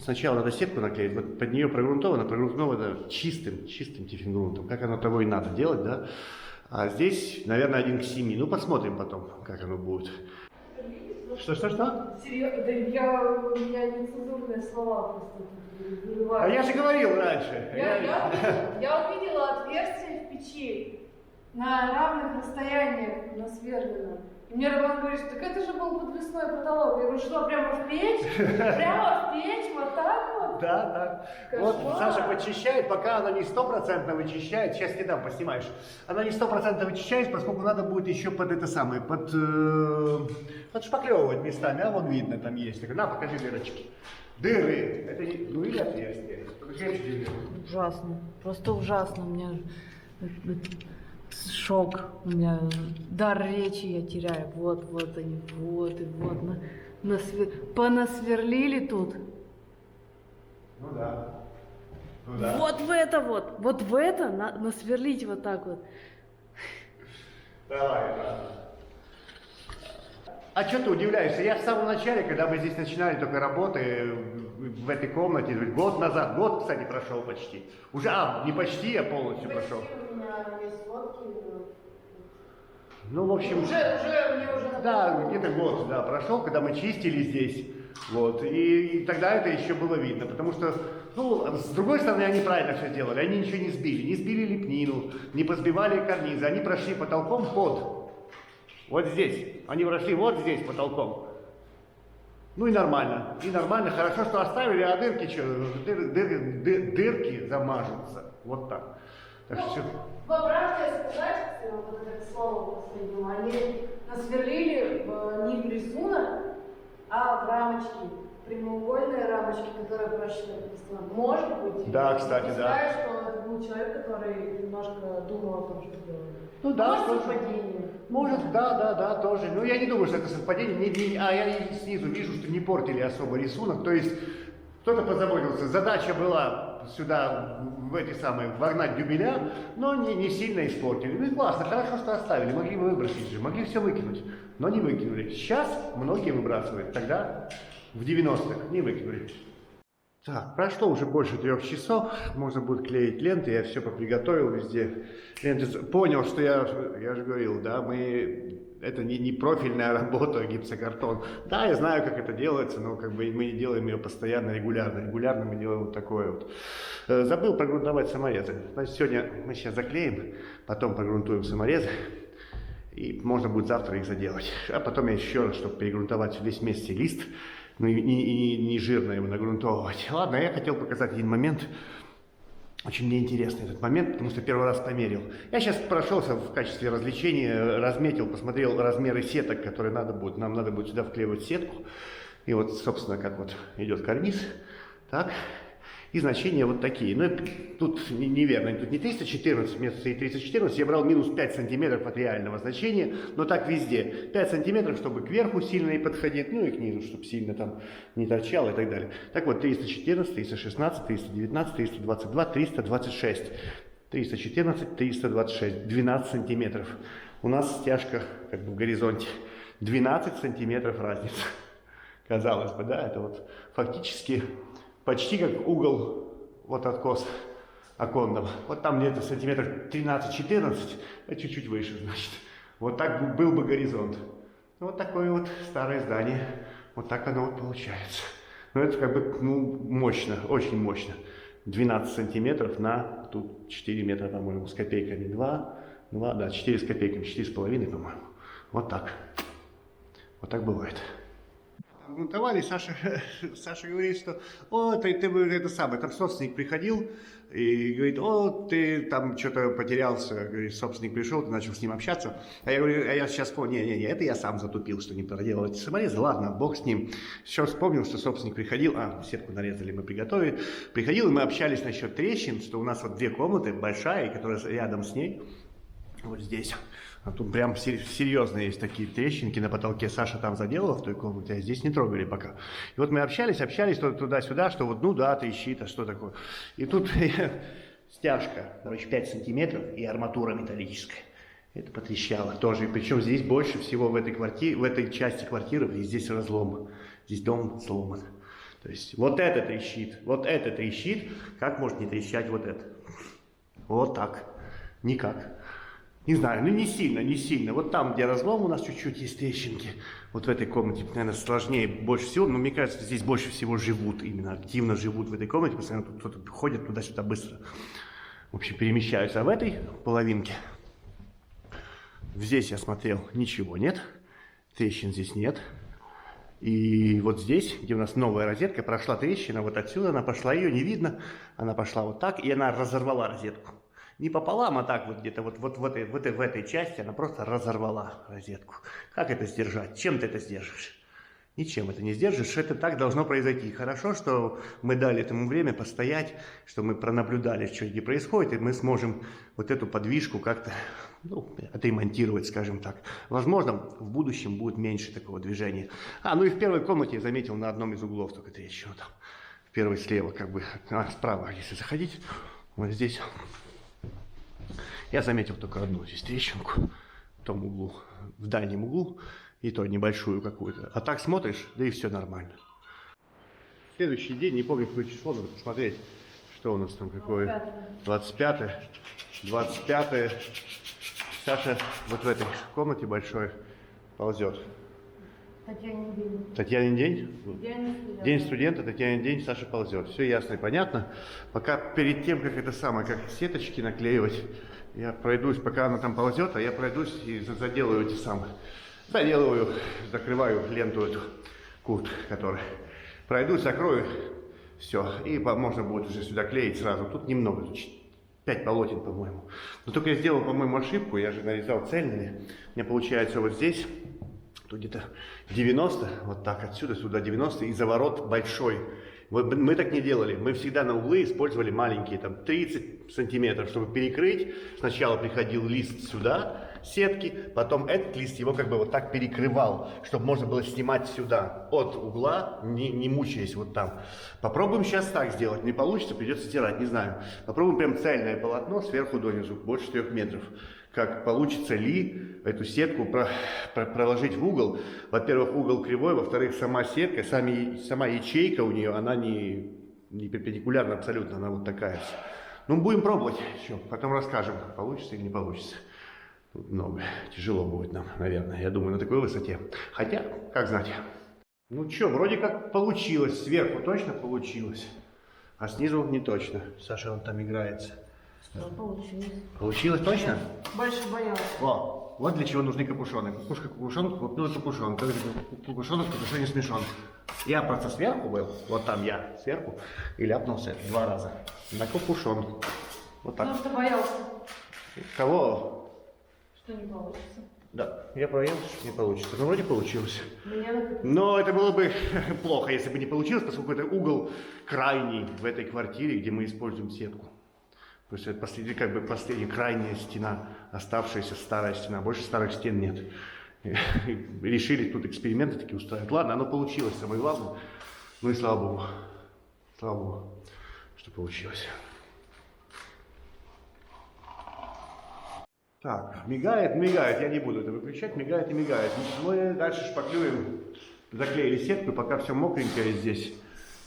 Сначала надо сетку наклеить, вот под нее прогрунтовано чистым тифингрунтом, как оно того и надо делать, да. А здесь, наверное, 1 к 7. Ну, посмотрим потом, как оно будет. Что? Серьезно, да у меня нецензурные слова просто тут А вырывают. я же говорил раньше. Я увидела отверстие в печи на равных расстояниях насверлено. И мне Роман говорит, так это же был подвесной потолок. Я говорю, что, прямо в печь? Прямо в печь? Вот так вот? Да. Кошмар. Вот Саша подчищает, пока она не 100% вычищает. Сейчас тебе дам, поснимаешь. Она не 100% вычищает, поскольку надо будет еще подшпаклевывать местами. А вон видно, там есть. Я говорю, на, покажи дырочки. Дыры. Это не, ну или отверстия. Ужасно. Просто ужасно. У меня шок. У меня дар речи я теряю. Вот они, вот и вот. Понасверлили тут. Ну да. Вот в это вот в это насверлить вот так вот. Давай, да. А что ты удивляешься? Я в самом начале, когда мы здесь начинали только работы в этой комнате, год назад, год, кстати, прошел почти. Уже, не почти, а полностью прошел. У меня есть фотки. Ну, в общем... Мне Да, где-то год, да, прошел, когда мы чистили здесь. Вот, и тогда это еще было видно, потому что, ну, с другой стороны, они правильно все сделали, они ничего не сбили лепнину, не позбивали карнизы, они прошли потолком под, вот здесь, они прошли вот здесь потолком. Ну и нормально, хорошо, что оставили, а дырки что, дырки замажутся, вот так. Так что... В обратное сказать, вот это слово последнего, они насверлили не в рисунок, а в рамочки, прямоугольные рамочки, которые прошли. Может быть. Да, кстати, да. Считаю, что это был человек, который немножко думал о том, что делает. Ну да, Может, что совпадение. Может, да, тоже. Но я не думаю, что это совпадение. А я и снизу вижу, что не портили особо рисунок. То есть кто-то позаботился. Задача была сюда, в эти самые, вогнать дюбеля, но не сильно испортили. Ну и классно, хорошо, что оставили. Могли бы выбросить же, могли все выкинуть, но не выкинули. Сейчас многие выбрасывают. Тогда, в 90-х, не выкинули. Так, прошло уже больше 3 часов, можно будет клеить ленты, я все поприготовил везде. Ленты, понял, что я же говорил, да, это не профильная работа, гипсокартон. Да, я знаю, как это делается, но как бы мы не делаем ее постоянно, регулярно. Регулярно мы делаем вот такое вот. Забыл прогрунтовать саморезы. Значит, сегодня мы сейчас заклеим, потом прогрунтуем саморезы. И можно будет завтра их заделать. А потом я еще раз, чтобы перегрунтовать весь вместе лист, ну и не жирно его нагрунтовывать. Ладно, я хотел показать один момент. Очень мне интересный этот момент, потому что первый раз померил. Я сейчас прошелся в качестве развлечения, разметил, посмотрел размеры сеток, которые надо будет. Нам надо будет сюда вклеивать сетку. И вот, собственно, как вот идет карниз. Так. И значения вот такие. Но тут неверно, тут не 314, вместо 314 я брал минус 5 сантиметров от реального значения, но так везде. 5 сантиметров, чтобы кверху сильно и подходить, ну и к низу, чтобы сильно там не торчало и так далее. Так вот, 314, 316, 319, 322, 326. 314, 326, 12 сантиметров. У нас стяжка как бы в горизонте. 12 сантиметров разница. Казалось бы, да, это вот фактически... Почти как угол вот откос оконного. Вот там где-то сантиметров 13-14, а чуть-чуть выше, значит. Вот так был бы горизонт. Вот такое вот старое здание. Вот так оно вот получается. Ну это как бы, ну, мощно, очень мощно. 12 сантиметров на, тут 4 метра, по-моему, с копейками. 4 с копейками, 4,5, по-моему. Вот так. Вот так бывает. Грунтовали, Саша говорит, что ты это самое, там собственник приходил и говорит, ты там что-то потерялся, говорит, собственник пришел, ты начал с ним общаться, а я говорю, я сейчас понял, не, это я сам затупил, что не проделал эти саморезы, ладно, бог с ним. Сейчас вспомнил, что собственник приходил, сетку нарезали, мы приготовили, приходил, и мы общались насчет трещин, что у нас вот 2 комнаты, большая, и которая рядом с ней, вот здесь. А тут прям серьезно есть такие трещинки на потолке. Саша там заделала в той комнате, а здесь не трогали пока. И вот мы общались туда-сюда, что вот, ну да, трещит, а что такое. И тут стяжка, короче, 5 сантиметров и арматура металлическая. Это потрещало тоже. И причем здесь больше всего в этой части квартиры, и здесь разлом. Здесь дом сломан. То есть вот это трещит. Как может не трещать вот это? Вот так. Никак. Не знаю, ну не сильно, не сильно. Вот там, где разлом, у нас чуть-чуть есть трещинки. Вот в этой комнате, наверное, сложнее больше всего. Но мне кажется, здесь больше всего живут, именно активно живут в этой комнате. Постоянно тут кто-то ходит туда-сюда быстро. В общем, перемещаются. А в этой половинке, здесь я смотрел, ничего нет. Трещин здесь нет. И вот здесь, где у нас новая розетка, прошла трещина, вот отсюда она пошла, ее не видно. Она пошла вот так, и она разорвала розетку. Не пополам, а так вот где-то вот в этой части она просто разорвала розетку. Как это сдержать? Чем ты это сдержишь? Ничем это не сдержишь. Это так должно произойти. Хорошо, что мы дали этому время постоять, что мы пронаблюдали, что здесь происходит, и мы сможем вот эту подвижку как-то отремонтировать, скажем так. Возможно, в будущем будет меньше такого движения. Ну и в первой комнате я заметил на одном из углов только трещину там. В первой слева, как бы, справа, если заходить, вот здесь. Я заметил только одну здесь трещинку в том углу, в дальнем углу, и то небольшую какую-то. А так смотришь, да и все нормально. Следующий день, не помню, какое число, надо посмотреть, что у нас там какое. 25-е. 25-е. Саша вот в этой комнате большой ползет. Татьянин день. Татьянин день? День студента. студента, Татьянин день, Саша ползет. Все ясно и понятно. Пока перед тем, как это самое, как сеточки наклеивать, я пройдусь, пока она там ползет, а я пройдусь и заделаю эти самые. Заделываю, закрываю ленту эту, курт, который. Пройдусь, закрою, все. И можно будет уже сюда клеить сразу. Тут немного, тут 5 полотен, по-моему. Но только я сделал, по-моему, ошибку. Я же нарезал цельными. У меня получается вот здесь, тут где-то 90, вот так, отсюда сюда 90, и заворот большой. Мы так не делали. Мы всегда на углы использовали маленькие, там 30 сантиметров, чтобы перекрыть. Сначала приходил лист сюда, сетки, потом этот лист его как бы вот так перекрывал, чтобы можно было снимать сюда от угла, не мучаясь вот там. Попробуем сейчас так сделать. Не получится, придется стирать, не знаю. Попробуем прям цельное полотно сверху донизу, больше 3 метров. Как получится ли эту сетку проложить в угол. Во-первых, угол кривой, во-вторых, сама сетка, сама ячейка у нее, она не перпендикулярна абсолютно, она вот такая. Ну, будем пробовать еще, потом расскажем, получится или не получится. Тут много, тяжело будет нам, наверное, я думаю, на такой высоте. Хотя, как знать. Ну что, вроде как получилось, сверху точно получилось, а снизу не точно. Саша, он там играется. Получилось. Получилось точно? Больше боялась. Вот для чего нужны капюшоны. Кукушка капюшон, купила капюшон. Капюшон, капюшон не смешон. Я просто сверху был, вот там я сверху, и ляпнулся 2 раза на капюшон. Вот так. Потому что боялся, Кого? что не получится. Да, я проверил, не получится. Но вроде получилось. Меня Но это было бы плохо, если бы не получилось, поскольку это угол крайний в этой квартире, где мы используем сетку. То есть это последняя крайняя стена, оставшаяся старая стена. Больше старых стен нет. Решили тут эксперименты такие устраивать. Ладно, оно получилось, самое главное. Ну и слава Богу. Слава Богу, что получилось. Так, мигает, я не буду это выключать, мигает и мигает. Мы дальше шпаклюем, заклеили сетку, пока все мокренькое здесь.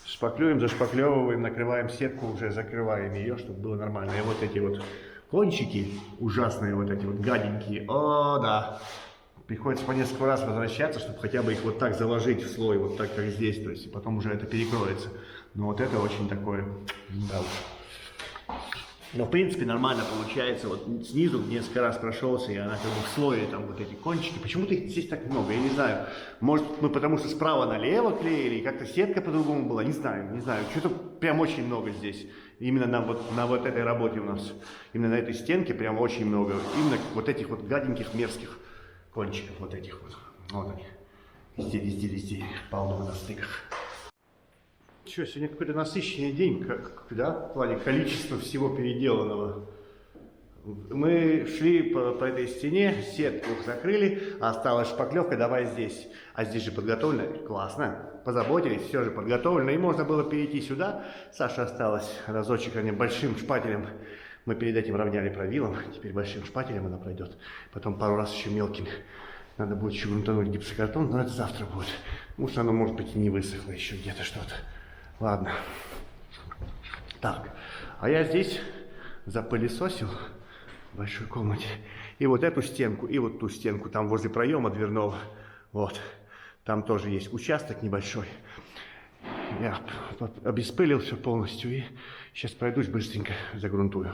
Шпаклюем, зашпаклевываем, накрываем сетку, уже закрываем ее, чтобы было нормально. И вот эти вот кончики, ужасные вот эти вот гаденькие, о, да. Приходится по несколько раз возвращаться, чтобы хотя бы их вот так заложить в слой, вот так, как здесь, то есть, и потом уже это перекроется. Но вот это очень такое, да уж. Но в принципе нормально получается, вот снизу несколько раз прошелся, и она как бы в слое, там вот эти кончики. Почему-то их здесь так много, я не знаю. Может мы потому что справа налево клеили, и как-то сетка по-другому была, не знаю. Что-то прям очень много здесь. Именно на вот этой работе у нас. Именно на этой стенке прям очень много. Именно вот этих вот гаденьких, мерзких кончиков, вот этих вот. Вот они. Везде, полно на стыках. Что, сегодня какой-то насыщенный день, да, в плане количества всего переделанного. Мы шли по этой стене, сетку закрыли, а осталась шпаклевка, давай здесь. А здесь же подготовлено, классно, позаботились, все же подготовлено, и можно было перейти сюда. Саша осталась разочек, большим шпателем. Мы перед этим равняли правилом, теперь большим шпателем она пройдет. Потом пару раз еще мелкими. Надо будет еще грунтануть гипсокартон, но это завтра будет. Потому что оно, может быть, и не высохло еще где-то что-то. Ладно. Так, а я здесь запылесосил в большой комнате И вот эту стенку, и вот ту стенку, там возле проема дверного, вот, там тоже есть участок небольшой. Я обеспылил все полностью и сейчас пройдусь быстренько, загрунтую.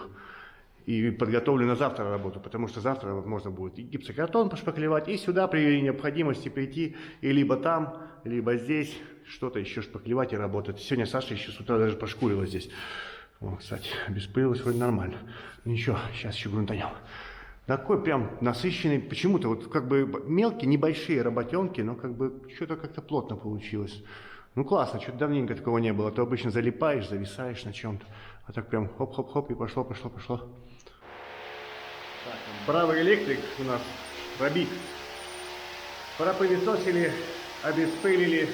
И подготовлю на завтра работу, потому что завтра можно будет и гипсокартон пошпаклевать, и сюда при необходимости прийти, и либо там, либо здесь что-то еще шпаклевать и работать. Сегодня Саша еще с утра даже пошкурила здесь. О, кстати, обеспылилось вроде нормально. Ну ничего, сейчас еще грунтанем. Такой прям насыщенный, почему-то вот как бы мелкие, небольшие работенки, но как бы что-то как-то плотно получилось. Ну классно, что-то давненько такого не было. А то обычно залипаешь, зависаешь на чем-то. А так прям хоп-хоп-хоп и пошло. Так, бравый электрик у нас, Робик. Пропылесосили, обеспылили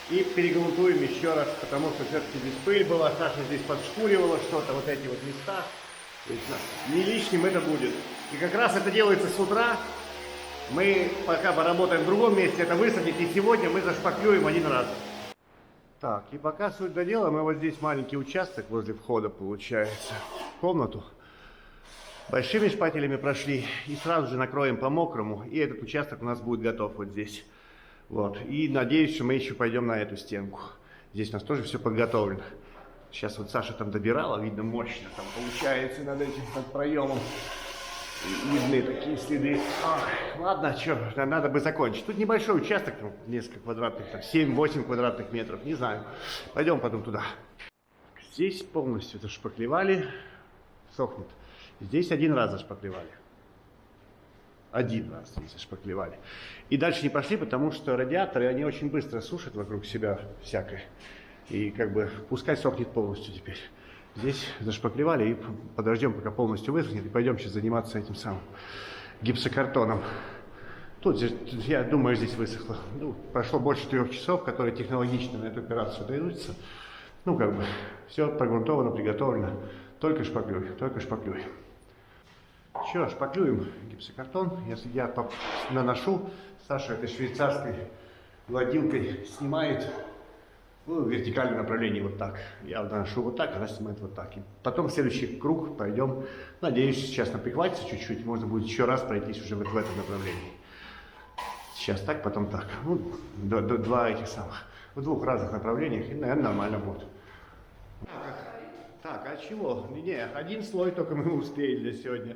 и перегрунтуем еще раз, потому что все-таки здесь пыль была, Саша здесь подшкуривала что-то, вот эти вот места. То есть, не лишним это будет. И как раз это делается с утра. Мы пока поработаем в другом месте, это высадить, и сегодня мы зашпаклюем один раз. Так, и пока суть до дела, мы вот здесь маленький участок возле входа, получается, в комнату. Большими шпателями прошли и сразу же накроем по-мокрому, и этот участок у нас будет готов вот здесь. Вот, и надеюсь, что мы еще пойдем на эту стенку. Здесь у нас тоже все подготовлено. Сейчас вот Саша там добирала, видно мощно там получается над этим, над проемом. Видны такие следы. Ах, ладно, что, надо бы закончить. Тут небольшой участок, ну, несколько квадратных, 7-8 квадратных метров, не знаю. Пойдем потом туда. Здесь полностью зашпаклевали, сохнет. Здесь один раз зашпаклевали. Один раз здесь зашпаклевали. И дальше не пошли, потому что радиаторы, они очень быстро сушат вокруг себя всякое. И как бы пускай сохнет полностью теперь. Здесь зашпаклевали и подождем, пока полностью высохнет, и пойдем сейчас заниматься этим самым гипсокартоном. Тут, я думаю, здесь высохло. Ну, прошло больше 3 часов, которые технологично на эту операцию даются. Ну, как бы, все прогрунтовано, приготовлено. Только шпаклюй, только шпаклюй. Что, шпаклюем гипсокартон. Если я наношу, Саша этой швейцарской гладилкой снимает в вертикальном направлении вот так. Я наношу вот так, она снимает вот так. И потом в следующий круг пойдем. Надеюсь, сейчас наприхватится чуть-чуть. Можно будет еще раз пройтись уже вот в этом направлении. Сейчас так, потом так. Ну, два этих самых. В 2 разных направлениях. И, наверное, нормально будет. Так, а чего? Не, один слой только мы успеем для сегодня.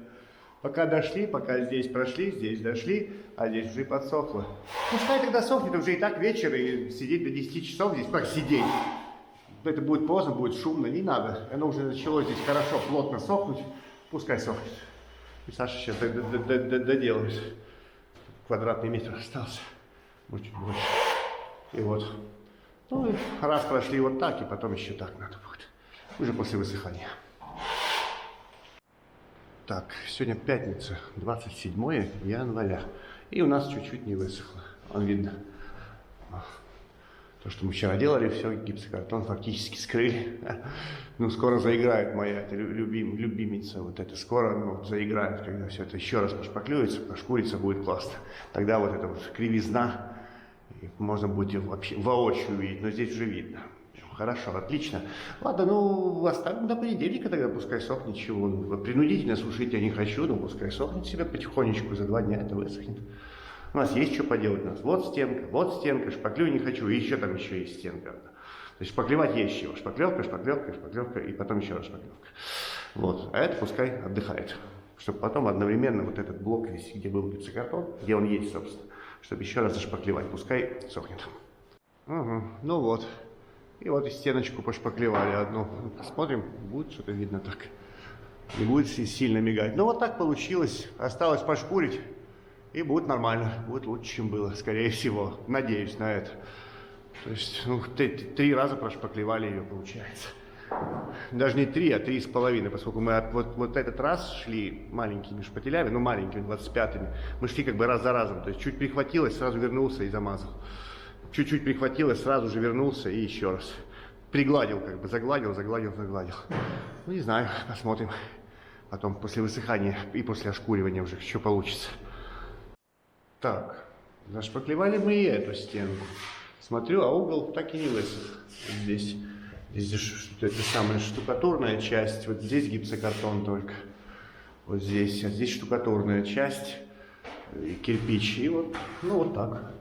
Пока дошли, пока здесь прошли, здесь дошли, а здесь уже подсохло. Пускай тогда сохнет, уже и так вечер, и сидеть до 10 часов здесь, как сидеть. Это будет поздно, будет шумно, не надо. Оно уже начало здесь хорошо, плотно сохнуть, пускай сохнет. И Саша сейчас доделает. Квадратный метр остался, может чуть больше. И вот. Ну и раз прошли вот так, и потом еще так надо будет. Уже после высыхания. Так, сегодня пятница, 27 января. И у нас чуть-чуть не высохло. Вон видно. То, что мы вчера делали, все, гипсокартон фактически скрыли. Ну, скоро заиграет моя эта любимица. Вот это скоро заиграет, когда все это еще раз пошпаклюется, пошкурится, будет классно. Тогда вот эта вот кривизна, можно будет вообще воочию увидеть, но здесь уже видно. Хорошо, отлично. Ладно, ну, оставим до понедельника тогда, пускай сохнет чего. Принудительно сушить я не хочу, но пускай сохнет себя потихонечку, за 2 дня это высохнет. У нас есть что поделать. У нас вот стенка, шпаклю не хочу, и еще там еще есть стенка. То есть шпаклевать есть чего. Шпаклевка, и потом еще раз шпаклевка. Вот, а это пускай отдыхает. Чтобы потом одновременно вот этот блок здесь, где был гипсокартон, где он есть, собственно, чтобы еще раз зашпаклевать, пускай сохнет. Угу, ну вот. И вот и стеночку пошпаклевали одну. Посмотрим, будет что-то видно так. Не будет сильно мигать. Ну вот так получилось. Осталось пошкурить. И будет нормально. Будет лучше, чем было. Скорее всего. Надеюсь на это. То есть, ну, 3 раза прошпаклевали ее, получается. Даже не 3, а 3,5. Поскольку мы вот этот раз шли маленькими шпателями, ну маленькими, 25-ми. Мы шли как бы раз за разом. То есть чуть прихватилось, сразу вернулся и замазал. Чуть-чуть прихватилось, сразу же вернулся и еще раз. Пригладил, как бы, загладил. Ну, не знаю, посмотрим. Потом, после высыхания и после ошкуривания уже, что получится. Так, зашпаклевали мы и эту стенку. Смотрю, а угол так и не высох. Здесь это самая штукатурная часть, вот здесь гипсокартон только. Вот здесь, а здесь штукатурная часть, кирпич, и вот, ну вот так.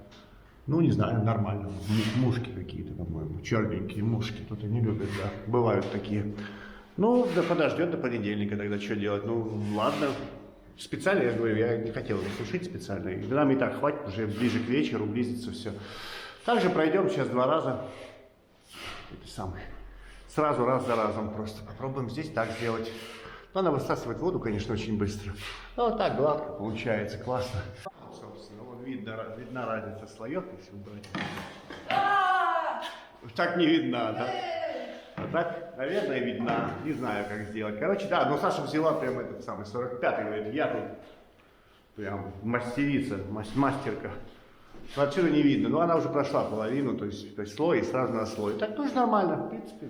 Ну, не знаю, нормально. Мушки какие-то, по-моему, черненькие мушки. Тут они любят, да. Бывают такие. Ну, да подождет до понедельника тогда, что делать? Ну, ладно. Специально, я говорю, я не хотел его сушить специально. И нам и так хватит, уже ближе к вечеру, близится все. Также пройдем сейчас 2 раза. Это самое. Сразу раз за разом просто. Попробуем здесь так сделать. Но она высасывает воду, конечно, очень быстро. Но вот так гладко получается, классно. Собственно, вот видна разница слоев, если убрать. Так не видна, да? А так, наверное, видна. Не знаю, как сделать. Короче, да, но Саша взяла прям этот самый 45-й, говорит, я тут прям мастерица, мастерка. Но отсюда не видно. Но она уже прошла половину, то есть слой и сразу на слой. Так тоже нормально, в принципе,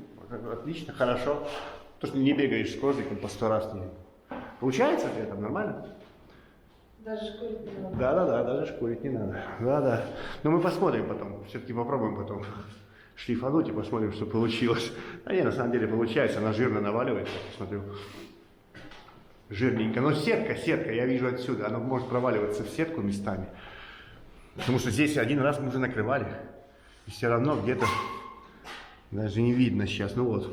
отлично, хорошо. То, что не бегаешь с козликом по 100 раз. Не... Получается при этом нормально? Даже шкурить не надо. Да, даже шкурить не надо. Да. Но мы посмотрим потом, все-таки попробуем потом шлифануть и посмотрим, что получилось. А не, на самом деле получается, она жирно наваливается, я посмотрю. Жирненько. Но сетка, я вижу отсюда, она может проваливаться в сетку местами. Потому что здесь один раз мы уже накрывали. И все равно где-то даже не видно сейчас. Ну вот.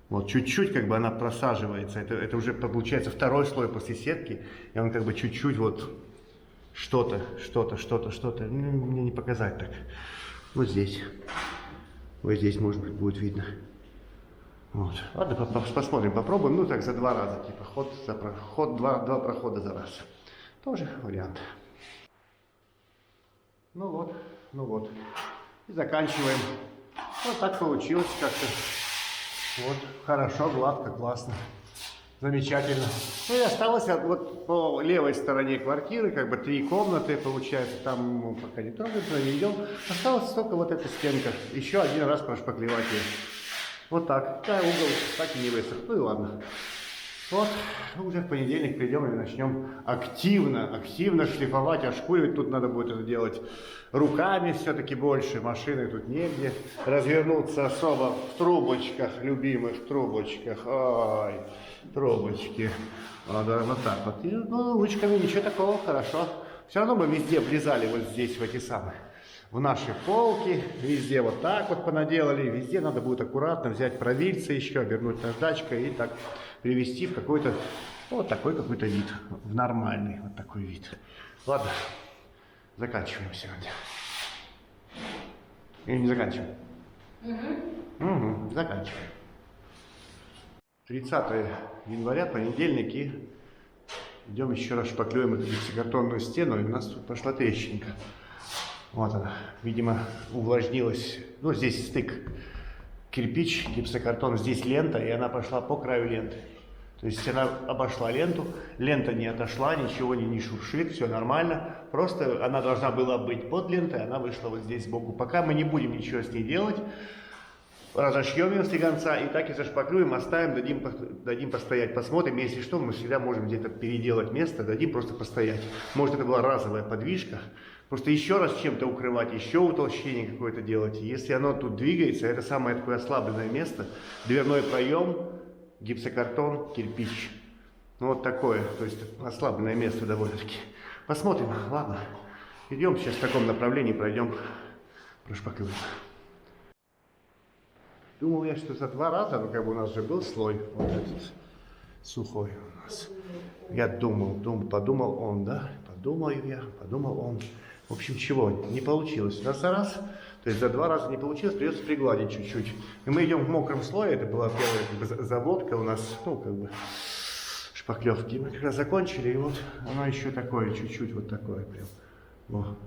Вот чуть-чуть как бы она просаживается. Это уже получается 2-й слой после сетки. И он как бы чуть-чуть вот что-то. Мне не показать так. Вот здесь. Вот здесь, может быть, будет видно. Вот. Ладно, посмотрим, попробуем. Ну так за 2 раза. Типа ход 2 прохода за раз. Тоже вариант. Ну вот. И заканчиваем. Вот так получилось как-то. Вот, хорошо, гладко, классно. Замечательно. Ну и осталось вот по левой стороне квартиры, как бы 3 комнаты, получается, там ну, пока не трогаем, не идем. Осталось только вот эта стенка. Еще 1 раз прошпаклевать ее. Вот так. Да, угол так и не высох. Ну и ладно. Вот, ну, уже в понедельник придем и начнем активно шлифовать, ошкуривать. Тут надо будет это делать руками все-таки больше, машины тут негде. Развернуться особо в трубочках, любимых трубочках. Ой, трубочки. Вот так вот. И, ну, ручками ничего такого, хорошо. Все равно мы везде влезали вот здесь, в эти самые, в наши полки. Везде вот так вот понаделали. Везде надо будет аккуратно взять провильцы еще, обернуть наждачкой и так привести в какой-то вот такой какой-то вид, в нормальный вот такой вид. Ладно, заканчиваем сегодня. Или не заканчиваем? Угу, заканчиваем. 30 января, понедельник, и идем еще раз шпаклюем эту гипсокартонную стену, и у нас тут пошла трещинка. Вот она, видимо, увлажнилась. Ну, здесь стык. Кирпич, гипсокартон, здесь лента, и она пошла по краю ленты. То есть она обошла ленту, лента не отошла, ничего не шуршит, все нормально. Просто она должна была быть под лентой, она вышла вот здесь сбоку. Пока мы не будем ничего с ней делать, разошьем ее слегонца и так и зашпаклюем, оставим, дадим постоять, посмотрим. Если что, мы всегда можем где-то переделать место, дадим просто постоять. Может, это была разовая подвижка. Просто еще раз чем-то укрывать, еще утолщение какое-то делать. Если оно тут двигается, это самое такое ослабленное место. Дверной проем, гипсокартон, кирпич. Ну вот такое, то есть ослабленное место довольно-таки. Посмотрим, ладно. Идем сейчас в таком направлении, пройдем, прошпаклюем. Думал я, что за 2 раза, ну как бы у нас же был слой вот этот сухой у нас. Я подумал он, да? Подумал он. В общем, чего? Не получилось. Раз за раз, то есть за 2 раза не получилось, придется пригладить чуть-чуть. И мы идем в мокром слое, это была первая как бы заводка у нас, ну как бы шпаклевки. Мы как раз закончили, и вот оно еще такое, чуть-чуть вот такое прям. Во.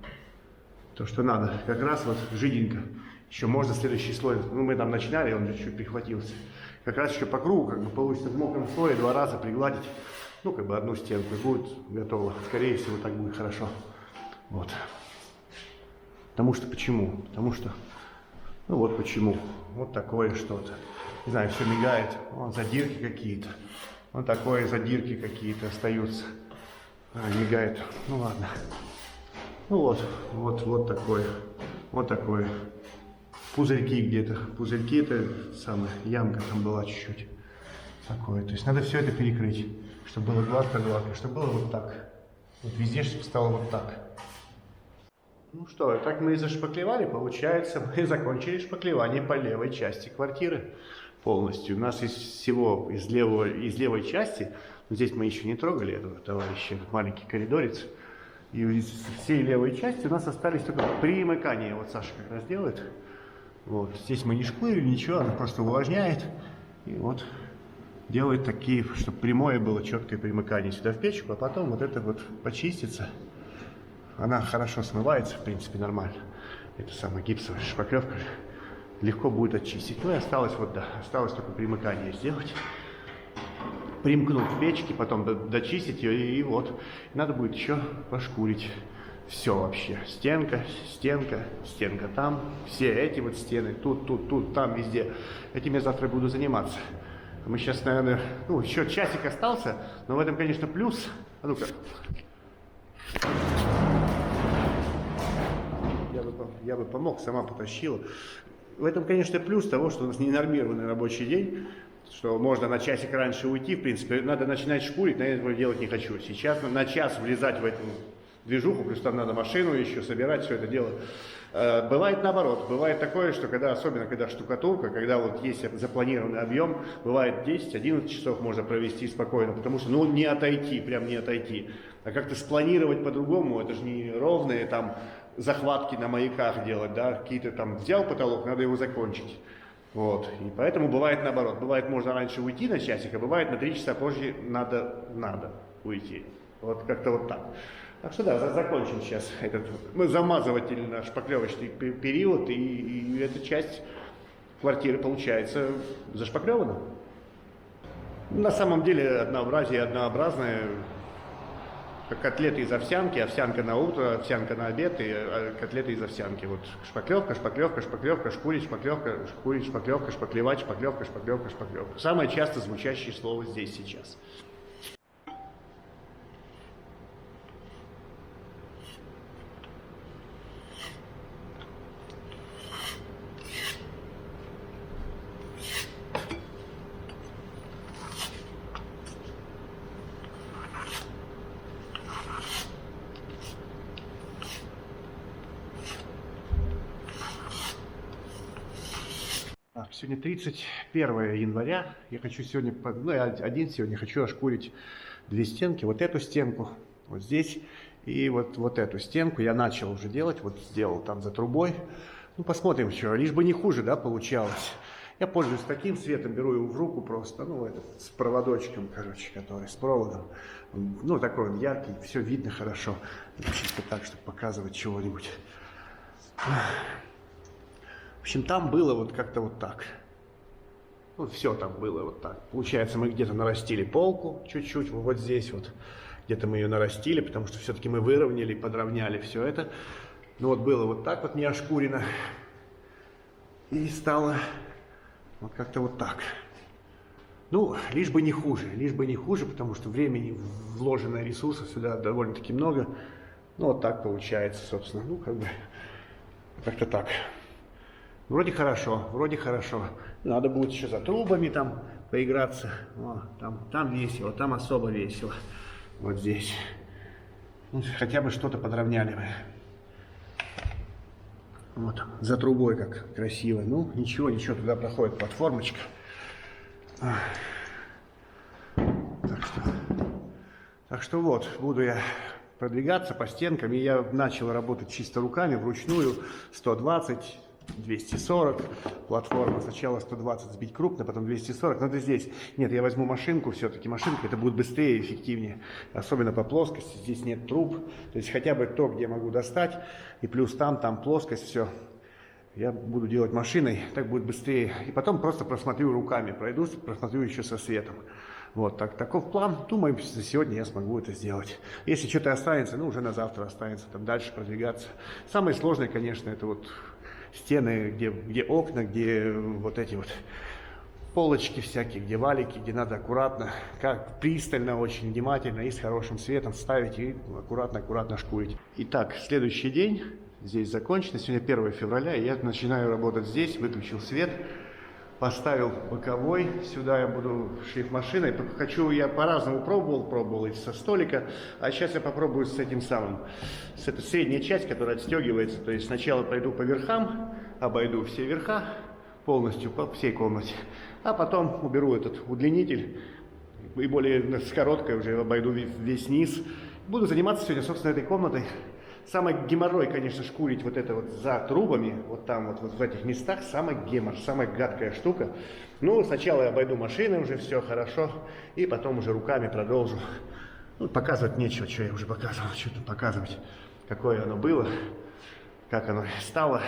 То, что надо. Как раз вот жиденько. Еще можно следующий слой, ну мы там начинали, он чуть-чуть прихватился. Как раз еще по кругу, как бы получится в мокром слое 2 раза пригладить. Ну, как бы одну стенку, и будет готово. Скорее всего, так будет хорошо. Вот. Потому что почему? Потому что, ну вот почему. Вот такое что-то. Не знаю, все мигает. Вон задирки какие-то. Вот такое задирки какие-то остаются. Мигает. Ну ладно. Ну вот такое. Вот такое. Пузырьки где-то. Пузырьки это самая ямка там была чуть-чуть. Такое. То есть надо все это перекрыть. чтобы было гладко-гладко, чтобы было вот так. Вот везде чтобы стало вот так. Ну что, так мы и зашпаклевали, получается, мы закончили шпаклевание по левой части квартиры полностью. У нас из левой части, ну, здесь мы еще не трогали этого товарища, этот маленький коридорец, и из всей левой части у нас остались только примыкания. Вот Саша как раз делает. Вот, здесь мы не шкурили, ничего, она просто увлажняет. И вот делает такие, чтобы прямое было четкое примыкание сюда в печку, а потом вот это вот почистится. Она хорошо смывается, в принципе, нормально. Это самая гипсовая шпаклевка. Легко будет очистить. Ну и осталось вот, да, осталось только примыкание сделать. Примкнуть к печке, потом дочистить ее, и вот. Надо будет еще пошкурить. Все вообще. Стенка, стенка, стенка там. Все эти вот стены, тут, там, везде. Этим я завтра буду заниматься. Мы сейчас, наверное, ну, еще часик остался, но в этом, конечно, плюс. А ну-ка. Я бы помог, сама потащила. В этом, конечно, плюс того, что у нас ненормированный рабочий день, что можно на часик раньше уйти, в принципе, надо начинать шкурить, но я этого делать не хочу. Сейчас на час влезать в эту движуху, плюс там надо машину еще собирать, все это дело. Бывает наоборот, бывает такое, что особенно когда штукатурка, когда вот есть запланированный объем, бывает 10-11 часов можно провести спокойно, потому что, ну, не отойти, прям не отойти. А как-то спланировать по-другому, это же не ровные там захватки на маяках делать, да, какие-то там взял потолок, надо его закончить. Вот, и поэтому бывает наоборот, бывает можно раньше уйти на часик, а бывает на 3 часа позже надо уйти. Вот как-то вот так. Так что да, закончим сейчас этот замазывательно шпаклевочный период, и эта часть квартиры получается зашпаклевана. На самом деле однообразие однообразное. Котлеты из овсянки, овсянка на утро, овсянка на обед и котлеты из овсянки. Вот шпаклевка, шпаклевка, шпаклевка, шкурить, шпаклевка, шкурить, шпаклевка, шпаклевать, шпаклевка, шпаклевка, шпаклевка. Самое часто звучащее слово здесь сейчас. Сегодня 31 января. Я хочу сегодня, ну я один сегодня хочу ошкурить 2 стенки. Вот эту стенку, вот здесь, и вот эту стенку я начал уже делать. Вот сделал там за трубой. Ну посмотрим, что. Лишь бы не хуже, да, получалось. Я пользуюсь таким светом, беру его в руку просто, ну этот, с проводочком, короче, который с проводом. Ну такой он яркий, все видно хорошо. Чисто так, чтобы показывать чего-нибудь. В общем, там было вот как-то вот так. Вот все там было вот так. Получается, мы где-то нарастили полку чуть-чуть, вот здесь вот. Где-то мы ее нарастили, потому что все-таки мы выровняли, подровняли все это. Ну вот было вот так вот не ошкурено. И стало вот как-то вот так. Ну, лишь бы не хуже, потому что времени, вложенное ресурсов сюда довольно-таки много. Ну вот так получается, собственно. Ну, как бы, как-то так. Вроде хорошо. Надо будет еще за трубами там поиграться. О, там весело, там особо весело. Вот здесь. Ну, хотя бы что-то подровняли мы. Вот, за трубой как красиво. Ну, ничего, туда проходит платформочка. Так что вот, буду я продвигаться по стенкам. И я начал работать чисто руками, вручную. 120, 240 платформа. Сначала 120 сбить крупно, потом 240. Но это здесь. Нет, я возьму машинку все-таки. Машинка, это будет быстрее и эффективнее. Особенно по плоскости. Здесь нет труб. То есть хотя бы то, где могу достать. И плюс там плоскость, все. Я буду делать машиной, так будет быстрее. И потом просто просмотрю руками. Пройдусь, просмотрю еще со светом. Вот, таков план. Думаю, за сегодня я смогу это сделать. Если что-то останется, ну уже на завтра останется. Там дальше продвигаться. Самое сложное, конечно, это вот стены, где окна, где вот эти вот полочки всякие, где валики, где надо аккуратно, как пристально, очень внимательно и с хорошим светом ставить и аккуратно шкурить. Итак, следующий день. Здесь закончено. Сегодня 1 февраля, и я начинаю работать здесь, выключил свет. Поставил боковой, сюда я буду шлифмашиной. Хочу, я по-разному пробовал и со столика, а сейчас я попробую с этим самым, с этой средней часть, которая отстегивается. То есть сначала пройду по верхам, обойду все верха полностью по всей комнате, а потом уберу этот удлинитель и более с короткой уже обойду весь низ. Буду заниматься сегодня, собственно, этой комнатой. Самый геморрой, конечно, шкурить вот это вот за трубами, вот там вот в этих местах, самый гемор, самая гадкая штука. Ну, сначала я обойду машины, уже все хорошо, и потом уже руками продолжу. Ну, показывать нечего, что я уже показывал, что там показывать, какое оно было, как оно стало.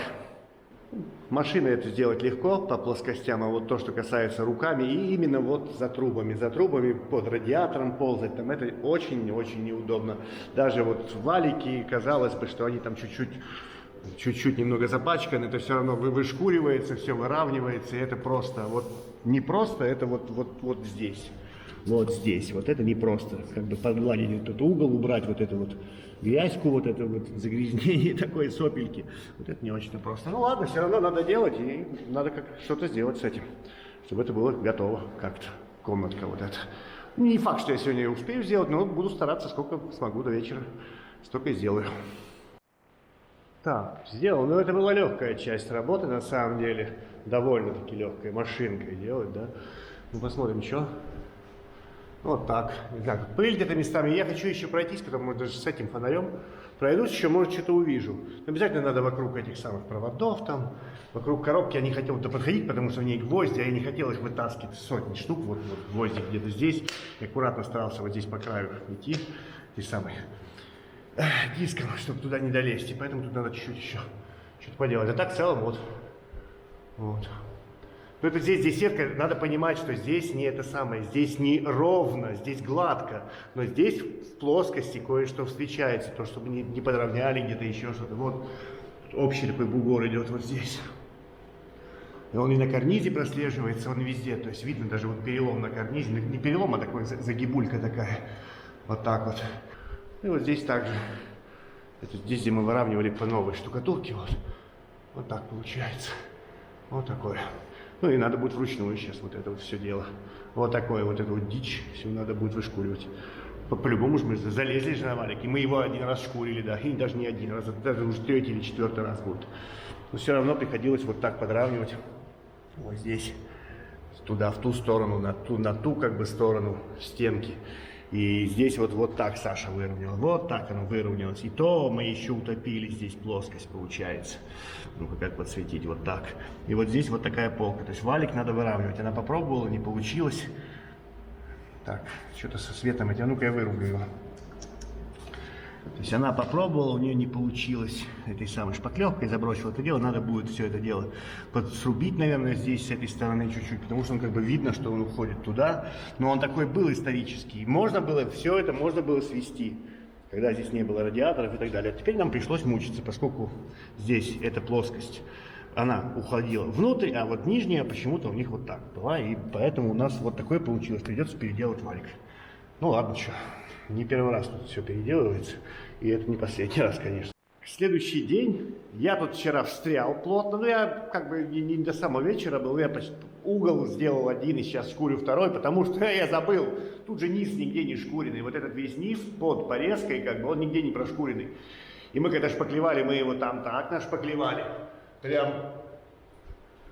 Машины это сделать легко по плоскостям, а вот то, что касается руками, и именно вот за трубами под радиатором ползать, там это очень-очень неудобно. Даже вот валики, казалось бы, что они там чуть-чуть немного запачканы, это все равно вышкуривается, все выравнивается, и это просто, вот не просто, это вот здесь. Вот здесь, вот это не просто, как бы подгладить этот угол, убрать вот эту вот грязьку, вот это вот загрязнение такой сопельки. Вот это не очень-то просто. Ну ладно, все равно надо делать, и надо как что-то сделать с этим, чтобы это было готово как-то, комнатка вот эта. Не факт, что я сегодня успею сделать, но буду стараться, сколько смогу до вечера, столько и сделаю. Так, сделал. Ну это была легкая часть работы, на самом деле, довольно-таки легкая, машинкой делать, да. Ну посмотрим, что. Вот так. Не знаю, пыль где-то местами. Я хочу еще пройтись, потому что даже с этим фонарем пройдусь, еще, может, что-то увижу. Но обязательно надо вокруг этих самых проводов там, вокруг коробки. Я не хотел туда подходить, потому что в ней гвозди, а я не хотел их вытаскивать. Сотни штук, вот гвозди где-то здесь. Я аккуратно старался вот здесь по краю идти, здесь самый диском, чтобы туда не долезть. И поэтому тут надо чуть-чуть еще что-то поделать. А так в целом вот. Но это здесь сетка, надо понимать, что здесь не это самое, здесь не ровно, здесь гладко, но здесь в плоскости кое-что встречается, то, чтобы не подровняли где-то еще что-то. Вот общий такой бугор идет вот здесь. И он и на карнизе прослеживается, он везде, то есть видно даже вот перелом на карнизе, не перелом, а такой загибулька такая, вот так вот. И вот здесь также, это здесь, где мы выравнивали по новой штукатурке, вот так получается, вот такое. Ну и надо будет вручную сейчас вот это вот все дело. Вот такое вот эту вот дичь все надо будет вышкуривать. По-любому же мы залезли же на валик, и мы его один раз шкурили, да, и даже не один раз, даже уже 3-й или 4-й раз будет. Но все равно приходилось вот так подравнивать. Вот здесь, туда, в ту сторону, на ту как бы сторону стенки. И здесь вот так Саша выровняла, вот так оно выровнялось. И то мы еще утопили здесь плоскость, получается. Ну-ка, как подсветить, вот так. И вот здесь вот такая полка. То есть валик надо выравнивать. Она попробовала, не получилось. Так, что-то со светом эти. А ну-ка я вырублю его. То есть она попробовала, у нее не получилось этой самой шпаклевкой, забросила это дело. Надо будет все это дело подсрубить, наверное, здесь с этой стороны чуть-чуть, потому что он как бы видно, что он уходит туда. Но он такой был исторический. Можно было все это свести, когда здесь не было радиаторов и так далее. А теперь нам пришлось мучиться, поскольку здесь эта плоскость, она уходила внутрь, а вот нижняя почему-то у них вот так была. И поэтому у нас вот такое получилось. Придется переделать валик. Ну ладно, что. Не первый раз тут все переделывается, и это не последний раз, конечно. Следующий день, я тут вчера встрял плотно, но я как бы не до самого вечера был, я угол сделал один и сейчас шкурю второй, потому что я забыл, тут же низ нигде не шкуренный, вот этот весь низ под порезкой, как бы он нигде не прошкуренный. И мы когда шпаклевали, мы его там так нашпаклевали, прям,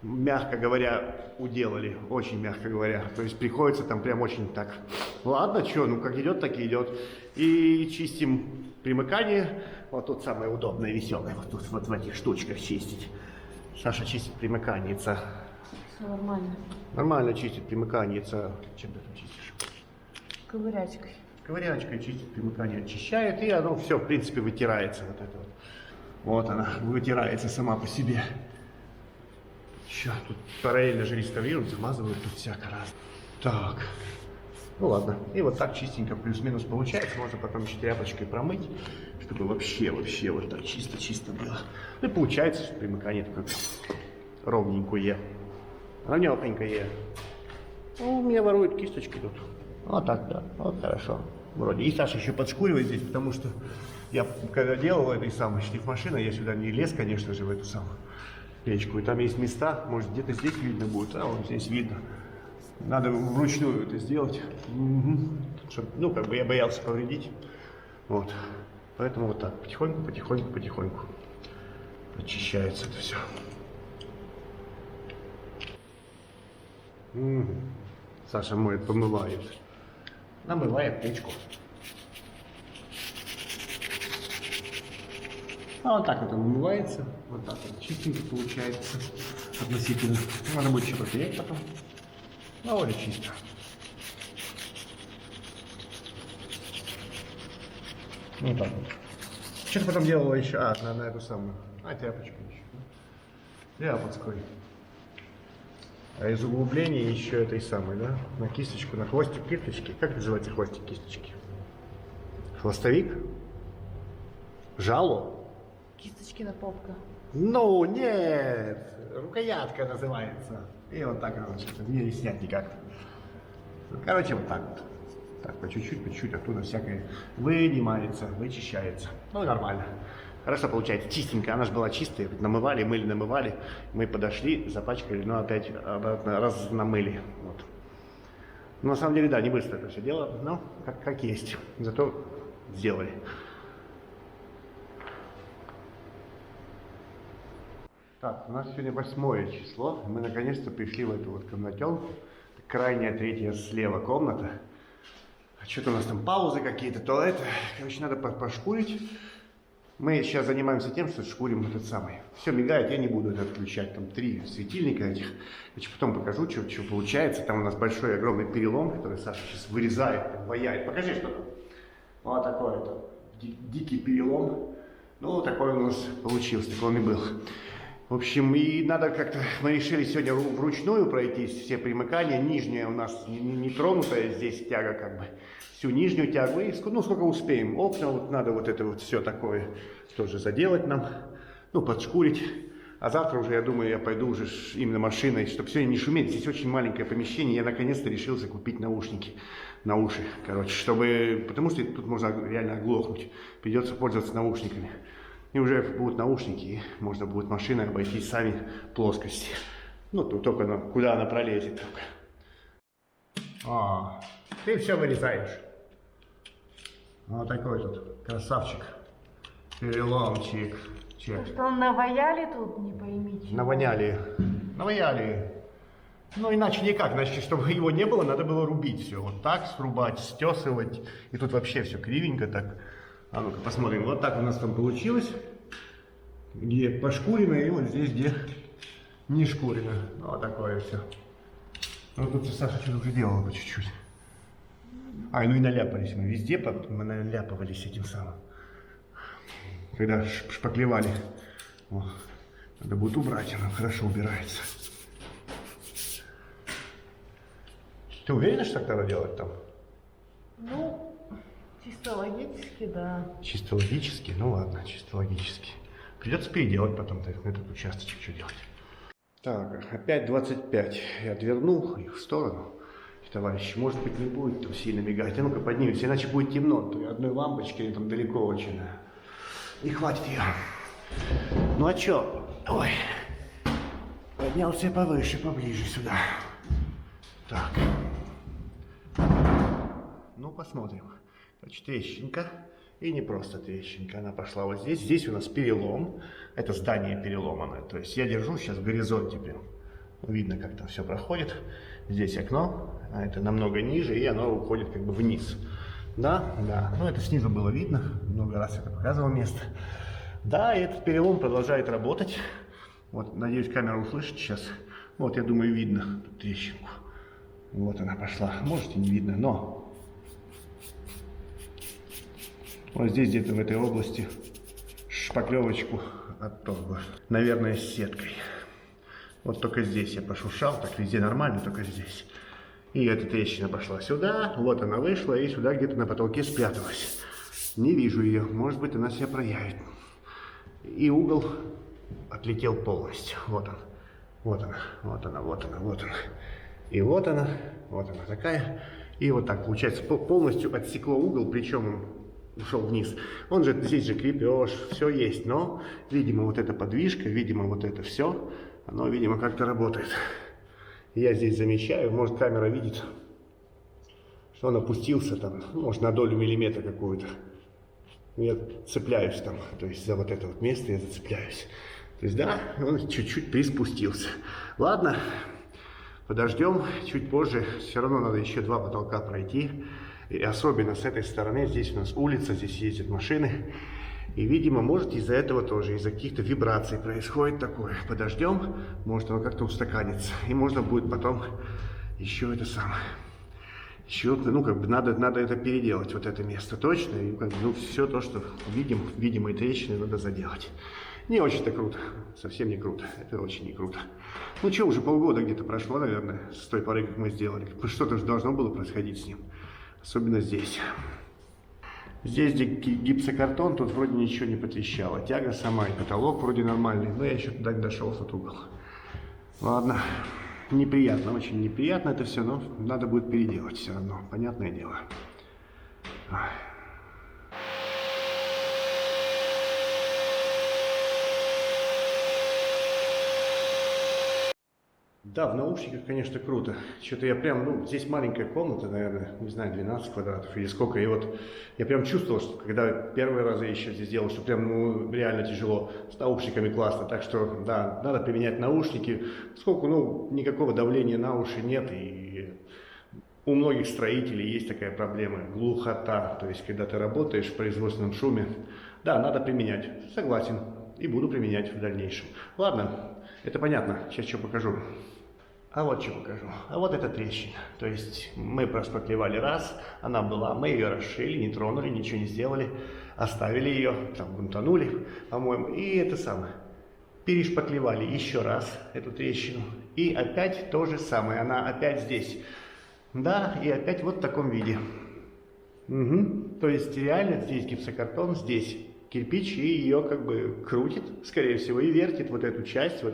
мягко говоря, уделали, очень мягко говоря. То есть приходится там прям очень так. Ладно, что, ну как идет, так и идет. И чистим примыкание. Вот тут самое удобное, веселое. Вот тут вот в этих штучках чистить. Саша чистит примыкание. Все нормально. Нормально чистит примыкание. Чем ты там чистишь? Ковырячкой. Ковырячкой чистит примыкание, очищает, и оно все, в принципе, вытирается. Вот это вот. Вот она вытирается сама по себе. Сейчас тут параллельно же реставрируют, замазывают тут всяко раз. Так, ну ладно. И вот так чистенько плюс-минус получается. Можно потом еще тряпочкой промыть, чтобы вообще вот так чисто-чисто было. Ну и получается, что примыкание такое ровненькое. Ровнёхонькое. Ну, у меня воруют кисточки тут. Вот так, да. Вот хорошо. Вроде. И Саша еще подшкуривает здесь, потому что я когда делал этой самой шлифмашиной, я сюда не лез, конечно же, в эту самую. печку. И там есть места, может где-то здесь видно будет, а вот здесь видно. Надо вручную это сделать. Чтоб, ну, как бы я боялся повредить. Вот. Поэтому вот так, потихоньку, потихоньку, потихоньку очищается это все. Саша моет, помывает. Намывает печку. А вот так вот он умывается. Вот так вот чистенько получается относительно. Надо будет еще потереть потом. Ну, вот и чисто. Ну так вот. Что-то потом делала еще. На эту самую. Тряпочку еще. Тряпочкой. А из углубления еще этой самой, да? На кисточку, на хвостик кисточки. Как называется хвостик кисточки? Хвостовик? Жало? Кисточкина попка. Ну, нет. Рукоятка называется. И вот так она что-то не снять никак. Короче, вот так вот. Так, по чуть-чуть оттуда всякое вынимается, вычищается. Ну, нормально. Хорошо получается, чистенько. Она же была чистая. Намывали, мыли, намывали. Мы подошли, запачкали, но опять обратно раз намыли. Вот. Но на самом деле, да, не быстро это все дело, но как есть. Зато сделали. Так, у нас сегодня 8 число. Мы наконец-то пришли в эту вот комнатенку. Крайняя третья слева комната. Что-то у нас там паузы какие-то, туалет. Короче, надо пошкурить. Мы сейчас занимаемся тем, что шкурим этот самый. Все мигает, я не буду это отключать. Там 3 светильника этих. Значит, потом покажу, что получается. Там у нас большой, огромный перелом, который Саша сейчас вырезает, ваяет. Покажи, что там. Вот такой это дикий перелом. Ну, такой у нас получился, такой он и был. В общем, и надо как-то, мы решили сегодня вручную пройтись, все примыкания, нижняя у нас не тронутая, здесь тяга как бы, всю нижнюю тягу, и ну, сколько успеем, окна, вот надо вот это вот все такое тоже заделать нам, ну, подшкурить, а завтра уже, я думаю, я пойду уже именно машиной, чтобы сегодня не шуметь, здесь очень маленькое помещение, я наконец-то решился купить наушники на уши, короче, чтобы, потому что тут можно реально оглохнуть, придется пользоваться наушниками. И уже будут наушники, и можно будет машиной обойти сами плоскости. Ну, тут только куда она пролезет только. Ты все вырезаешь. Вот такой тут красавчик. Переломчик. Чек. Что, наваяли тут, не поймите? Наваяли. Ну, иначе никак. Значит, чтобы его не было, надо было рубить все. Вот так срубать, стесывать. И тут вообще все кривенько так. А ну-ка посмотрим, вот так у нас там получилось, где пошкурено, и вот здесь, где не шкурено. Вот такое все. Ну тут Саша что-то уже делала по чуть-чуть. Ну и наляпались мы везде, мы наляпывались этим самым. Когда шпаклевали. О, надо будет убрать, оно хорошо убирается. Ты уверена, что так надо делать там? Ну... Чисто логически, да. Чисто логически? Ну ладно, чисто логически. Придется переделать потом этот участочек, что делать. Так, опять 25. Я отвернул их в сторону. Товарищи, может быть, не будет там сильно мигать. А ну-ка поднимемся, иначе будет темно. То и одной лампочки, или там далеко очень. Не хватит ее. Ну а чё? Ой. Поднялся повыше, поближе сюда. Так. Ну, посмотрим. Значит, трещинка, и не просто трещинка, она пошла вот здесь. Здесь у нас перелом, это здание переломанное, то есть я держу сейчас в горизонте прям. Видно, как там все проходит. Здесь окно, а это намного ниже, и оно уходит как бы вниз. Да, ну это снизу было видно, много раз это показывал место. Да, и этот перелом продолжает работать. Вот, надеюсь, камера услышит сейчас. Вот, я думаю, видно тут трещинку. Вот она пошла, можете не видно, но... Вот здесь где-то в этой области шпаклевочку отторгла. Наверное, с сеткой. Вот только здесь я пошуршал, так везде нормально, только здесь. И эта трещина пошла сюда, вот она вышла и сюда где-то на потолке спряталась. Не вижу ее, может быть, она себя проявит. И угол отлетел полностью. Вот он. Вот она, вот она, вот она, вот она. И вот она такая. И вот так, получается, полностью отсекло угол, причем ушел вниз. Он же, здесь же крепеж, все есть, но, видимо, вот эта подвижка, видимо, вот это все, оно, видимо, как-то работает. Я здесь замечаю, может, камера видит, что он опустился там, может, на долю миллиметра какую-то. Я цепляюсь там, то есть за вот это вот место я зацепляюсь. То есть, да, он чуть-чуть приспустился. Ладно, подождем, чуть позже, все равно надо еще 2 потолка пройти. И особенно с этой стороны, здесь у нас улица, здесь ездят машины. И, видимо, может из-за этого тоже, из-за каких-то вибраций происходит такое. Подождем, может оно как-то устаканится. И можно будет потом еще это самое. Еще, ну, как бы надо это переделать, вот это место точно. И, как бы, ну, все то, что видим, видимые трещины, надо заделать. Не очень-то круто, совсем не круто, это очень не круто. Ну что, уже полгода где-то прошло, наверное, с той поры, как мы сделали. Что-то же должно было происходить с ним, особенно здесь. Здесь гипсокартон, тут вроде ничего не потрещало. Тяга сама и потолок вроде нормальный, но я еще туда не дошел, в тот угол. Ладно, неприятно, очень неприятно это все, но надо будет переделать все равно, понятное дело. Да, в наушниках, конечно, круто. Что-то я прям, ну, здесь маленькая комната, наверное, не знаю, 12 квадратов или сколько. И вот я прям чувствовал, что когда первый раз я еще здесь делал, что прям, ну, реально тяжело. С наушниками классно. Так что, да, надо применять наушники. Поскольку, ну, никакого давления на уши нет. И у многих строителей есть такая проблема. Глухота. То есть, когда ты работаешь в производственном шуме. Да, надо применять. Согласен. И буду применять в дальнейшем. Ладно, это понятно. Сейчас что покажу. А вот что покажу. А вот эта трещина. То есть мы проспоклевали раз, она была, мы ее расшили, не тронули, ничего не сделали, оставили ее, там бунтанули, по-моему, и это самое. Перешпаклевали еще раз эту трещину, и опять то же самое, она опять здесь. Да, и опять вот в таком виде. Угу. То есть реально здесь гипсокартон, здесь кирпич, и ее как бы крутит, скорее всего, и вертит вот эту часть,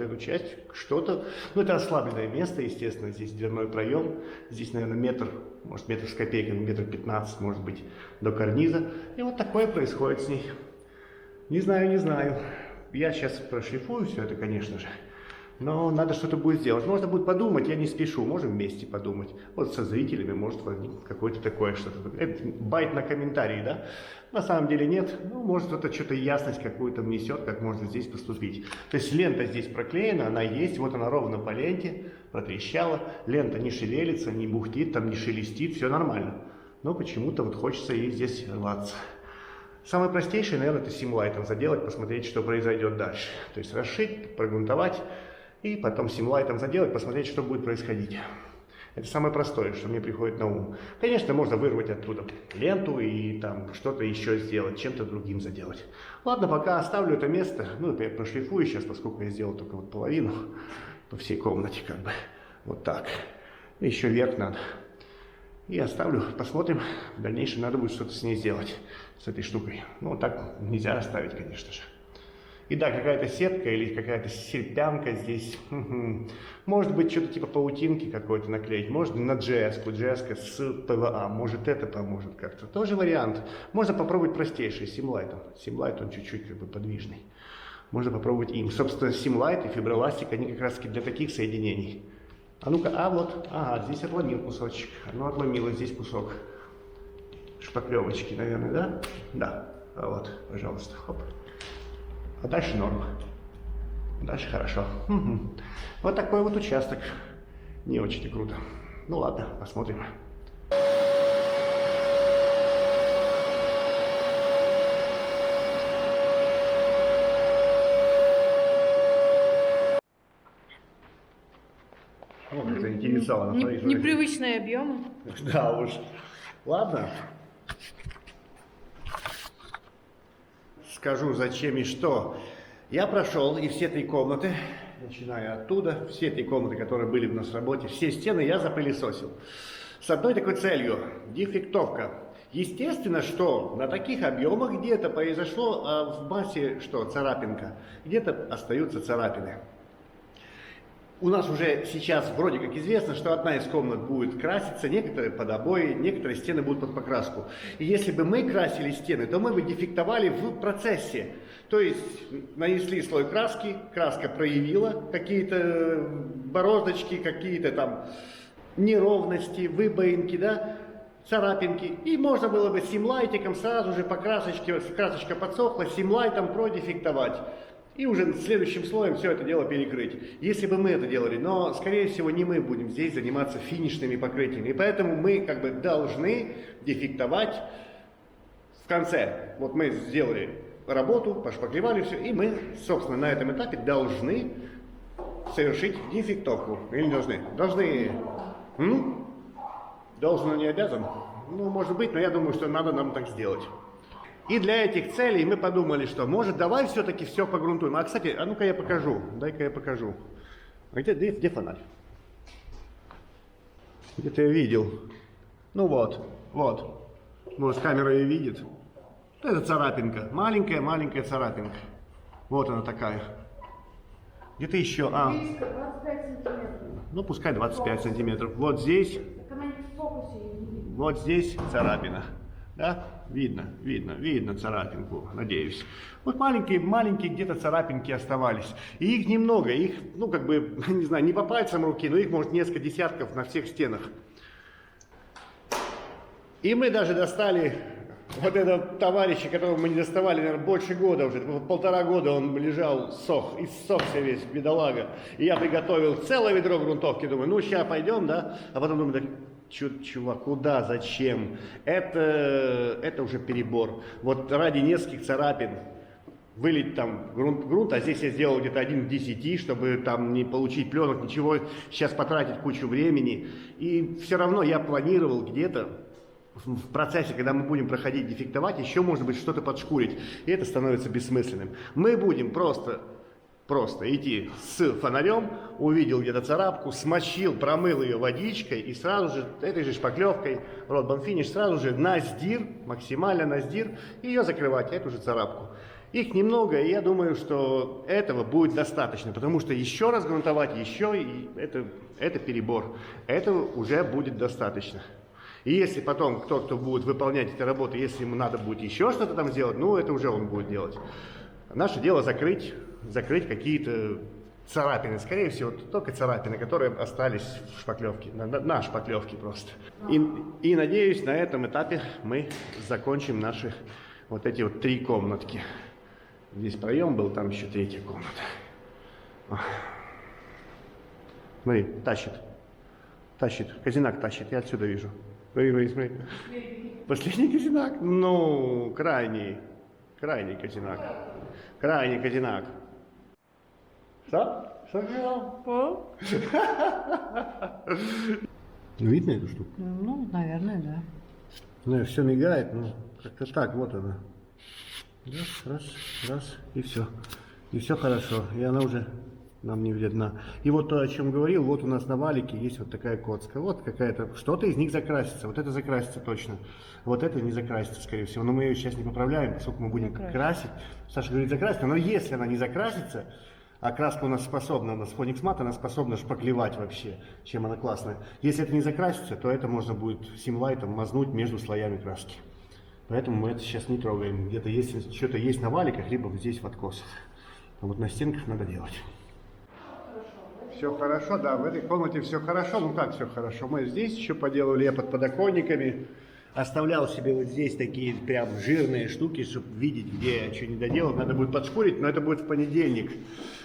что-то. Ну, это ослабленное место, естественно, здесь дверной проем, здесь, наверное, метр, может, метр с копейками, метр 15, может быть, до карниза. И вот такое происходит с ней. Не знаю, не знаю. Я сейчас прошлифую все это, конечно же. Но надо что-то будет сделать. Можно будет подумать, я не спешу, можем вместе подумать. Вот со зрителями может возникнуть какое-то такое что-то. Это байт на комментарии, да? На самом деле нет. Ну, может это что-то ясность какую-то внесет, как можно здесь поступить. То есть лента здесь проклеена, она есть, вот она ровно по ленте, протрещала. Лента не шевелится, не бухтит, там не шелестит, все нормально. Но почему-то вот хочется ей здесь рваться. Самое простейшее, наверное, это симлайтом заделать, посмотреть, что произойдет дальше. То есть расшить, прогрунтовать. И потом симлайтом заделать, посмотреть, что будет происходить. Это самое простое, что мне приходит на ум. Конечно, можно вырвать оттуда ленту и там что-то еще сделать, чем-то другим заделать. Ладно, пока оставлю это место. Ну, это я прошлифую сейчас, поскольку я сделал только вот половину по всей комнате, как бы. Вот так. Еще верх надо. И оставлю, посмотрим. В дальнейшем надо будет что-то с ней сделать, с этой штукой. Ну, вот так нельзя оставить, конечно же. И да, какая-то сетка или какая-то серпянка здесь. Может быть, что-то типа паутинки какой-то наклеить. Можно на джеску с ПВА. Может, это поможет как-то. Тоже вариант. Можно попробовать простейший, симлайтом. Симлайт, он чуть-чуть как бы подвижный. Можно попробовать им. Собственно, симлайт и фиброластик, они как раз для таких соединений. А ну-ка, а вот, ага, здесь отломил кусочек. Ну, отломило здесь кусок шпаклевочки, наверное, да? Да. А вот, пожалуйста, хоп. А дальше норма. Дальше хорошо. Угу. Вот такой вот участок. Не очень круто. Ну ладно, посмотрим. О, как заинтересовало. Непривычные объемы. Да уж. Ладно. Скажу, зачем и что. Я прошел и все 3 комнаты, начиная оттуда, все 3 комнаты, которые были у нас в работе, все стены я запылесосил. С одной такой целью – дефектовка. Естественно, что на таких объемах где-то произошло, а в массе что, царапинка, где-то остаются царапины. У нас уже сейчас вроде как известно, что одна из комнат будет краситься, некоторые под обои, некоторые стены будут под покраску. И если бы мы красили стены, то мы бы дефектовали в процессе. То есть нанесли слой краски, краска проявила какие-то бороздочки, какие-то там неровности, выбоинки, да, царапинки. И можно было бы симлайтиком сразу же по красочке, красочка подсохла, симлайтом продефектовать. И уже следующим слоем все это дело перекрыть. Если бы мы это делали, но, скорее всего, не мы будем здесь заниматься финишными покрытиями. И поэтому мы как бы должны дефектовать в конце. Вот мы сделали работу, пошпаклевали все, и мы, собственно, на этом этапе должны совершить дефектовку. Или не должны? Должны. Должен, но не обязан? Ну, может быть, но я думаю, что надо нам так сделать. И для этих целей мы подумали, что может давай все-таки все погрунтуем. А, кстати, а ну-ка я покажу. Дай-ка я покажу. А где фонарь? Где-то я видел. Ну вот. Может, камера ее видит. Это царапинка. Маленькая царапинка. Вот она такая. Где-то еще. Близко, 25 сантиметров. Ну, пускай 25 сантиметров. Вот здесь. Так она не в фокусе. Вот здесь царапина. Да? Видно царапинку, надеюсь. Вот маленькие где-то царапинки оставались. И их немного, их, ну, как бы, не знаю, не по пальцам руки, но их, может, несколько десятков на всех стенах. И мы даже достали вот этого товарища, которого мы не доставали, наверное, больше года уже, 1,5 года он лежал, иссохся весь, бедолага. И я приготовил целое ведро грунтовки, думаю, ну, сейчас пойдем, да? А потом думаю, так, чувак, куда, зачем? Это уже перебор. Вот ради нескольких царапин вылить там грунт, а здесь я сделал где-то 1 к 10, чтобы там не получить пленок, ничего, сейчас потратить кучу времени. И все равно я планировал где-то в процессе, когда мы будем проходить дефектовать, еще может быть что-то подшкурить. И это становится бессмысленным. Мы будем просто идти с фонарем, увидел где-то царапку, смочил, промыл ее водичкой и сразу же этой же шпаклевкой Rotband Finish сразу же наздир, максимально наздир, и ее закрывать, эту же царапку. Их немного, и я думаю, что этого будет достаточно, потому что еще раз грунтовать, еще, и это перебор. Этого уже будет достаточно. И если потом кто будет выполнять эти работы, если ему надо будет еще что-то там сделать, ну это уже он будет делать. Наше дело закрыть какие-то царапины, скорее всего, только царапины, которые остались в шпаклевке, на шпаклевке просто. И надеюсь, на этом этапе мы закончим наши вот эти вот 3 комнатки. Здесь проем был, там еще 3-я комната. Смотри, тащит, казинак тащит, я отсюда вижу. Смотри. Последний казинак? Ну, крайний казинак. Крайний казинак. Что? Что сказал? Видно эту штуку? Ну, наверное, да. Ну, все мигает, ну, как-то так, вот она. Раз, и все. И все хорошо, и она уже нам не видна. И вот то, о чем говорил, вот у нас на валике есть вот такая коцка. Вот какая-то, что-то из них закрасится. Вот это закрасится точно. Вот это не закрасится, скорее всего. Но мы ее сейчас не поправляем, поскольку мы будем красить. Саша говорит, закрасится. Но если она не закрасится, а краска у нас способна, у нас Phoenix Matte, она способна шпаклевать вообще, чем она классная. Если это не закрасится, то это можно будет симлайтом мазнуть между слоями краски. Поэтому мы это сейчас не трогаем. Где-то есть, что-то есть на валиках, либо здесь в откосах. А вот на стенках надо делать. Все хорошо, да, в этой комнате все хорошо. Ну как все хорошо? Мы здесь еще поделали, я под подоконниками оставлял себе вот здесь такие прям жирные штуки, чтобы видеть, где я что не доделал. Надо будет подшкурить, но это будет в понедельник.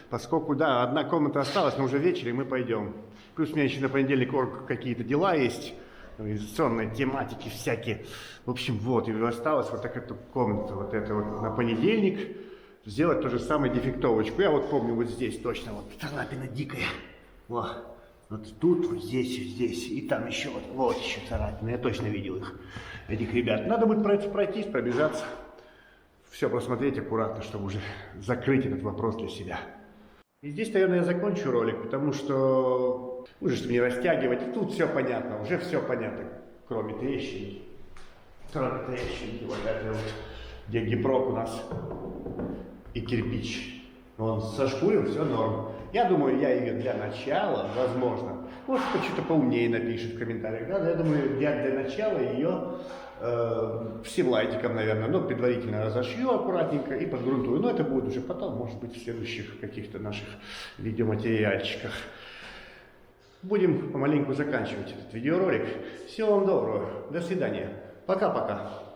Поскольку, да, одна комната осталась, но уже вечер, и мы пойдем. Плюс у меня еще на понедельник какие-то дела есть, организационные тематики всякие. В общем, вот, и осталась вот такая комната, вот это вот на понедельник. Сделать то же самое дефектовочку. Я вот помню вот здесь точно, вот царапина дикая. Вот тут, вот здесь, и там еще, вот еще царапины. Я точно видел их, этих ребят. Надо будет пройтись, пробежаться. Все просмотреть аккуратно, чтобы уже закрыть этот вопрос для себя. И здесь, наверное, я закончу ролик, потому что уже чтобы не растягивать. И тут все понятно, уже все понятно, кроме трещин. Вот это вот, где гипрок у нас. И кирпич. Он зашкурил, все норм. Я думаю, я ее для начала, возможно, может, кто что-то поумнее напишет в комментариях, да, но я думаю, я для начала ее всевлайтиком, наверное, но предварительно разошью аккуратненько и подгрунтую. Но это будет уже потом, может быть, в следующих каких-то наших видеоматериальчиках. Будем помаленьку заканчивать этот видеоролик. Всего вам доброго. До свидания. Пока-пока.